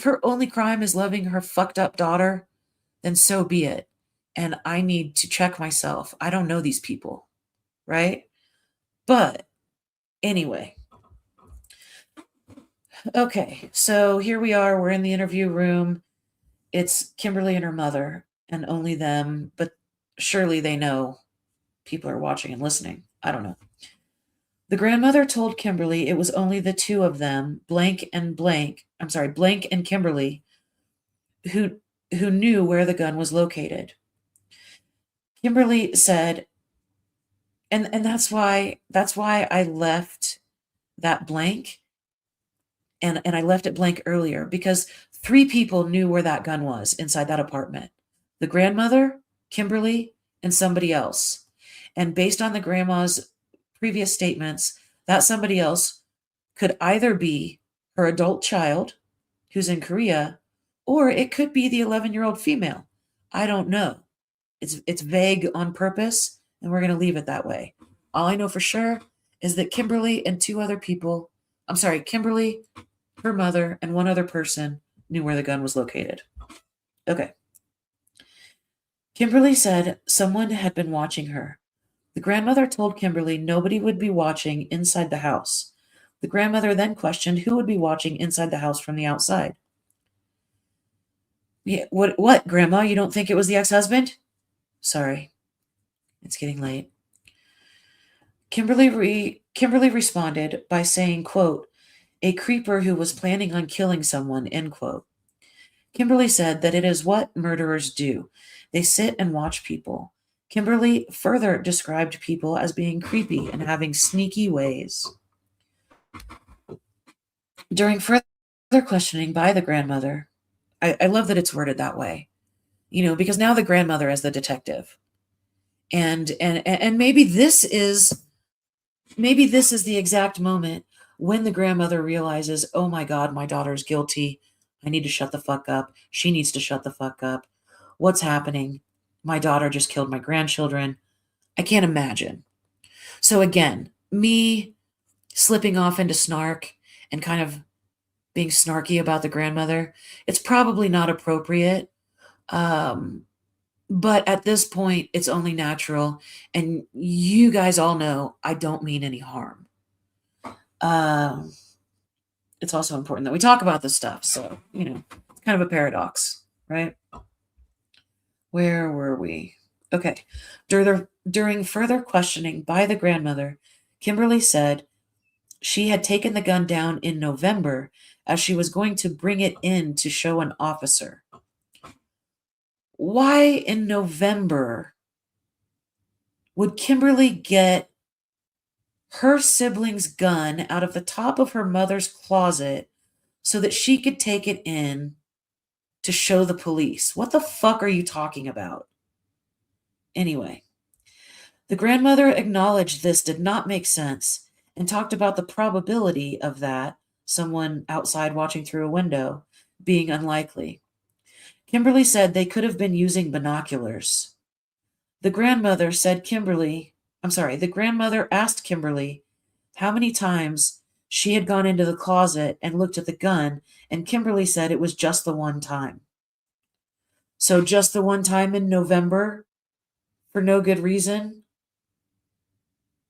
[SPEAKER 1] her only crime is loving her fucked up daughter, then so be it. And I need to check myself. I don't know these people, right? But anyway. Okay, so here we are. We're in the interview room. It's Kimberlee and her mother, and only them, but surely they know people are watching and listening. I don't know. The grandmother told Kimberlee it was only the two of them, Blank and Kimberlee, who knew where the gun was located. Kimberlee said, and that's why I left that blank, and I left it blank earlier, because 3 people knew where that gun was inside that apartment. The grandmother, Kimberlee, and somebody else. And based on the grandma's previous statements, that somebody else could either be her adult child, who's in Korea, or it could be the 11-year-old female. I don't know. It's vague on purpose, and we're going to leave it that way. All I know for sure is that Kimberlee and 2 other people, Kimberlee, her mother, and 1 other person knew where the gun was located. Okay. Kimberlee said someone had been watching her. The grandmother told Kimberlee nobody would be watching inside the house. The grandmother then questioned who would be watching inside the house from the outside. Yeah, what, Grandma? You don't think it was the ex-husband? Sorry. It's getting late. Kimberlee responded by saying, quote, a creeper who was planning on killing someone, end quote. Kimberlee said that it is what murderers do. They sit and watch people. Kimberlee further described people as being creepy and having sneaky ways. During further questioning by the grandmother, I love that it's worded that way, because now the grandmother is the detective. And maybe this is the exact moment when the grandmother realizes, oh my God, my daughter's guilty. I need to shut the fuck up. She needs to shut the fuck up. What's happening? My daughter just killed my grandchildren. I can't imagine. So again, me slipping off into snark and kind of being snarky about the grandmother, it's probably not appropriate. But at this point, it's only natural. And you guys all know I don't mean any harm. It's also important that we talk about this stuff. So, it's kind of a paradox, right? Where were we? Okay. During further questioning by the grandmother, Kimberlee said she had taken the gun down in November as she was going to bring it in to show an officer. why in November would Kimberlee get her sibling's gun out of the top of her mother's closet so that she could take it in to show the police? What the fuck are you talking about? Anyway, the grandmother acknowledged this did not make sense and talked about the probability of that, someone outside watching through a window, being unlikely. Kimberlee said they could have been using binoculars. The grandmother asked Kimberlee how many times she had gone into the closet and looked at the gun, and Kimberlee said it was just the one time. So just the one time in November for no good reason?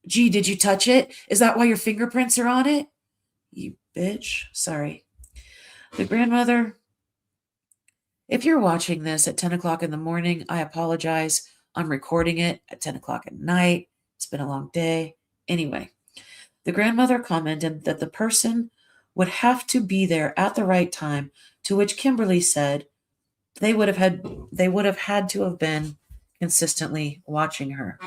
[SPEAKER 1] Gee, did you touch it? Is that why your fingerprints are on it? You bitch. Sorry. The grandmother, if you're watching this at 10 o'clock in the morning, I apologize. I'm recording it at 10 o'clock at night. It's been a long day. Anyway, the grandmother commented that the person would have to be there at the right time, to which Kimberlee said they would have had to have been consistently watching her.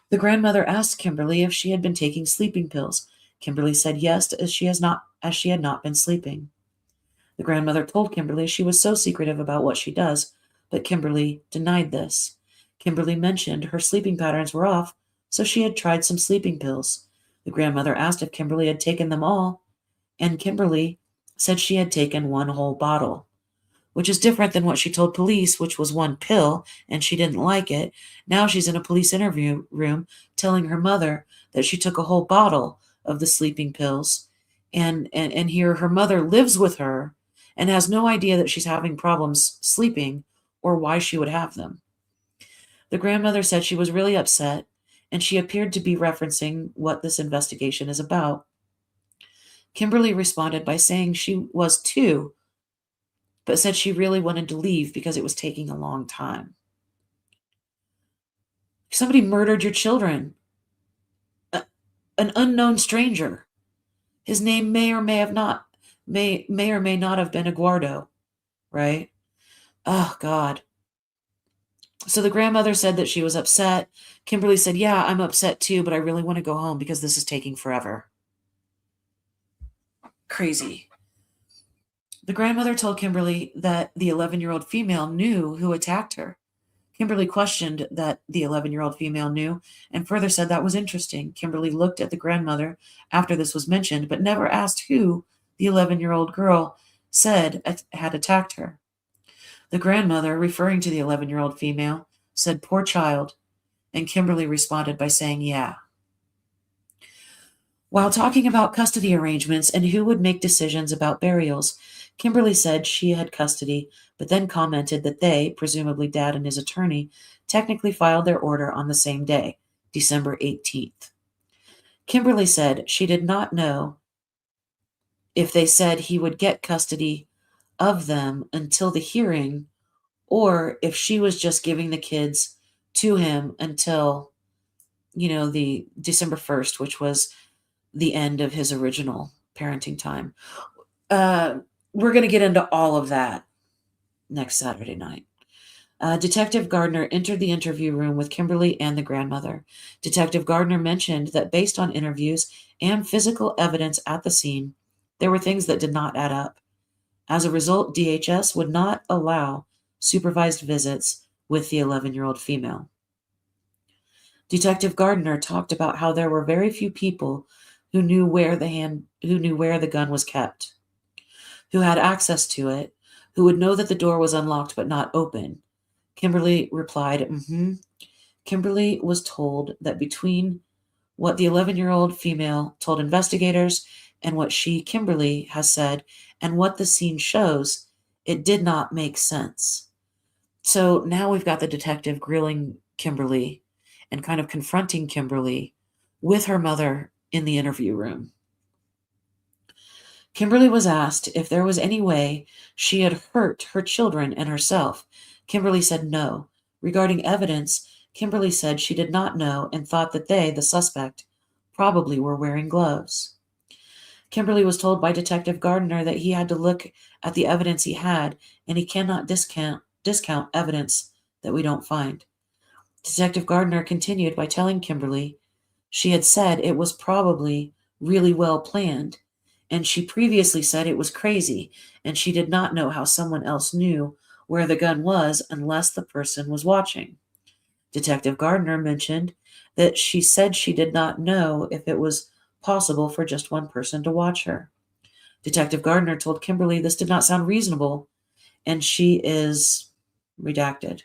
[SPEAKER 1] The grandmother asked Kimberlee if she had been taking sleeping pills. Kimberlee said yes, as she had not been sleeping. The grandmother told Kimberlee she was so secretive about what she does, but Kimberlee denied this. Kimberlee mentioned her sleeping patterns were off, so she had tried some sleeping pills. The grandmother asked if Kimberlee had taken them all, and Kimberlee said she had taken one whole bottle, which is different than what she told police, which was one pill, and she didn't like it. Now she's in a police interview room telling her mother that she took a whole bottle of the sleeping pills, and here her mother lives with her and has no idea that she's having problems sleeping or why she would have them. The grandmother said she was really upset, and she appeared to be referencing what this investigation is about. Kimberlee responded by saying she was too, but said she really wanted to leave because it was taking a long time. Somebody murdered your children. An unknown stranger. His name may or may not have been Eduardo, right? Oh, God. So the grandmother said that she was upset. Kimberlee said, yeah, I'm upset too, but I really want to go home because this is taking forever. Crazy. The grandmother told Kimberlee that the 11-year-old female knew who attacked her. Kimberlee questioned that the 11-year-old female knew and further said that was interesting. Kimberlee looked at the grandmother after this was mentioned, but never asked who the 11-year-old girl said had attacked her. The grandmother, referring to the 11-year-old female, said, poor child, and Kimberlee responded by saying, yeah. While talking about custody arrangements and who would make decisions about burials, Kimberlee said she had custody, but then commented that they, presumably Dad and his attorney, technically filed their order on the same day, December 18th. Kimberlee said she did not know if they said he would get custody of them until the hearing, or if she was just giving the kids to him until, the December 1st, which was the end of his original parenting time. We're going to get into all of that next Saturday night. Detective Gardner entered the interview room with Kimberlee and the grandmother. Detective Gardner mentioned that based on interviews and physical evidence at the scene, there were things that did not add up. As a result, DHS would not allow supervised visits with the 11-year-old female. Detective Gardner talked about how there were very few people who knew where the gun was kept, who had access to it, who would know that the door was unlocked but not open. Kimberlee replied, Kimberlee was told that between what the 11-year-old female told investigators and what she, Kimberlee, has said and what the scene shows, it did not make sense. So now we've got the detective grilling Kimberlee and kind of confronting Kimberlee with her mother in the interview room. Kimberlee was asked if there was any way she had hurt her children and herself. Kimberlee said no. Regarding evidence, Kimberlee said she did not know and thought that they, the suspect, probably were wearing gloves. Kimberlee was told by Detective Gardner that he had to look at the evidence he had, and he cannot discount evidence that we don't find. Detective Gardner continued by telling Kimberlee she had said it was probably really well planned, and she previously said it was crazy, and she did not know how someone else knew where the gun was unless the person was watching. Detective Gardner mentioned that she said she did not know if it was possible for just one person to watch her. Detective Gardner told Kimberlee this did not sound reasonable, and she is redacted.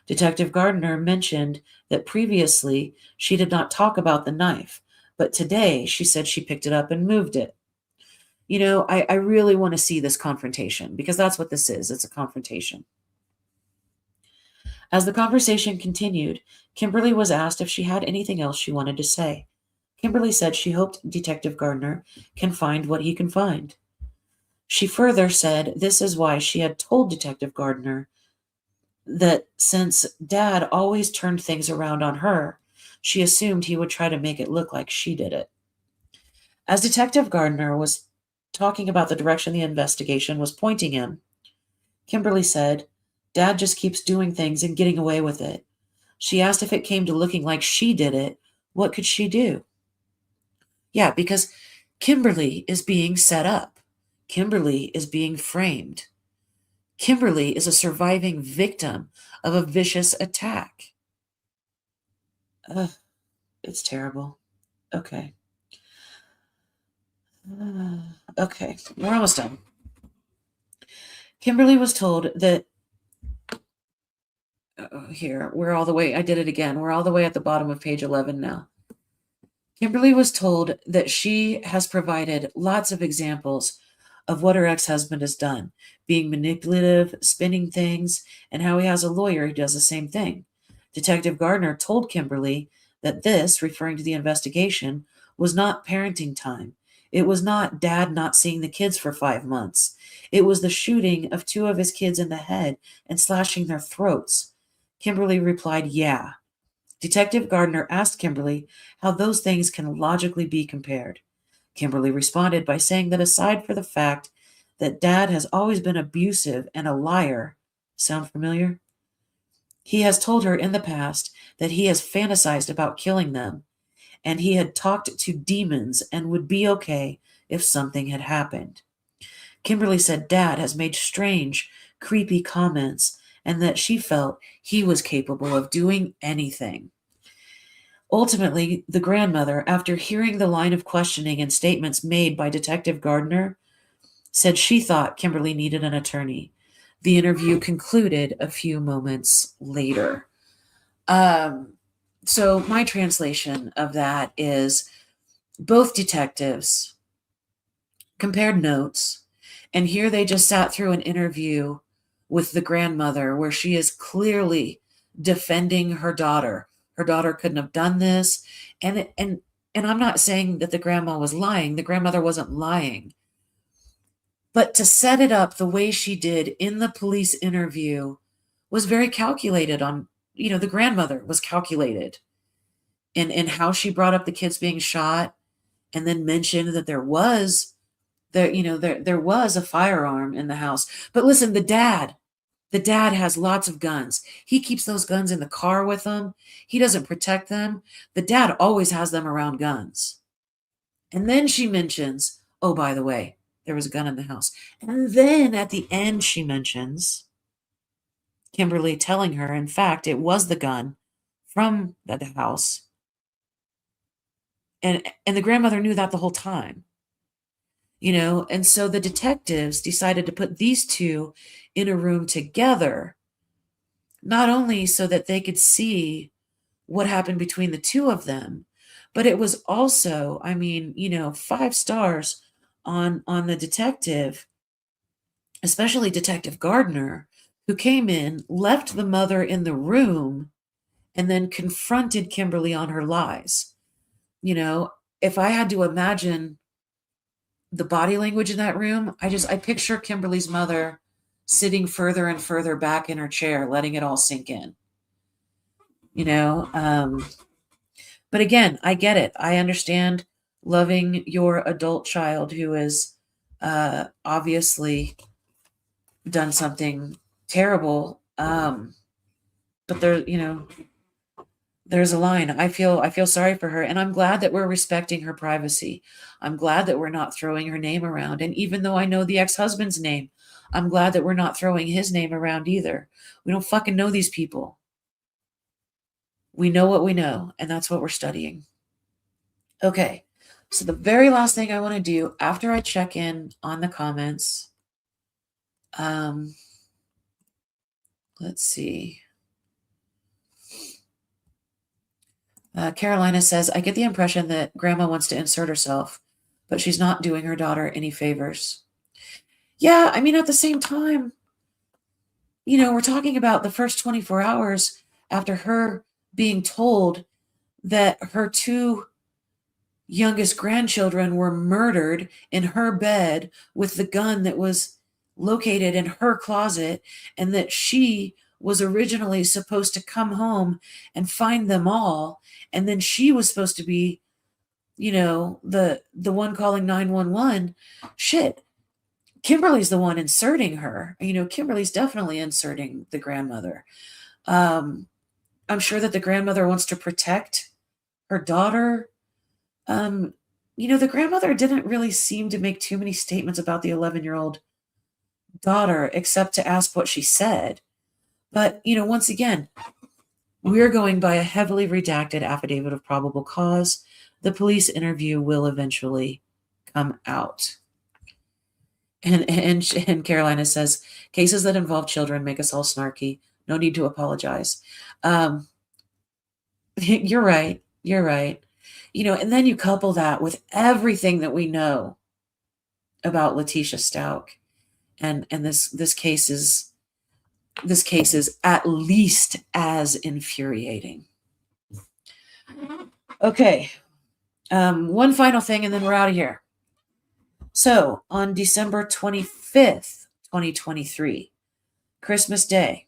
[SPEAKER 1] Detective Gardner mentioned that previously she did not talk about the knife, but today she said she picked it up and moved it. I really want to see this confrontation because that's what this is. It's a confrontation. As the conversation continued, Kimberlee was asked if she had anything else she wanted to say. Kimberlee said she hoped Detective Gardner can find what he can find. She further said this is why she had told Detective Gardner that since Dad always turned things around on her, she assumed he would try to make it look like she did it. As Detective Gardner was talking about the direction the investigation was pointing him, Kimberlee said, Dad just keeps doing things and getting away with it. She asked if it came to looking like she did it, what could she do? Yeah, because Kimberlee is being set up. Kimberlee is being framed. Kimberlee is a surviving victim of a vicious attack. Ugh, it's terrible. Okay. Okay, we're almost done. Kimberlee was told that here, we're all the way, I did it again. We're all the way at the bottom of page 11 now. Kimberlee was told that she has provided lots of examples of what her ex-husband has done, being manipulative, spinning things, and how he has a lawyer who does the same thing. Detective Gardner told Kimberlee that this, referring to the investigation, was not parenting time. It was not Dad not seeing the kids for 5 months. It was the shooting of 2 of his kids in the head and slashing their throats. Kimberlee replied, yeah. Detective Gardner asked Kimberlee how those things can logically be compared. Kimberlee responded by saying that aside for the fact that Dad has always been abusive and a liar, sound familiar? He has told her in the past that he has fantasized about killing them, and he had talked to demons and would be okay if something had happened. Kimberlee said Dad has made strange, creepy comments and that she felt he was capable of doing anything. Ultimately, the grandmother, after hearing the line of questioning and statements made by Detective Gardner, said she thought Kimberlee needed an attorney. The interview concluded a few moments later. So my translation of that is both detectives compared notes, and here they just sat through an interview with the grandmother where she is clearly defending her daughter. Her daughter couldn't have done this. And I'm not saying that the grandma was lying. The grandmother wasn't lying. But to set it up the way she did in the police interview was very calculated on, the grandmother was calculated in how she brought up the kids being shot and then mentioned that there was a firearm in the house. But listen, the dad has lots of guns. He keeps those guns in the car with him. He doesn't protect them. The dad always has them around guns. And then she mentions, oh, by the way, there was a gun in the house. And then at the end, she mentions Kimberlee telling her, in fact, it was the gun from the house. And the grandmother knew that the whole time. And so the detectives decided to put these two in a room together, not only so that they could see what happened between the two of them, but it was also, 5 stars on the detective, especially Detective Gardner, who came in, left the mother in the room, and then confronted Kimberlee on her lies. If I had to imagine the body language in that room, I picture Kimberlee's mother sitting further and further back in her chair, letting it all sink in. But again, I get it. I understand loving your adult child who has obviously done something terrible. but there's a line. I feel sorry for her, and I'm glad that we're respecting her privacy. I'm glad that we're not throwing her name around. And even though I know the ex-husband's name, I'm glad that we're not throwing his name around either. We don't fucking know these people. We know what we know, and that's what we're studying. Okay, so the very last thing I want to do after I check in on the comments, let's see. Carolina says, I get the impression that grandma wants to insert herself, but she's not doing her daughter any favors. Yeah, I mean, at the same time, we're talking about the first 24 hours after her being told that her two youngest grandchildren were murdered in her bed with the gun that was located in her closet, and that she was originally supposed to come home and find them all, and then she was supposed to be the one calling 911. Shit, Kimberlee's the one inserting her. Kimberlee's definitely inserting the grandmother. I'm sure that the grandmother wants to protect her daughter. The grandmother didn't really seem to make too many statements about the 11-year-old daughter, except to ask what she said. But, once again, we're going by a heavily redacted affidavit of probable cause. The police interview will eventually come out. And Carolina says, cases that involve children make us all snarky. No need to apologize. You're right. You're right. And then you couple that with everything that we know about Letitia Stout, and this case is at least as infuriating. Okay, one final thing, and then we're out of here. So on December 25th, 2023, Christmas Day,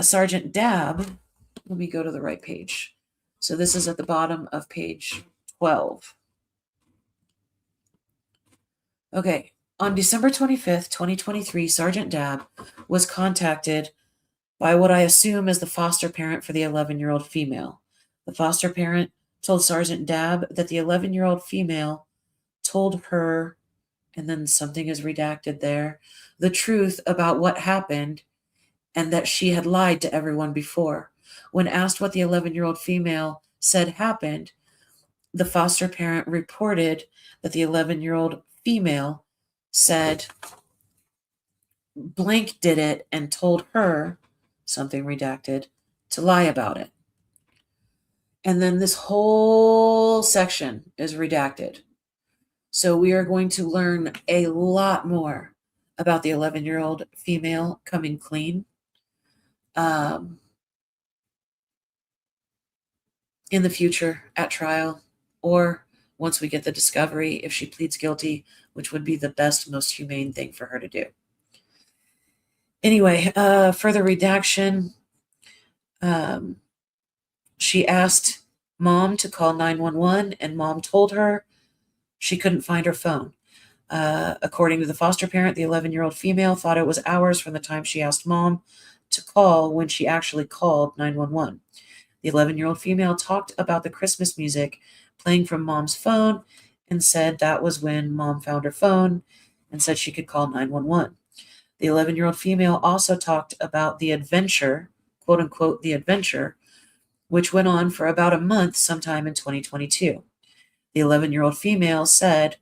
[SPEAKER 1] Sergeant Dabb. Let me go to the right page. So this is at the bottom of page 12. Okay, on December 25th, 2023, Sergeant Dabb was contacted by what I assume is the foster parent for the 11-year-old female. The foster parent told Sergeant Dabb that the 11-year-old female told her, and then something is redacted there, the truth about what happened, and that she had lied to everyone before. When asked what the 11-year-old female said happened, the foster parent reported that the 11-year-old female said blank did it and told her, something redacted, to lie about it. And then this whole section is redacted. So we are going to learn a lot more about the 11-year-old female coming clean. In the future at trial, or once we get the discovery, if she pleads guilty, which would be the best, most humane thing for her to do. Anyway, further redaction. She asked mom to call 911, and mom told her she couldn't find her phone. According to the foster parent, the 11-year-old female thought it was hours from the time she asked mom to call when she actually called 911. The 11-year-old female talked about the Christmas music playing from mom's phone and said that was when mom found her phone and said she could call 911. The 11-year-old female also talked about the adventure, quote unquote, the adventure, which went on for about a month sometime in 2022. The 11-year-old female said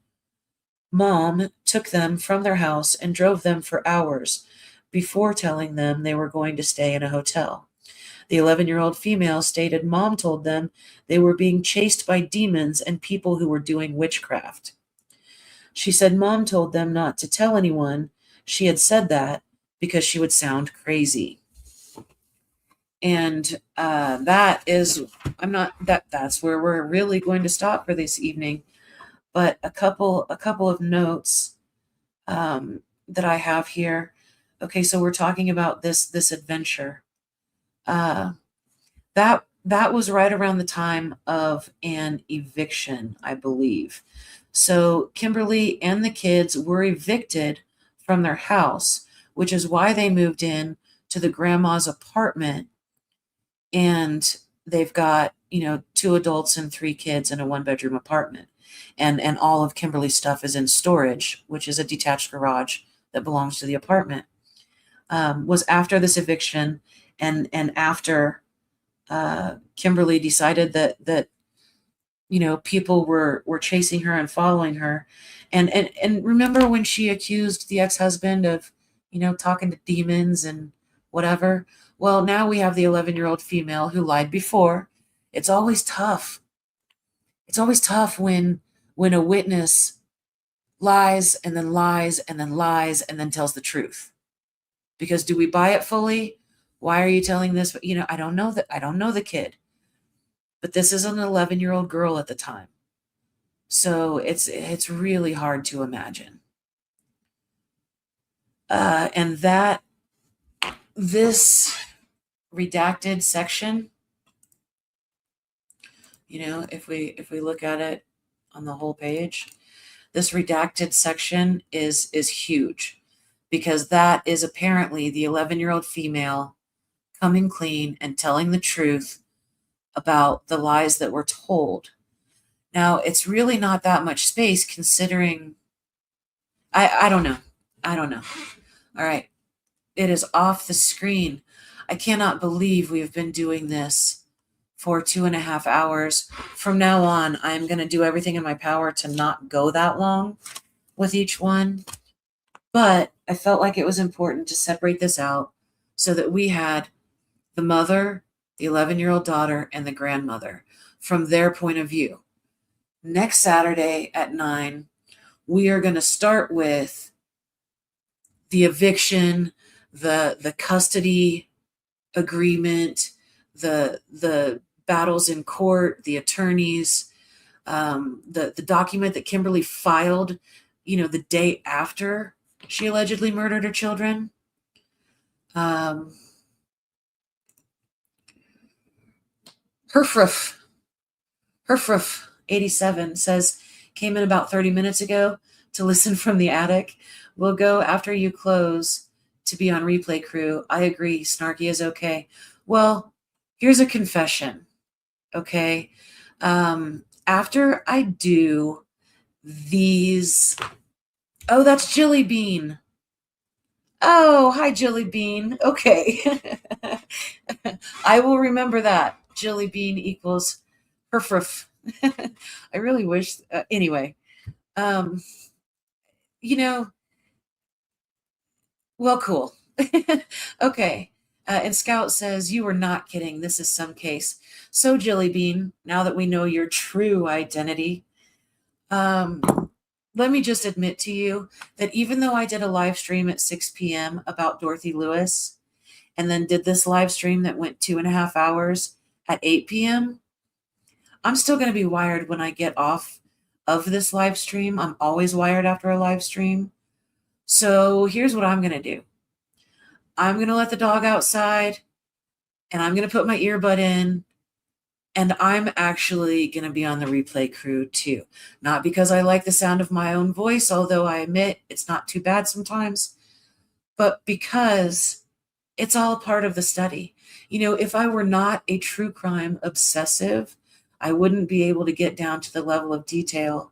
[SPEAKER 1] mom took them from their house and drove them for hours before telling them they were going to stay in a hotel. The 11-year-old female stated mom told them they were being chased by demons and people who were doing witchcraft. She said mom told them not to tell anyone she had said that because she would sound crazy. And that's where we're really going to stop for this evening. But a couple of notes that I have here. Okay, so we're talking about this adventure. That was right around the time of an eviction, I believe. So Kimberlee and the kids were evicted from their house, which is why they moved in to the grandma's apartment, and they've got, 2 adults and 3 kids in a 1-bedroom apartment. And all of Kimberlee's stuff is in storage, which is a detached garage that belongs to the apartment. Was after this eviction and after Kimberlee decided that people were chasing her and following her. And remember when she accused the ex-husband of, talking to demons and whatever? Well, now we have the 11-year-old female who lied before. It's always tough. It's always tough when a witness lies and then lies and then lies and then tells the truth. Because do we buy it fully? Why are you telling this? I don't know the kid. But this is an 11-year-old girl at the time. So it's really hard to imagine. And this redacted section, if we look at it on the whole page, this redacted section is huge, because that is apparently the 11-year-old female coming clean and telling the truth about the lies that were told. Now, it's really not that much space, considering, I don't know. All right. It is off the screen. I cannot believe we've been doing this for 2.5 hours. From now on, I'm going to do everything in my power to not go that long with each one. But I felt like it was important to separate this out so that we had the mother, the 11-year-old daughter, and the grandmother from their point of view. Next Saturday at 9, we are going to start with the eviction, the custody agreement, the battles in court, the attorneys, the document that Kimberlee filed, the day after she allegedly murdered her children. Herfruff 87 says, came in about 30 minutes ago to listen from the attic. We'll go after you close to be on replay crew. I agree. Snarky is okay. Well, here's a confession. Okay. After I do these, oh, that's Jilly Bean. Oh, hi, Jilly Bean. Okay. I will remember that. Jilly Bean equals herfruff. I really wish, anyway, well, cool. Okay. And Scout says, you were not kidding. This is some case. So Jilly Bean, now that we know your true identity, let me just admit to you that even though I did a live stream at 6 p.m. about Dorothy Lewis, and then did this live stream that went 2.5 hours at 8 p.m., I'm still going to be wired when I get off of this live stream. I'm always wired after a live stream. So here's what I'm going to do. I'm going to let the dog outside, and I'm going to put my earbud in, and I'm actually going to be on the replay crew too. Not because I like the sound of my own voice, although I admit it's not too bad sometimes, but because it's all part of the study. If I were not a true crime obsessive, I wouldn't be able to get down to the level of detail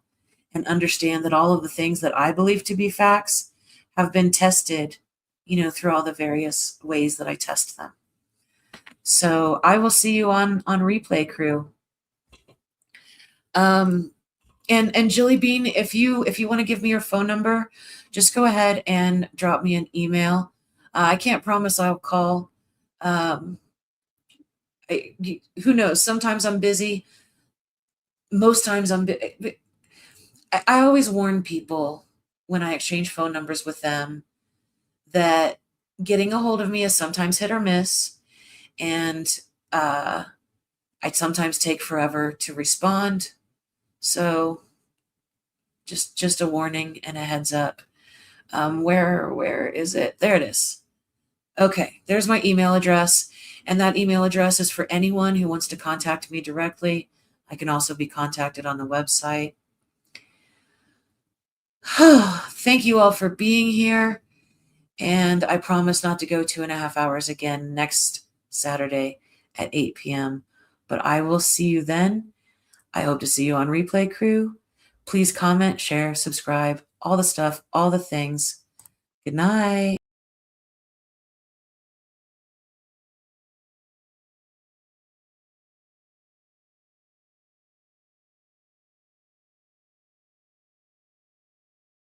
[SPEAKER 1] and understand that all of the things that I believe to be facts have been tested, through all the various ways that I test them. So I will see you on replay crew. And Jilly Bean, if you want to give me your phone number, just go ahead and drop me an email. I can't promise I'll call. Who knows? Sometimes I'm busy. Most times I'm busy. I always warn people when I exchange phone numbers with them that getting a hold of me is sometimes hit or miss. And I'd sometimes take forever to respond. So just a warning and a heads up. Where is it? There it is. Okay, there's my email address. And that email address is for anyone who wants to contact me directly. I can also be contacted on the website. Thank you all for being here. And I promise not to go 2.5 hours again next Saturday at 8 p.m. But I will see you then. I hope to see you on Replay Crew. Please comment, share, subscribe, all the stuff, all the things. Good night.